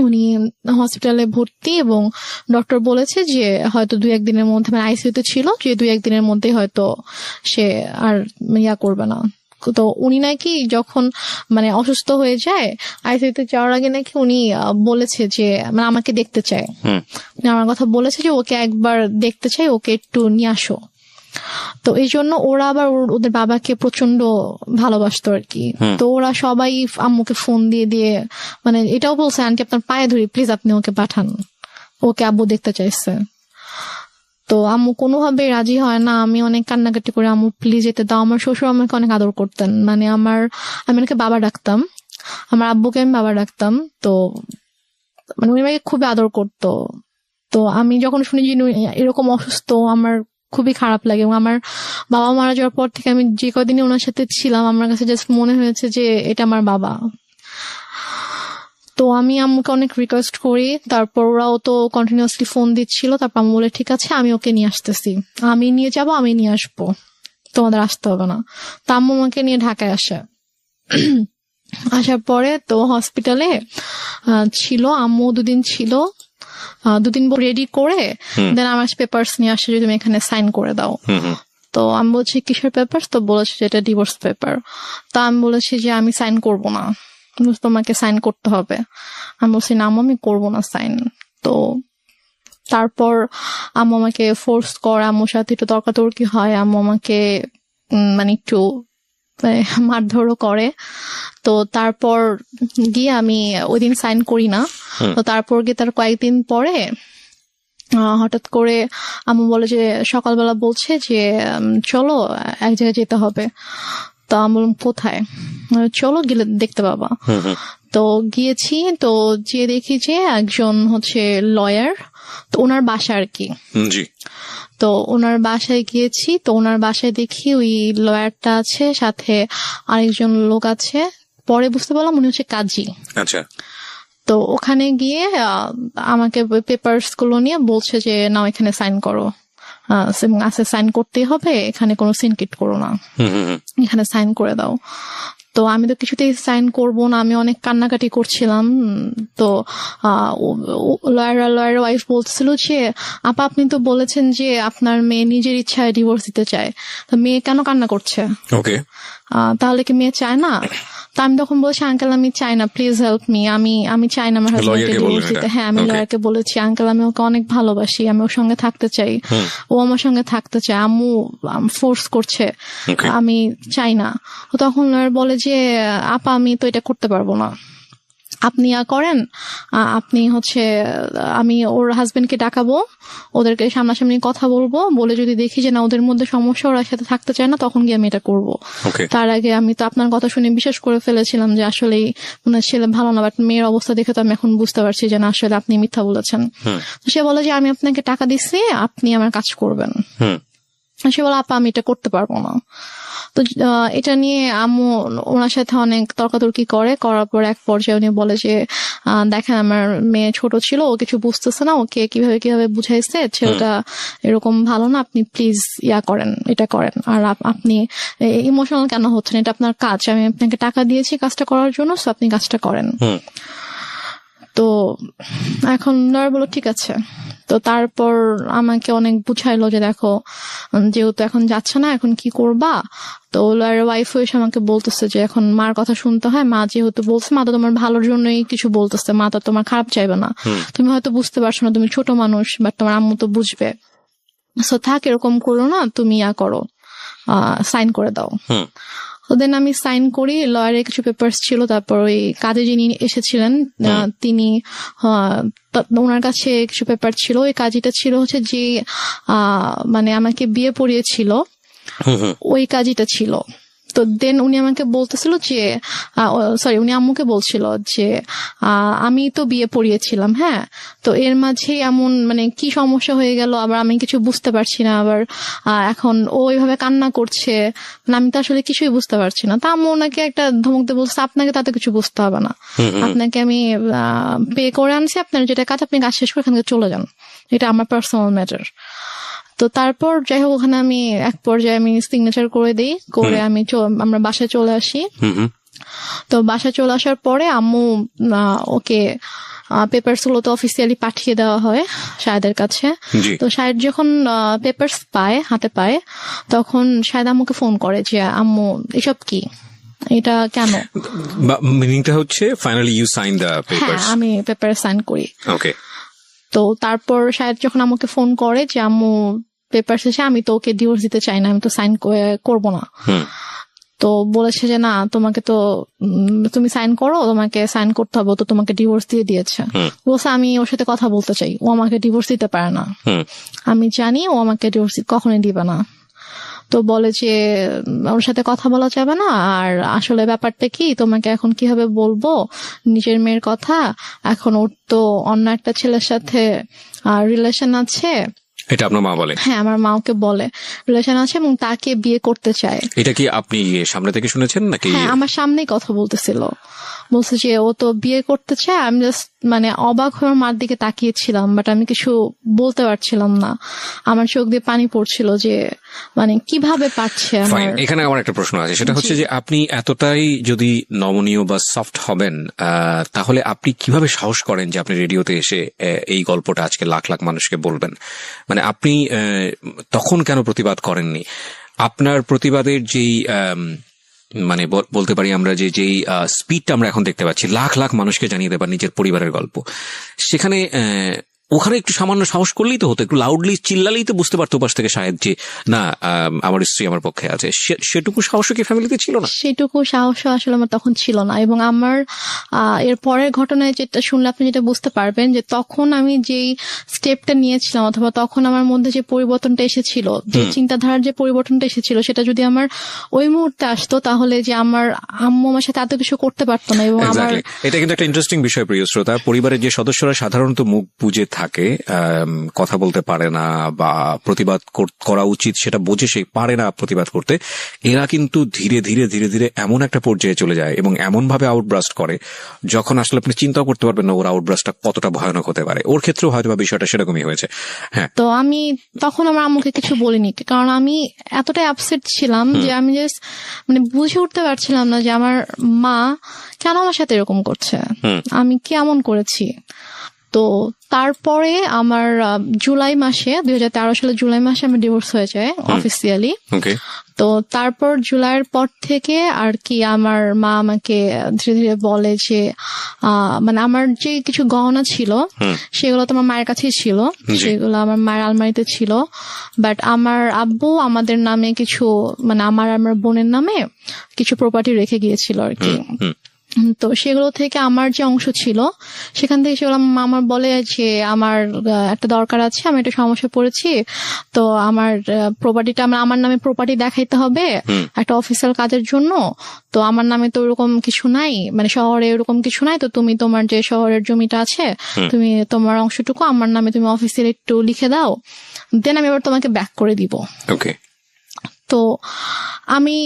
উনি হসপিটালে ভর্তি এবং ডক্টর বলেছে যে হয়তো 2-1 দিনের মধ্যে, মানে আইসিইউতে ছিল, যে 2-1 দিনের মধ্যে হয়তো সে আর করবে না। তো উনি নাকি যখন মানে অসুস্থ হয়ে যায় আইসিইউতে যাওয়ার আগে নাকি উনি বলেছে যে মানে আমাকে দেখতে চায়, আমার কথা বলেছে যে ওকে একবার দেখতে চাই, ওকে একটু নিয়ে আসো। তো এই জন্য ওরা আবার ওদের বাবাকে প্রচন্ড ভালোবাসতো আর কি। তো ওরা সবাই আম্মুকে ফোন দিয়ে মানে এটাও বলছে, আন্টি আপনার পায়ে ধরি প্লিজ আপনি ওকে পাঠান, ওকে আব্বু দেখতে চাইছে। তো আম্মু কোনোভাবে রাজি হয় না। আমি অনেক কান্নাকাটি করে আম্মু প্লিজ যেতে দাও। আমার শ্বশুর আমাকে অনেক আদর করতেন, মানে আমি ওনাকে বাবা ডাকতাম, আমার আব্বুকে আমি বাবা ডাকতাম। তো মানে উনি আমাকে খুবই আদর করতো। তো আমি যখন শুনি যে এরকম অসুস্থ, আমার খুবই খারাপ লাগে। এবং আমার বাবা মারা যাওয়ার পর থেকে আমি যে কদিনই ওনার সাথে ছিলাম আমার কাছে জাস্ট মনে হয়েছে যে এটা আমার বাবা। তো আমি আম্মুকে অনেক রিকোয়েস্ট করি, তারপর ওরাও তো কন্টিনিউয়াসলি ফোন দিচ্ছিল। তারপর আম্মু বলে ঠিক আছে আমি ওকে নিয়ে আসতেছি, আমি নিয়ে যাবো, আমি নিয়ে আসবো, তোমাদের আসতে হবে না। তো আম্মু আমাকে নিয়ে ঢাকায় আসার পরে তো হসপিটালে ছিল আম্মু 2 দিন ছিল। 2 দিন রেডি করে দেন আমার পেপারস নিয়ে আসছে যে তুমি এখানে সাইন করে দাও। তো আমি বলছি কিসের পেপার? তো বলেছে যে এটা ডিভোর্স পেপার। তো আমি বলেছি যে আমি সাইন করব না, তোমাকে সাইন করতে হবে। আমি বলছি না আম্মু আমি করবো না সাইন। তো তারপর আম্মু আমাকে ফোর্স করে, আম্মুর সাথে একটু তর্কাতর্কি হয়, আম্মু আমাকে মানে একটু মারধরও করে। তো তারপর গিয়ে আমি ওই দিন সাইন করি না। তো তারপর গিয়ে তার কয়েকদিন পরে হঠাৎ করে আম্মু বলে যে সকালবেলা বলছে যে চলো এক জায়গায় যেতে হবে। তো আমি বললাম কোথায়? চলো গেলে দেখতে পাবা। তো গিয়েছি, তো যে দেখি যে একজন হচ্ছে লয়ার, তো ওনার বাসা আর কি। তো ওনার বাসায় গিয়েছি, তো ওনার বাসায় দেখি ওই লয়ারটা আছে, সাথে আরেকজন লোক আছে। পরে বুঝতে পারলাম উনি হচ্ছে কাজী। আচ্ছা। তো ওখানে গিয়ে আমাকে পেপারস গুলো নিয়ে বলছে যে নাও এখানে সাইন করো, সাইন করতেই হবে, এখানে কোনো সিনকিট করো না, এখানে সাইন করে দাও। তো আমি তো কিছুতেই সাইন করব না, আমি অনেক কান্নাকাটি করছিলাম। তো লয়ার ওয়াইফ বলছিল যে আপা আপনি তো বলেছেন যে আপনার মেয়ে নিজের ইচ্ছায় ডিভোর্স দিতে চায়, তো মেয়ে কেন কান্না করছে? ওকে, তাহলে কি মেয়ে চায় না? তো আমি তখন বলছি আঙ্কেল আমি চাই না, প্লিজ হেল্প মি, আমি চাই না আমার হাজবেন্ডকে ডিভোর্স দিতে। হ্যাঁ আমি লয়ারকে বলেছি আঙ্কেল আমি ওকে অনেক ভালোবাসি, আমি ওর সঙ্গে থাকতে চাই, ও আমার সঙ্গে থাকতে চায়, আম্মু ফোর্স করছে, আমি চাই না। তখন লয়ার বলে যে আপা আমি তো এটা করতে পারবো না, আপনি করেন, আপনি হচ্ছে আমি ওর হাজবেন্ডকে ডাকাবো, ওদেরকে সামনাসামনি কথা বলবো, বলে যদি দেখি যে না ওদের মধ্যে সমস্যা, ওরা সাথে থাকতে চায় না, তখন গিয়ে আমি এটা করবো। তার আগে আমি তো আপনার কথা শুনে বিশ্বাস করে ফেলেছিলাম যে আসলেই ওনার ছেলে ভালো না, বাট মেয়ের অবস্থা দেখে তো আমি এখন বুঝতে পারছি যে না আসলে আপনি মিথ্যা বলেছেন। তো সে বলে যে আমি আপনাকে টাকা দিচ্ছি, আপনি আমার কাজ করবেন। সে বলে আপা আমি এটা করতে পারবো না। তো এটা নিয়ে আম্মু ওনার সাথে অনেক তর্কাতর্কি করার পর এক পর্যায়ে উনি বলে যে দেখেন আমার মেয়ে ছোট ছিল, ও কিছু বুঝতেছে না, ওকে কিভাবে বুঝাইছে, ছেলেটা এরকম ভালো না, আপনি প্লিজ করেন, এটা করেন। আর আপনি ইমোশনাল কেন হচ্ছেন, এটা আপনার কাজ, আমি আপনাকে টাকা দিয়েছি কাজটা করার জন্য, সো আপনি কাজটা করেন। তো এখন লয়ার বলল ঠিক আছে। তো তারপর আমাকে অনেক বুঝাইলো যে দেখো যেহেতু এখন যাচ্ছে না, এখন কি করবা? তো লয়ার ওয়াইফ এসে আমাকে বলতেছে যে এখন মার কথা শুনতে হয়, মা যেহেতু বলছে, মা তো তোমার ভালোর জন্যই কিছু বলতেছে, মা তো তোমার খারাপ চাইবে না, তুমি হয়তো বুঝতে পারছো না, তুমি ছোট মানুষ, বাট তোমার আম্মু তো বুঝবে, সো থাক এরকম করো না, তুমি করো, সাইন করে দাও। দেন আমি সাইন করি, লয়ারের কিছু পেপারস ছিল, তারপর ওই কাজে যিনি এসেছিলেন তিনি ওনার কাছে কিছু পেপার ছিল, ওই কাজীটা ছিল হচ্ছে যে মানে আমাকে বিয়ে পড়িয়েছিল, ওই কাজটা ছিল। তো দেন উনি আমাকে বলতেছিল যে উনি আম্মুকে বলছিল যে আমি তো বিয়ে পড়িয়েছিলাম, হ্যাঁ, তো এর মাঝে এমন মানে কি সমস্যা হয়ে গেল, আবার আমি কিছু বুঝতে পারছি না, আবার এখন ও এইভাবে কান্না করছে, মানে আমি তো আসলে কিছুই বুঝতে পারছি না। তা আম্মু ওনাকে একটা ধমক দিয়ে বলছে, আপনাকে তাতে কিছু বুঝতে হবে না, আপনাকে আমি পে করে আনছি, আপনার যেটা কাজ আপনি কাজ শেষ করে এখান থেকে চলে যান, এটা আমার পার্সোনাল ম্যাটার। তো তারপর যাই হোক ওখানে আমি এক পর্যায়ে আমি সিগনেচার করে দিই, করে আমি আমরা বাসায় চলে আসি। তো বাসায় চলে আসার পরে আম্মু ওকে পেপারস গুলো তো অফিসিয়ালি পাঠিয়ে দেওয়া হয় শাহেদের কাছে। তো শাহেদ যখন পেপারস পায়, হাতে পায়, তখন শাহেদ আম্মুকে ফোন করে যে আম্মু এসব কি, এটা কেন? মিনিংটা হচ্ছে finally you sign the papers? হ্যাঁ, আমি পেপার সাইন করি। ওকে। তো তারপর শাহেদ যখন আমাকে ফোন করে যে আম্মু পেপার শেষে, আমি তো ওকে ডিভোর্স দিতে চাই না, আমি তো সাইন করবো না। তো বলেছে যে না, তোমাকে তো তুমি সাইন করো, তোমাকে সাইন করতে হবে, তো তোমাকে ডিভোর্স দিয়ে দিয়েছে। বলছে আমি ওর সাথে কথা বলতে চাই, ও আমাকে ডিভোর্স দিতে পারে না, আমি জানি ও আমাকে ডিভোর্স কখনোই দিবে না। তো বলে যে ওর সাথে কথা বলা যাবে না, আর আসলে ব্যাপারটা কি, তোমাকে এখন কিভাবে বলবো নিজের মেয়ের কথা, এখন ওর তো অন্য একটা ছেলের সাথে রিলেশন আছে। এটা আপনার মা বলে? হ্যাঁ, আমার মা ওকে বলে রিলেশন আছে এবং তাকে বিয়ে করতে চায়। এটা কি আপনি সামনে থেকে শুনেছেন নাকি? হ্যাঁ, আমার সামনেই কথা বলতেছিল, বলছে যে ও তো বিয়ে করতে চায়। আমি জাস্ট মানে অবাক হয়ে মার দিকে তাকিয়েছিলাম, বাট আমি কিছু বলতে পারছিলাম না, আমার চোখ দিয়ে পানি পড়ছিল যে মানে কিভাবে পারছে। এখানে আমার একটা প্রশ্ন আছে, সেটা হচ্ছে যে আপনি এতটাই যদি নমনীয় বা সফট হবেন, তাহলে আপনি কিভাবে সাহস করেন যে আপনি রেডিওতে এসে এই গল্পটা আজকে লাখ লাখ মানুষকে বলবেন? মানে আপনি তখন কেন প্রতিবাদ করেননি? আপনার প্রতিবাদের যেই মানে বলতে পারি আমরা যেই স্পিডটা আমরা এখন দেখতে পাচ্ছি, লাখ লাখ মানুষকে জানিয়ে দেবার নিজের পরিবারের গল্প, সেখানে ওখানে একটু সামান্য সাহস করলেই তো হতো, একটু লাউডলি চিল্লালেই তো বুঝতে পারতো পাশ থেকে শাহেদ যে না, আমার স্ত্রী আমার পক্ষে আছে। সেটুকু সাহস কি ফ্যামিলিতে ছিল না? সেটুকু সাহস আসলে আমার তখন ছিল না। এবং আমার এর পরের ঘটনায় যেটা শুনলে আপনি যেটা বুঝতে পারবেন, যে তখন আমি যেই স্টেপটা নিয়েছিলাম, অথবা তখন আমার মধ্যে যে পরিবর্তনটা এসেছিল, যে চিন্তাধারার যে পরিবর্তনটা এসেছিল, সেটা যদি আমার ওই মুহূর্তে আসতো, তাহলে যে আমার আম্মু আমার সাথে এত কিছু করতে পারতো না। এবং আমার এটা কিন্তু একটা ইন্টারেস্টিং বিষয় প্রিয় শ্রোতা, পরিবারের যে সদস্যরা সাধারণত মুখ বুজে থাকে, কথা বলতে পারে না বা প্রতিবাদ করা উচিত সেটা বোঝে সে পারে না প্রতিবাদ করতে, এরা কিন্তু ধীরে ধীরে ধীরে ধীরে এমন একটা পর্যায়ে চলে যায় এবং এমন ভাবে আউটব্রাস্ট করে যখন আসলে আপনি চিন্তাও করতে পারবেন না ওর আউটব্রাস্টটা কতটা ভয়ানক হতে পারে। ওর ক্ষেত্রেও হয়তো বা বিষয়টা সেরকমই হয়েছে। হ্যাঁ, তো আমি তখন আমার আম্মুকে কিছু বলিনি, কারণ আমি এতটাই আপসেট ছিলাম যে আমি জাস্ট মানে বুঝে উঠতে পারছিলাম না যে আমার মা কেন আমার সাথে এরকম করছে, আমি কেমন করেছি। তো তারপরে আমার জুলাই মাসে 2013 সালে জুলাই মাসে আমার ডিভোর্স হয়ে যায় অফিসিয়ালি। তো তারপর জুলাইয়ের পর থেকে আর কি আমার মা আমাকে ধীরে ধীরে বলে যে মানে আমার যে কিছু গহনা ছিল সেগুলো তো আমার মায়ের কাছেই ছিল, সেগুলো আমার মায়ের আলমারিতে ছিল, বাট আমার আব্বু আমাদের নামে কিছু মানে আমার বোনের নামে কিছু প্রপার্টি রেখে গিয়েছিল আর কি। তো সেগুলো থেকে আমার যে অংশ ছিল সেখান থেকে সেগুলো আমার বলে যে আমার একটা দরকার আছে, আমি একটা সমস্যা পড়েছি, তো আমার প্রপার্টিটা আমার নামে প্রপার্টি দেখাইতে হবে একটা অফিসিয়াল কাজের জন্য, তো আমার নামে তো ওরকম কিছু নাই, মানে শহরে ওরকম কিছু নাই, তো তুমি তোমার যে শহরের জমিটা আছে তুমি তোমার অংশটুকু আমার নামে তুমি অফিসিয়ালি একটু লিখে দাও, দেন আমি এবার তোমাকে ব্যাক করে দিব। তো আমি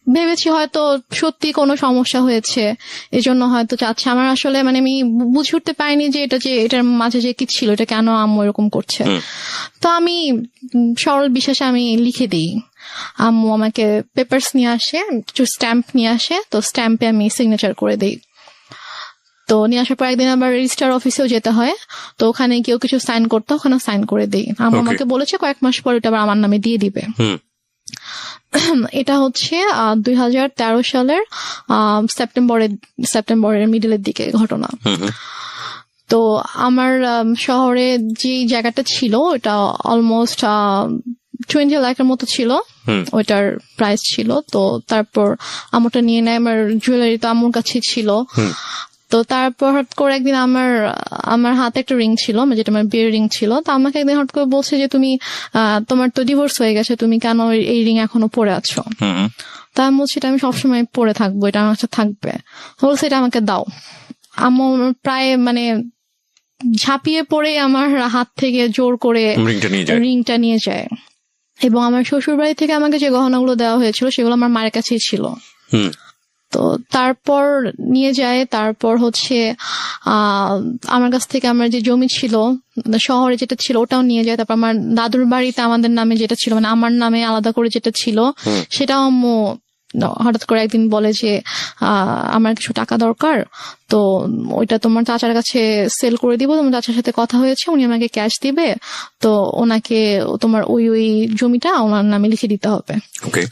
ভেবেছি হয়তো সত্যি কোনো সমস্যা হয়েছে, এজন্য হয়তো চাচ্ছে। আমার আসলে মানে আমি বুঝে উঠতে পারিনি যে এটার মাঝে যে কি ছিল, এটা কেন আম্মু এরকম করছে। তো আমি সরল বিশ্বাসে আমি লিখে দিই, আম্মু আমাকে পেপারস নিয়ে আসে, কিছু স্ট্যাম্প নিয়ে আসে, তো স্ট্যাম্পে আমি সিগনেচার করে দিই। তো নিয়ে আসার পর একদিন আবার রেজিস্ট্রার অফিসেও যেতে হয়, তো ওখানে কেউ কিছু সাইন করতে, ওখানে সাইন করে দিই। আম্মু আমাকে বলেছে কয়েক মাস পর এটা আবার আমার নামে দিয়ে দিবে। এটা হচ্ছে 2013 সালের সেপ্টেম্বরের মিডলের দিকে ঘটনা। তো আমার শহরে যে জায়গাটা ছিল ওটা অলমোস্ট 20 লাখের মতো ছিল, ওইটার প্রাইস ছিল। তো তারপর আমুটা নিয়ে নেয়, আমার জুয়েলারি তো আম্মুর কাছে ছিল। তো তারপর হঠাৎ করে একদিন আমার হাতে একটা রিং ছিল, যেটা আমার বিয়ের রিং ছিল। তো আমাকে একদিন হঠাৎ করে বলছে যে তুমি তোমার তো ডিভোর্স হয়ে গেছে, তুমি কেন এই রিং এখনো পরে আছো? তা আমি বলছি এটা আমি সবসময় পরে থাকবো, এটা আমার কাছে থাকবে। বলছে এটা আমাকে দাও। আমার প্রায় মানে ঝাঁপিয়ে পড়ে আমার হাত থেকে জোর করে রিংটা নিয়ে যায়। এবং আমার শ্বশুর বাড়ি থেকে আমাকে যে গহনাগুলো দেওয়া হয়েছিল সেগুলো আমার মায়ের কাছেই ছিল। তো তারপর নিয়ে যায়। তারপর হচ্ছে আমার কাছ থেকে আমার যে জমি ছিল শহরে যেটা ছিল ওটাও নিয়ে যায়। তারপর আমার দাদুর বাড়িতে আমাদের নামে যেটা ছিল, মানে আমার নামে আলাদা করে যেটা ছিল, সেটাও আম্মু হঠাৎ করে একদিন বলে যে আমার কিছু টাকা দরকার, তো ওইটা তোমার চাচার কাছে সেল করে দিব, তোমার চাচার সাথে কথা হয়েছে, উনি আমাকে ক্যাশ দিবে, তো ওনাকে তোমার ওই জমিটা ওনার নামে লিখে দিতে হবে।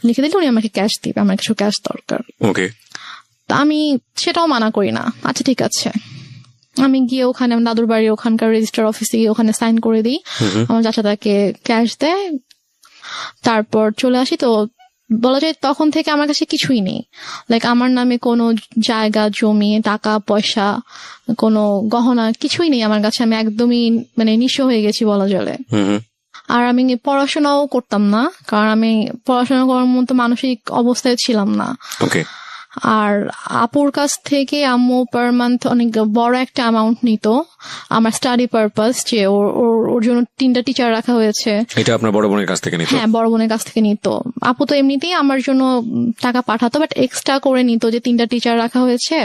লিখে দিলে উনি আমাকে ক্যাশ দিবে, আমার কিছু ক্যাশ দরকার। তা আমি সেটাও মানা করি না, আচ্ছা ঠিক আছে। আমি গিয়ে ওখানে আমার দাদুর বাড়ির ওখানকার রেজিস্টার অফিসে গিয়ে ওখানে সাইন করে দিই, আমার চাচা তাকে ক্যাশ দেয়, তারপর চলে আসি। তো বলা যায় তখন থেকে আমার কাছে কিছুই নেই, লাইক আমার নামে কোনো জায়গা জমি টাকা পয়সা কোনো গহনা কিছুই নেই আমার কাছে। আমি একদমই মানে নিঃস্ব হয়ে গেছি বলা চলে। আর আমি পড়াশোনাও করতাম না, কারণ আমি পড়াশোনা করার মতো মানসিক অবস্থায় ছিলাম না। আর আপুর কাছ থেকে আম্মু পার মান্থ অনেক বড় একটা অ্যামাউন্ট নিত আমার স্টাডি পারপাস, যে ওর জন্য 3টা টিচার রাখা হয়েছে। এটা আপনার বড় বোনের কাছ থেকে নিত? হ্যাঁ, বড় বোনের কাছ থেকে নিত। আপু তো এমনিতেই আমার জন্য টাকা পাঠাতো, বাট এক্সট্রা করে নিত যে 3টা টিচার রাখা হয়েছে,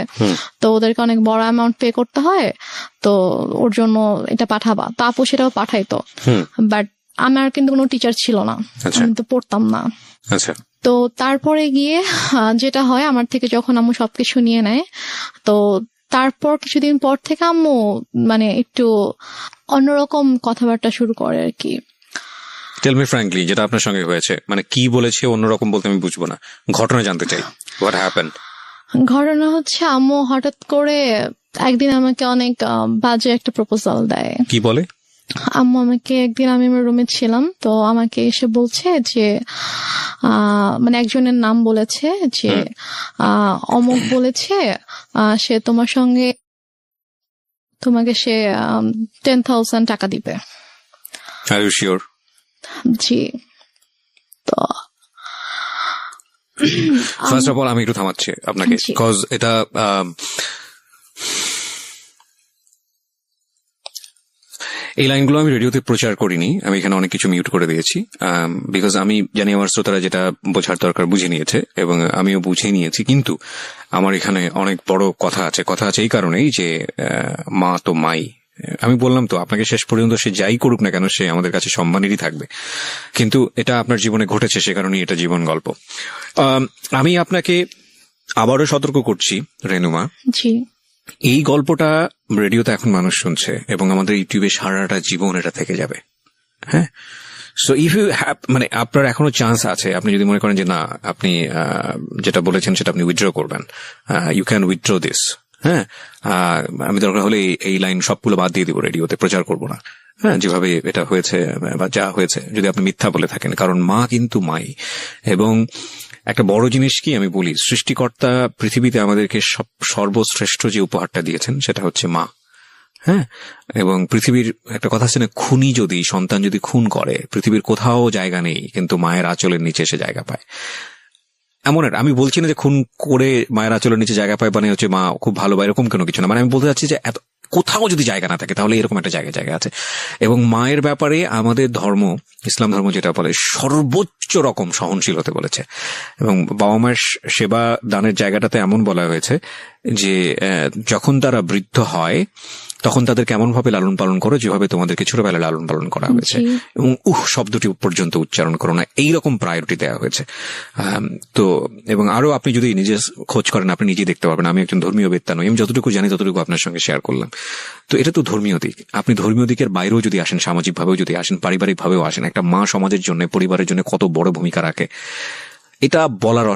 তো ওদেরকে অনেক বড় অ্যামাউন্ট পে করতে হয়, তো ওর জন্য এটা পাঠাবা। তো আপু সেটাও পাঠাইতো, বাট আমার কিন্তু কোনো টিচার ছিল না, আমি তো পড়তাম না। তো তারপরে গিয়ে যেটা হয়, আমার থেকে যখন আম্মু সবকিছু নিয়ে নেয়, তো তারপর কিছুদিন পর থেকে আম্মু মানে একটু অন্যরকম কথাবার্তা শুরু করে আর কি। টেল মি ফ্র্যাঙ্কলি, যেটা আপনার সঙ্গে হয়েছে, মানে কি বলেছে অন্যরকম বলতে আমি বুঝবো না, ঘটনা জানতে চাই। What happened? ঘটনা হচ্ছে আম্মু হঠাৎ করে একদিন আমাকে অনেক বাজে একটা প্রপোজাল দেয়। কি বলে? আম্মু আমাকে একদিন, আমি আমার রুমে ছিলাম, তো আমাকে এসে বলছে যে মানে একজনের নাম বলেছে যে অমুক বলেছে সে তোমাকে সে 10,000 টাকা দিবে। আর ইউ শিওর? জি। তো ফার্স্ট অফ অল আমি একটু থামাচ্ছি আপনাকে, বিকজ এটা এই লাইনগুলো আমি রেডিওতে প্রচার করিনি, আমি এখানে অনেক কিছু মিউট করে দিয়েছি, বিকজ আমি জানি আমার শ্রোতারা যেটা বোঝার দরকার বুঝে নিয়েছে এবং আমিও বুঝে নিয়েছি। কিন্তু আমার এখানে অনেক বড় কথা আছে এই কারণেই যে মা তো মাই। আমি বললাম তো আপনাকে, শেষ পর্যন্ত সে যাই করুক না কেন সে আমাদের কাছে সম্মানেরই থাকবে, কিন্তু এটা আপনার জীবনে ঘটেছে, সে কারণেই এটা জীবন গল্প। আমি আপনাকে আবারও সতর্ক করছি রেনুমা, এই গল্পটা রেডিওতে এখন মানুষ শুনছে এবং আমাদের ইউটিউবে সারাটা জীবন এটা থেকে যাবে। হ্যাঁ, সো ইফ ইউ হ্যাভ, মানে আপনার এখনো চান্স আছে, আপনি যদি মনে করেন যে না আপনি যেটা বলেছেন সেটা আপনি উইথড্র করবেন, ইউ ক্যান উইথড্র দিস। হ্যাঁ, আমি দরকার হলে এই লাইন সবগুলো বাদ দিয়ে দিব, রেডিওতে প্রচার করবো না। হ্যাঁ, যেভাবে এটা হয়েছে বা যা হয়েছে, যদি আপনি মিথ্যা বলে থাকেন, কারণ মা কিন্তু মাই। এবং একটা বড় জিনিস কি আমি বলি, সৃষ্টিকর্তা পৃথিবীতে আমাদেরকে সর্বশ্রেষ্ঠ যে উপহারটা দিয়েছেন সেটা হচ্ছে মা। হ্যাঁ, এবং পৃথিবীর একটা কথা আছে না, খুনি যদি সন্তান যদি খুন করে পৃথিবীর কোথাও জায়গা নেই, কিন্তু মায়ের আঁচলের নিচে এসে জায়গা পায়। এমন আমি বলছি না যে খুন করে মায়ের আঁচলের নিচে জায়গা পায় মানে হচ্ছে মা খুব ভালো বা এরকম কোনো কিছু না, মানে আমি বলতে চাচ্ছি যে এত কোথাও যদি জায়গা না থাকে তাহলে এরকম একটা জায়গা আছে। এবং মায়ের ব্যাপারে আমাদের ধর্ম, ইসলাম ধর্ম যেটা বলে, সর্বোচ্চ রকম সহনশীল হতে বলেছে। এবং বাবা মায়ের সেবা দানের জায়গাটাতে এমন বলা হয়েছে যে যখন তারা বৃদ্ধ হয় তখন তাদের কেমন ভাবে লালন পালন করো, যেভাবে তোমাদেরকে ছোটবেলায় লালন পালন করা হয়েছে, এবং শব্দটি পর্যন্ত উচ্চারণ করো না, এইরকম প্রায়োরিটি দেওয়া হয়েছে। তো এবং আরো আপনি যদি নিজে খোঁজ করেন আপনি নিজেই দেখতে পারবেন। আমি একজন ধর্মীয় বেত্তা নই, আমি যতটুকু জানি ততটুকু আপনার সঙ্গে শেয়ার করলাম। তো এটা তো ধর্মীয় দিক, আপনি ধর্মীয় দিকের বাইরেও যদি আসেন, সামাজিক ভাবেও যদি আসেন, পারিবারিক ভাবেও আসেন, একটা মা সমাজের জন্য, পরিবারের জন্য কত বড় ভূমিকা রাখে এটা বলার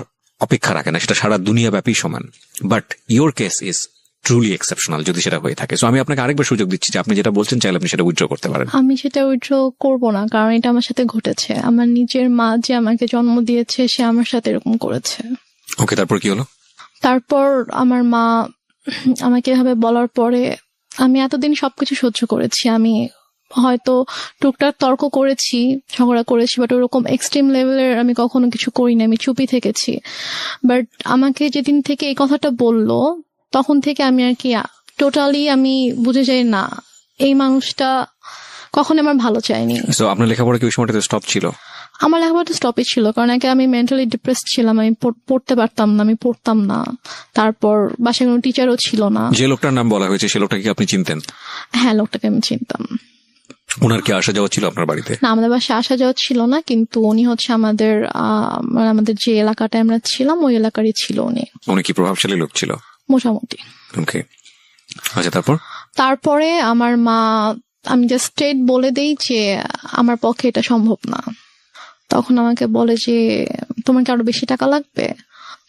অপেক্ষা রাখে না, সেটা সারা দুনিয়া ব্যাপী সমান। But your case is truly exceptional যদি সেটা হয়ে থাকে। সো আমি আপনাকে আরেকবার সুযোগ দিচ্ছি যে আপনি যেটা বলছেন চাইলে আপনি সেটা উইথড্র করতে পারেন। আমি সেটা উইথড্র করব না, কারণ এটা আমার সাথে ঘটেছে। আমার নিজের মা যে আমাকে জন্ম দিয়েছে সে আমার সাথে এরকম করেছে। ওকে, তারপর কি হলো? তারপর আমার মা আমাকে এভাবে বলার পরে আমি এতদিন সবকিছু সহ্য করেছি। আমি হয়তো টুকটাক তর্ক করেছি, ঝগড়া করেছি, বাট ওরকম এক্সট্রিম লেভেলের আমি কখনো কিছু করিনি, আমি চুপই থেকেছি। বাট আমাকে যেদিন থেকে এই কথাটা বললো তখন থেকে আমি আর কি টোটালি আমি বুঝে যাই না, এই মানুষটা কখনো আমার ভালো চায়নি। তো আপনার লেখাপড়া কি ওই সময়টাতে স্টপ ছিল? আমার লেখাপড়া স্টপই ছিল, কারণ আগে আমি মেন্টালি ডিপ্রেস ছিলাম, আমি পড়তে পারতাম না, আমি পড়তাম না। তারপর বাসায় কোনো টিচারও ছিল না। যে লোকটার নাম বলা হয়েছে সে লোকটাকে কি আপনি চিনতেন? হ্যাঁ, লোকটাকে আমি চিনতাম। ওনার কি আসা যাওয়া ছিল আপনার বাড়িতে? না, আমাদের বাসায় আসা যাওয়া ছিল না, কিন্তু উনি হচ্ছে আমাদের আমাদের যে এলাকাটায় আমরা ছিলাম ওই এলাকারই ছিল উনি। উনি কি প্রভাবশালী লোক ছিল? মোটামুটি। ওকে, আচ্ছা তারপরে আমার মা, আমি জাস্ট স্ট্রেট বলে দেই যে আমার পক্ষে এটা সম্ভব না। তখন আমাকে বলে যে তোমার কি আরো বেশি টাকা লাগবে?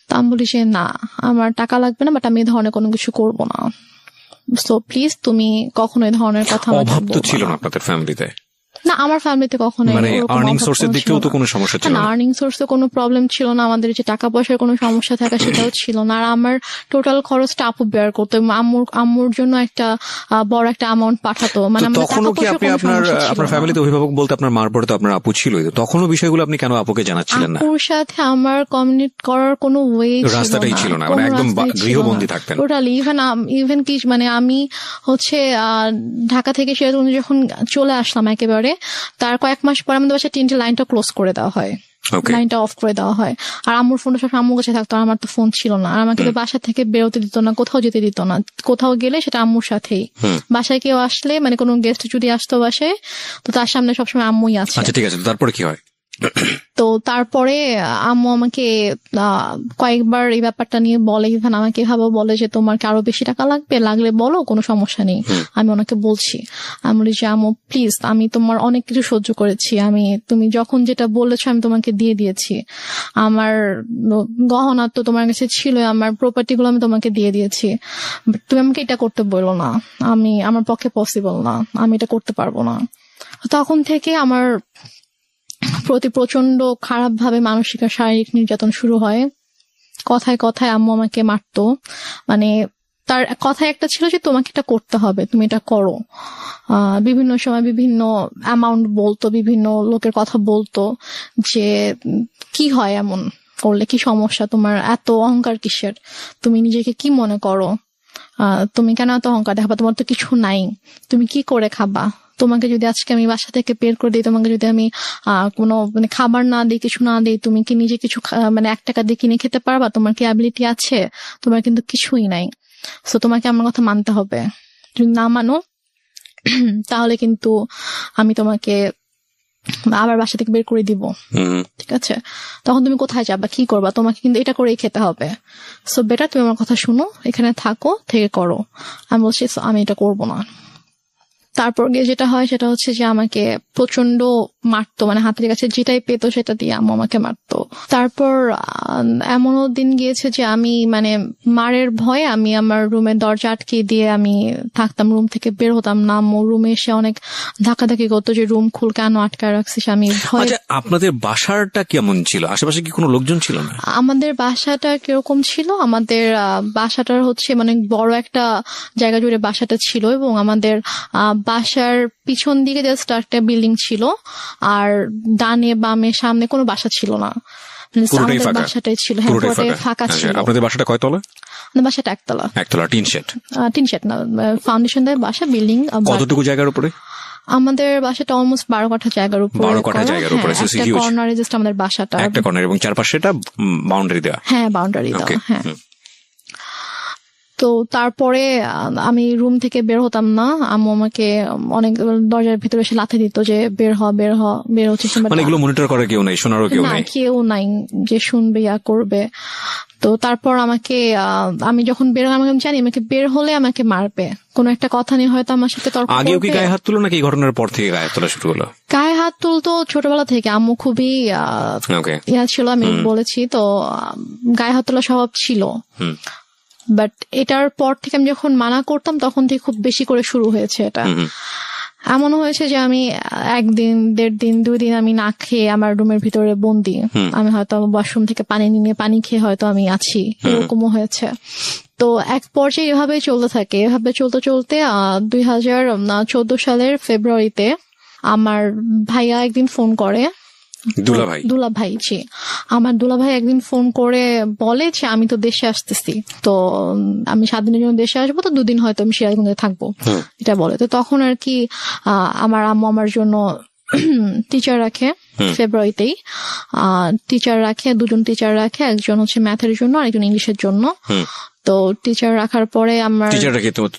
তা আমি বলি যে না, আমার টাকা লাগবে না, বাট আমি এই ধরনের কোনো কিছু করব না। সো প্লিজ তুমি কখনো এই ধরনের কথা আমাকে অভাব তো বলবা ছিল না। না আপনাদের ফ্যামিলিতে? না, আমার ফ্যামিলিতে কখনো মানে আর্নিং সোর্সের দিক থেকেও তো কোনো সমস্যা ছিল না? আর্নিং সোর্সে কোনো প্রবলেম ছিল না, আমাদের যে টাকা পয়সার কোনো সমস্যা থাকা সেটাও ছিল না। আর আমার টোটাল খরচটা আপু বেয়ার করতো, আম্মুর জন্য একটা বড় একটা অ্যামাউন্ট পাঠাতো। মানে আমাদের টাকা তখনও কি পয়সার আপনি কোনো সমস্যা ছিল আপনার না। ফ্যামিলিতে অভিভাবক বলতে আপনার মার পরে তো আপনার আপু ছিল, তখনও বিষয়গুলো আপনি কেন আপুকে জানাচ্ছিলেন না? আপুর সাথে আমার কমিউনিকেট করার কোনো ওয়ে রাস্তাটাই ছিল না, মানে একদম গৃহবন্দী থাকতেন টোটালি। ইভেন কি মানে আমি হচ্ছে ঢাকা থেকে সেরকম যখন চলে আসলাম একেবারে, তার কয়েক মাস পর আমাদের বাসায় তিনটে লাইনটা ক্লোজ করে দেওয়া হয়, লাইনটা অফ করে দেওয়া হয়। আর আম্মুর ফোনটা সব আম্মুর কাছে থাকতো, আর আমার তো ফোন ছিল না। আর আমাকে তো বাসা থেকে বেরোতে দিত না, কোথাও যেতে দিত না। কোথাও গেলে সেটা আম্মুর সাথেই। বাসায় কেউ আসলে, মানে কোনো গেস্ট যদি আসতো বাসায়, তো তার সামনে সবসময় আম্মুই আছে। আচ্ছা ঠিক আছে, তারপরে কি হয়? তো তারপরে আম্মু আমাকে কয়েকবার এই ব্যাপারটা নিয়ে বলে, ইভেন আমাকে এভাবে বলে যে তোমার কি আরো বেশি টাকা লাগবে, লাগলে বলো, কোনো সমস্যা নেই। আমি ওনাকে বলছি, আমি বলি যে আম্মু প্লিজ, আমি তোমার অনেক কিছু সহ্য করেছি, তুমি যখন যেটা বলেছো আমি তোমাকে দিয়ে দিয়েছি। আমার গহনা তো তোমার কাছে ছিল, আমার প্রপার্টি গুলো আমি তোমাকে দিয়ে দিয়েছি, তুমি আমাকে এটা করতে বলো না, আমার পক্ষে পসিবল না, আমি এটা করতে পারবো না। তখন থেকে আমার প্রতি প্রচন্ড খারাপ ভাবে মানসিক আর শারীরিক নির্যাতন শুরু হয়। কথায় কথায় আম্মু আমাকে মারতো। মানে তার কথায় একটা ছিল যে তোমাকে এটা করতে হবে, তুমি এটা করো। বিভিন্ন সময় বিভিন্ন অ্যামাউন্ট বলতো, বিভিন্ন লোকের কথা বলতো যে কি হয় এমন করলে, কি সমস্যা তোমার, এত অহংকার কিসের, তুমি নিজেকে কি মনে করো, তুমি কেন এত অহংকার দেখাবা, তোমার তো কিছু নাই, তুমি কি করে খাবা, তোমাকে যদি আজকে আমি বাসা থেকে বের করে দিই, তোমাকে যদি আমি কোনো মানে খাবার না দিই, কিছু না দিই, তুমি কি নিজে কিছু মানে 1 টাকা দিয়ে কিনে খেতে পারবা, তোমার কি অ্যাবিলিটি আছে? তোমার কিন্তু কিছুই নাই। সো তোমাকে আমার কথা মানতে হবে, যদি না মানো তাহলে কিন্তু আমি তোমাকে আবার বাসা থেকে বের করে দিব। ঠিক আছে, তখন তুমি কোথায় যাবা, কি করবা, তোমাকে কিন্তু এটা করেই খেতে হবে। সো বেটার তুমি আমার কথা শুনো, এখানে থাকো, থেকে করো। আমি বলছি আমি এটা করবো না। তারপর গিয়ে যেটা হয় সেটা হচ্ছে যে আমাকে প্রচন্ড মারতো, মানে হাতের কাছে যেটাই পেতো সেটা দিয়ে আম্মু আমাকে মারতো। তারপর এমনও দিন গিয়েছে যে আমি মানে মারের ভয়ে আমি আমার রুমের দরজা আটকে দিয়ে আমি থাকতাম, রুম থেকে বের হতাম না। আম্মু রুমে এসে অনেক ধাক্কাধাক্কি করতো যে রুম খুল, কেন আটকায় রাখছিস। আমি ভয়। আচ্ছা, আপনাদের বাসাটা কেমন ছিল? আশেপাশে কি কোনো লোকজন ছিল না? আমাদের বাসাটা কিরকম ছিল, আমাদের বাসাটার হচ্ছে মানে বড় একটা জায়গা জুড়ে বাসাটা ছিল, এবং আমাদের বাসার পিছন দিকে জাস্ট একটা বিল্ডিং ছিল, আর ডানে বামে সামনে কোনো বাসা ছিল না। আমাদের বাসাটাই ছিল, হ্যাঁ, পুরোটাই ফাঁকা ছিল। আপনাদের বাসাটা কয়তলা? আমাদের বাসাটা একতলা। একতলা, টিন শেড? টিন শেড না, ফাউন্ডেশন দেয় বাসা, বিল্ডিং। কতটুকু জায়গার উপরে? আমাদের বাসাটা অলমোস্ট 12 কাঠা জায়গার উপরে। 12 কাঠা জায়গার উপরে, একটা কর্নারে জাস্ট আমাদের বাসাটা, একটা কর্নার, এবং চারপাশে এটা বাউন্ডারি দেওয়া। হ্যাঁ, বাউন্ডারি দেওয়া, হ্যাঁ। তো তারপরে আমি রুম থেকে বের হতাম না, আম্মু আমাকে অনেক দরজার ভিতরে এসে লাথি দিত যে বের হচ্ছে। মানে এগুলো মনিটর করে কেউ নাই, শোনারও কেউ নাই? কেউ নাই যে শুনবে ইয়া করবে। তো তারপর আমাকে আমি যখন বের হলাম, আমি জানি আমাকে বের হলে আমাকে মারবে, কোনো একটা কথা নিয়ে হয়তো আমার সাথে তর্ক করবে। আগেও কি গায়ে হাত তুলো, নাকি এই ঘটনার পর থেকে গায়ে হাত তোলা শুরু হলো? গায়ে হাত তুলতো ছোটবেলা থেকে, আম্মু খুবই ইয়া ছিল, আমি বলেছি তো, গায়ে হাত তোলা স্বভাব ছিল। বাট এটার পর থেকে আমি যখন মানা করতাম তখন থেকে খুব বেশি করে শুরু হয়েছে এটা। এমনও হয়েছে যে আমি 1 দিন 1.5 দিন 2 দিন আমি না খেয়ে আমার রুমের ভিতরে বন্দি, আমি হয়তো ওয়াশরুম থেকে পানি নিয়ে পানি খেয়ে হয়তো আমি আছি, এরকমও হয়েছে। তো এক পর্যায়ে এভাবে চলতে থাকে, এভাবে চলতে চলতে 2014 সালের ফেব্রুয়ারিতে আমার ভাইয়া একদিন ফোন করে, দুলাভাই জি, আমার দুলাভাই একদিন ফোন করে বলে যে আমি তো দেশে আসতেছি, তো আমি 7 দিনের জন্য দেশে আসবো, তো 2 দিন হয়তো আমি সিরাজগঞ্জে থাকবো, এটা বলে। তো তখন আর কি আমার আম্মু আমার জন্য টিচার রাখে ফেব্রুয়ারিতেই, টিচার রাখে, 2জন টিচার রাখে, একজন হচ্ছে ম্যাথের জন্য আর একজন ইংলিশের জন্য। তো টিচার রাখার পরে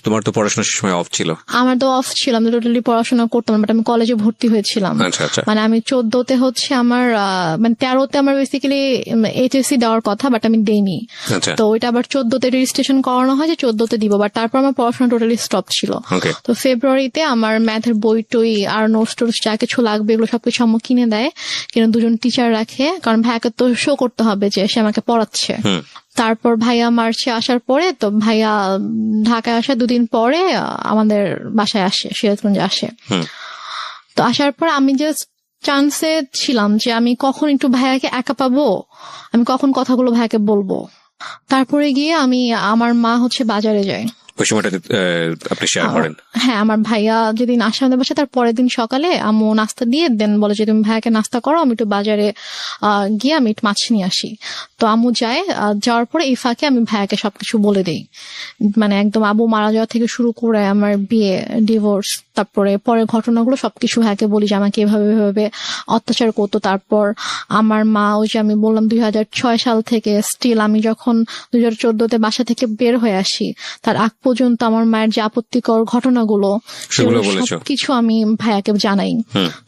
তোমার তো পড়াশোনার সময় অফ ছিল? আমার তো অফ ছিল, আমি টোটালি পড়াশোনা করতাম, বাট আমি কলেজে ভর্তি হয়েছিলাম। মানে আমি 14তে হচ্ছে আমার মানে 13তে আমার বেসিক্যালি এইচএসসি দেওয়ার কথা, বাট আমি দেইনি। তো ওইটা আবার 14তে রেজিস্ট্রেশন করানো হয় যে 14তে দিব, বাট তারপর আমার পড়াশোনা টোটালি স্টপ ছিল। তো ফেব্রুয়ারিতে আমার ম্যাথের বই টই আর নোটস টোটস যা কিছু লাগবে এগুলো সবকিছু আম্মু কিনে দেয়, কিন্তু 2জন টিচার রাখে, কারণ ভাইয়াকে তো শো করতে হবে যে সে আমাকে পড়াচ্ছে। তারপর ভাইয়া মার্চে আসার পরে, তো ভাইয়া ঢাকায় আসার 2 দিন পরে আমাদের বাসায় আসে, সিরাজগঞ্জে আসে। তো আসার পর আমি জাস্ট চান্সে ছিলাম যে আমি কখন একটু ভাইয়াকে একা পাবো, আমি কখন কথাগুলো ভাইয়াকে বলবো। তারপরে গিয়ে আমার মা হচ্ছে বাজারে যায়। ওই সময়টাতে আপনি শেয়ার করেন? হ্যাঁ, আমার ভাইয়া যেদিন আসে আমাদের বাসায়, তার পরের দিন সকালে আম্মু নাস্তা দিয়ে দেন, বলে যে তুমি ভাইয়াকে নাস্তা করো, আমি একটু বাজারে গিয়ে আমি মাছ নিয়ে আসি। তো আম্মু যায়, যাওয়ার পরে এই ফাঁকে আমি ভাইয়াকে সবকিছু বলে দিই, মানে একদম আব্বু মারা যাওয়া থেকে শুরু করে আমার বিয়ে, ডিভোর্স, তারপরে পরের ঘটনাগুলো সবকিছু ভাইয়াকে বলি যে আমাকে এভাবে অত্যাচার করতো। তারপর আমার মা, ওই যে আমি বললাম 2006 সাল থেকে স্টিল আমি যখন 2014তে বাসা থেকে বের হয়ে আসি তার আগ পর্যন্ত আমার মায়ের যে আপত্তিকর ঘটনাগুলো সবকিছু আমি ভাইয়াকে জানাই।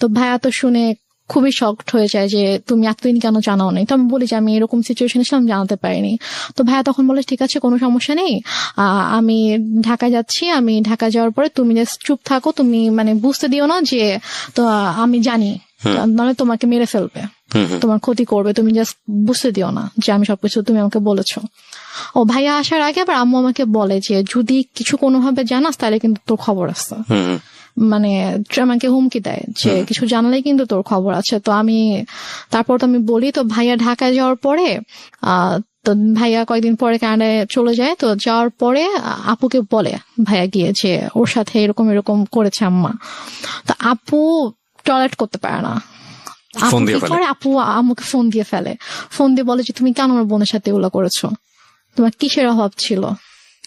তো ভাইয়া তো শুনে খুবই শকড হয়ে যায় যে তুমি এতদিন কেন জানাও নাই। তো আমি বলি যে আমি এরকম সিচুয়েশনে ছিলাম, জানাতে পারিনি। তো ভাইয়া তখন বলে ঠিক আছে, কোনো সমস্যা নেই, আমি ঢাকা যাচ্ছি, আমি ঢাকা যাওয়ার পরে তুমি জাস্ট চুপ থাকো, তুমি মানে বুঝতে দিও না যে তো আমি জানি, মানে তোমাকে মেরে ফেলবে, তোমার ক্ষতি করবে, তুমি জাস্ট বুঝতে দিও না যে আমি সবকিছু তুমি আমাকে বলেছো। ও ভাইয়া আসার আগে আবার আম্মু আমাকে বলে যে যদি কিছু কোনোভাবে জানাস তাহলে কিন্তু তোর খবর আছে, মানে আমাকে হুমকি দেয় যে কিছু জানলেই কিন্তু তোর খবর আছে। তো তারপর তো আমি বলি। তো ভাইয়া ঢাকায় যাওয়ার পরে তো ভাইয়া কয়েকদিন পরে কানাডায় চলে যায়। তো যাওয়ার পরে আপুকে বলে ভাইয়া গিয়ে যে ওর সাথে এরকম এরকম করেছে আম্মা। তো আপু টয়লেট করতে পারে না, আপু আম্মুকে ফোন দিয়ে ফেলে, ফোন দিয়ে বলে যে তুমি কেন আমার বোনের সাথে এগুলো করেছো, তোমার কিসের অভাব ছিল,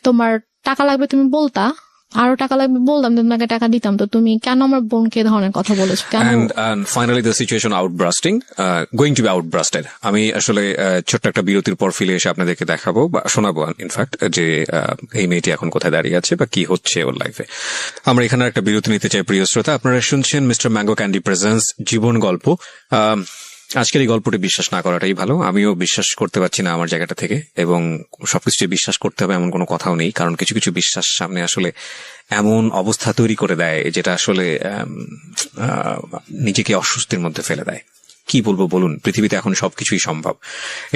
তোমার টাকা লাগবে তুমি বলতা, আরো টাকা লাগবে বলতাম, তোমাকে টাকা দিতাম, তো তুমি কেন আমার বোনকে ধরনের কথা বলেছো কেন? And finally the situation outbursting, going to be outburstered. আমি আসলে ছোট্ট একটা বিরতির পর ফিরে এসে আপনাদেরকে দেখাবো বা শোনাবো ইনফ্যাক্ট যে এই মেয়েটি এখন কোথায় দাঁড়িয়ে আছে বা কি হচ্ছে ওর লাইফে। আমরা এখানে একটা বিরতি নিতে চাই প্রিয় শ্রোতা। আপনারা শুনছেন মিস্টার ম্যাঙ্গো ক্যান্ডি প্রেজেন্স জীবন গল্প। আজকের এই গল্পটি বিশ্বাস না করাটাই ভালো। আমিও বিশ্বাস করতে পারছি না আমার জায়গাটা থেকে, এবং সবকিছু বিশ্বাস করতে হবে এমন কোনো কথাও নেই, কারণ কিছু কিছু বিশ্বাস সামনে আসলে এমন অবস্থা তৈরি করে দেয় যেটা আসলে নিজেকে অস্বস্তির মধ্যে ফেলে দেয়। কি বলবো বলুন, পৃথিবীতে এখন সবকিছুই সম্ভব।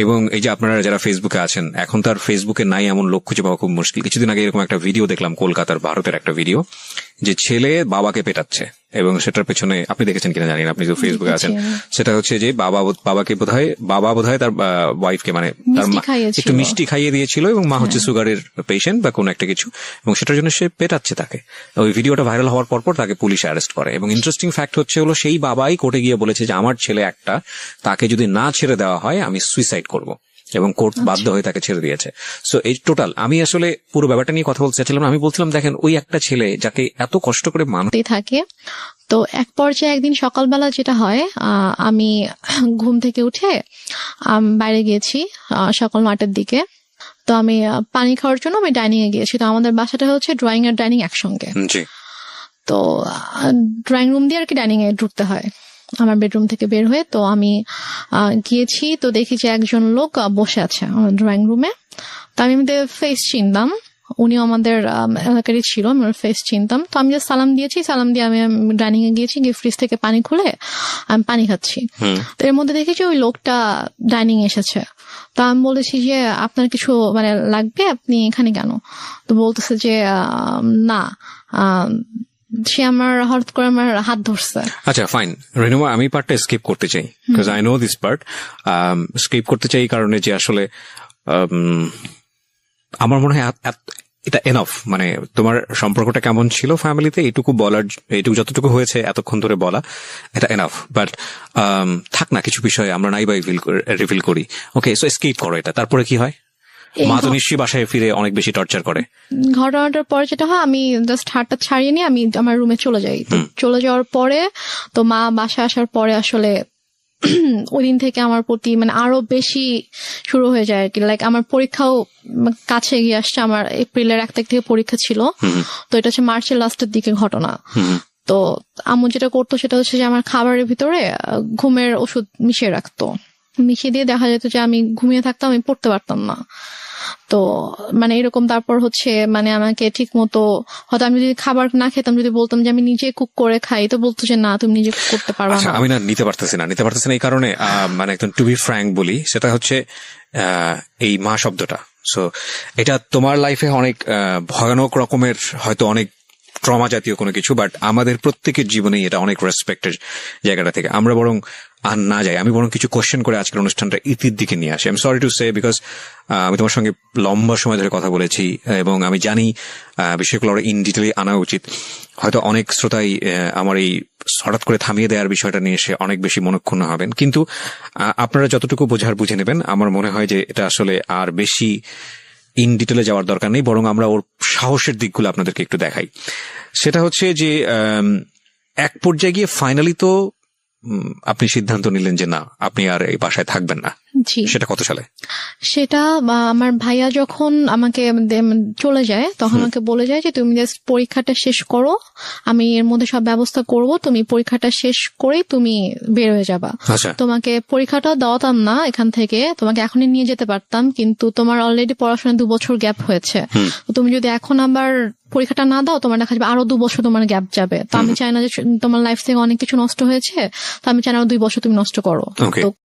এবং এই যে আপনারা যারা ফেসবুকে আছেন, এখন তার ফেসবুকে নাই এমন লোক খুঁজে পাওয়া খুব মুশকিল। কিছুদিন আগে এরকম একটা ভিডিও দেখলাম, কলকাতার ভারতের একটা ভিডিও, যে ছেলে বাবাকে পেটাচ্ছে, এবং সেটার পেছনে আপনি দেখেছেন কিনা জানি না, আপনি তো ফেসবুকে আছেন। সেটা হচ্ছে যে বাবাকে বোধহয় তার ওয়াইফকে মানে তার একটু মিষ্টি খাইয়ে দিয়েছিল, এবং মা হচ্ছে সুগারের পেশেন্ট বা কোনো একটা কিছু, এবং সেটার জন্য সে পেটাচ্ছে তাকে। ওই ভিডিওটা ভাইরাল হওয়ার পর তাকে পুলিশ অ্যারেস্ট করে। এবং ইন্টারেস্টিং ফ্যাক্ট হচ্ছে হলো সেই বাবাই কোর্টে গিয়ে বলেছে যে আমার ছেলে একটা, তাকে যদি না ছেড়ে দেওয়া হয় আমি সুইসাইড করব, এবং কোর্ট বাধ্য হয়ে তাকে ছেড়ে দিয়েছে। সো এই টোটাল আমি আসলে পুরো ব্যাপারটা নিয়ে কথা বলতে চাচ্ছিলাম। আমি বলছিলাম দেখেন, ওই একটা ছেলে যাকে এত কষ্ট করে মানুষ থাকে। তো এক পর্যায়ে একদিন সকালবেলা যেটা হয়, আমি ঘুম থেকে উঠে বাইরে গিয়েছি সকাল 9টার দিকে। তো আমি পানি খাওয়ার জন্য আমি ডাইনিং এ গিয়েছি। তো আমাদের বাসাটা হচ্ছে ড্রয়িং আর ডাইনিং একসঙ্গে। তো ড্রয়িং রুম দিয়ে আর কি ডাইনিং এ ঢুকতে হয় আমার বেডরুম থেকে বের হয়ে। তো আমি গিয়েছি, তো দেখি যে একজন লোক বসে আছে আমার ড্রয়িং রুমে। তো আমি ফেস চিনতাম, উনিও আমাদের এলাকারই ছিল, আমি ওর ফেস চিনতাম। তো আমি জাস্ট সালাম দিয়েছি, সালাম দিয়ে আমি ডাইনিং এ গিয়েছি, গিয়ে ফ্রিজ থেকে পানি খুলে আমি পানি খাচ্ছি। তো এর মধ্যে দেখেছি ওই লোকটা ডাইনিং এসেছে। তো আমি বলেছি যে আপনার কিছু মানে লাগবে, আপনি এখানে কেন? তো বলতেছে যে না, সে আমার হঠাৎ করে আমার হাত ধরছে। আচ্ছা ফাইন রেনুমা, আমি পার্টটা স্কিপ করতে চাই, because I know this part. Skip করতে চাই কারণে যে আসলে আমার মনে হয় এটা এনাফ। মানে তোমার সম্পর্কটা কেমন ছিল ফ্যামিলিতে এইটুকু বলার, এইটুকু যতটুকু হয়েছে এতক্ষণ ধরে বলা, এটা এনাফ। বাট থাক না, কিছু বিষয়ে আমরা নাই বা রিভিল করি। ওকে, সো এসকেপ করো এটা। তারপরে কি হয়? এই মা তো নিশ্চয়ই বাসায় ফিরে অনেক বেশি টর্চার করে। ঘটনাটার পরে যেটা হয়, আমি জাস্ট হাতটা ছাড়িয়ে নিয়ে আমি আমার রুমে চলে যাই। তো চলে যাওয়ার পরে তো মা বাসায় আসার পরে আসলে ওই দিন থেকে আমার প্রতি মানে আরো বেশি শুরু হয়ে যায় আর কি। লাইক আমার পরীক্ষাও কাছে এগিয়ে আসছে, আমার এপ্রিলের 1 তারিখ থেকে পরীক্ষা ছিল। তো এটা হচ্ছে মার্চের লাস্টের দিকে ঘটনা। তো আম্মু যেটা করতো সেটা হচ্ছে যে আমার খাবারের ভিতরে ঘুমের ওষুধ মিশিয়ে রাখতো। মিশিয়ে দিয়ে দেখা যেত যে আমি ঘুমিয়ে থাকতাম, আমি পড়তে পারতাম না। তো মানে এরকম। তারপর হচ্ছে মানে আমাকে ঠিক মতো, হয়তো আমি যদি খাবার না খেতাম, যদি বলতাম যে আমি নিজে কুক করে খাই, তো বলতো যে না, তুমি নিজে কুক করতে পারবে আচ্ছা, না। আমি না নিতে পারতেছি না এই কারণে, মানে একদম টু বি ফ্র্যাঙ্ক বলি, সেটা হচ্ছে এই মা শব্দটা। সো এটা তোমার লাইফে অনেক ভয়ানক রকমের, হয়তো অনেক ট্রমা জাতীয় কোনো কিছু, বাট আমাদের প্রত্যেকের জীবনেই এটা অনেক রেসপেক্টের জায়গাটা থেকে আমরা বরং আর না যাই। আমি বরং কিছু কোশ্চেন করে আজকের অনুষ্ঠানটা ইতির দিকে নিয়ে আসি। I am sorry to say, because আমি তোমার সঙ্গে লম্বা সময় ধরে কথা বলেছি এবং আমি জানি বিষয়গুলো আরো ইন ডিটেলে আনা উচিত। হয়তো অনেক শ্রোতাই আমার এই হঠাৎ করে থামিয়ে দেওয়ার বিষয়টা নিয়ে এসে অনেক বেশি মনক্ষুণ্ণ হবেন, কিন্তু আপনারা যতটুকু বোঝার বুঝে নেবেন। আমার মনে হয় যে এটা আসলে আর বেশি ইন ডিটেলে যাওয়ার দরকার নেই, বরং আমরা ওর সাহসের দিকগুলো আপনাদেরকে একটু দেখাই। সেটা হচ্ছে যে এক পর্যায়ে গিয়ে ফাইনালি তো আপনি সিদ্ধান্ত নিলেন যে না, আপনি আর এই বাসায় থাকবেন না। জি, সেটা কত সালে? সেটা আমার ভাইয়া যখন আমাকে চলে যায়, তখন আমাকে বলে যায় যে তুমি জাস্ট পরীক্ষাটা শেষ করো, আমি এর মধ্যে সব ব্যবস্থা করব, তুমি পরীক্ষাটা শেষ করেই তুমি বের হয়ে যাবা। আচ্ছা, তোমাকে পরীক্ষাটা দেওয়াতাম না এখান থেকে, তোমাকে এখনই নিয়ে যেতে পারতাম, কিন্তু তোমার অলরেডি পড়াশোনায় 2 বছর গ্যাপ হয়েছে। তো তুমি যদি এখন আবার পরীক্ষাটা না দাও, তোমার দেখা যাবে আরো 2 বছর তোমার গ্যাপ যাবে। তো আমি চাই না যে তোমার লাইফ থেকে অনেক কিছু নষ্ট হয়েছে, তো আমি চাই না আরো 2 বছর তুমি নষ্ট করো। Okay. তো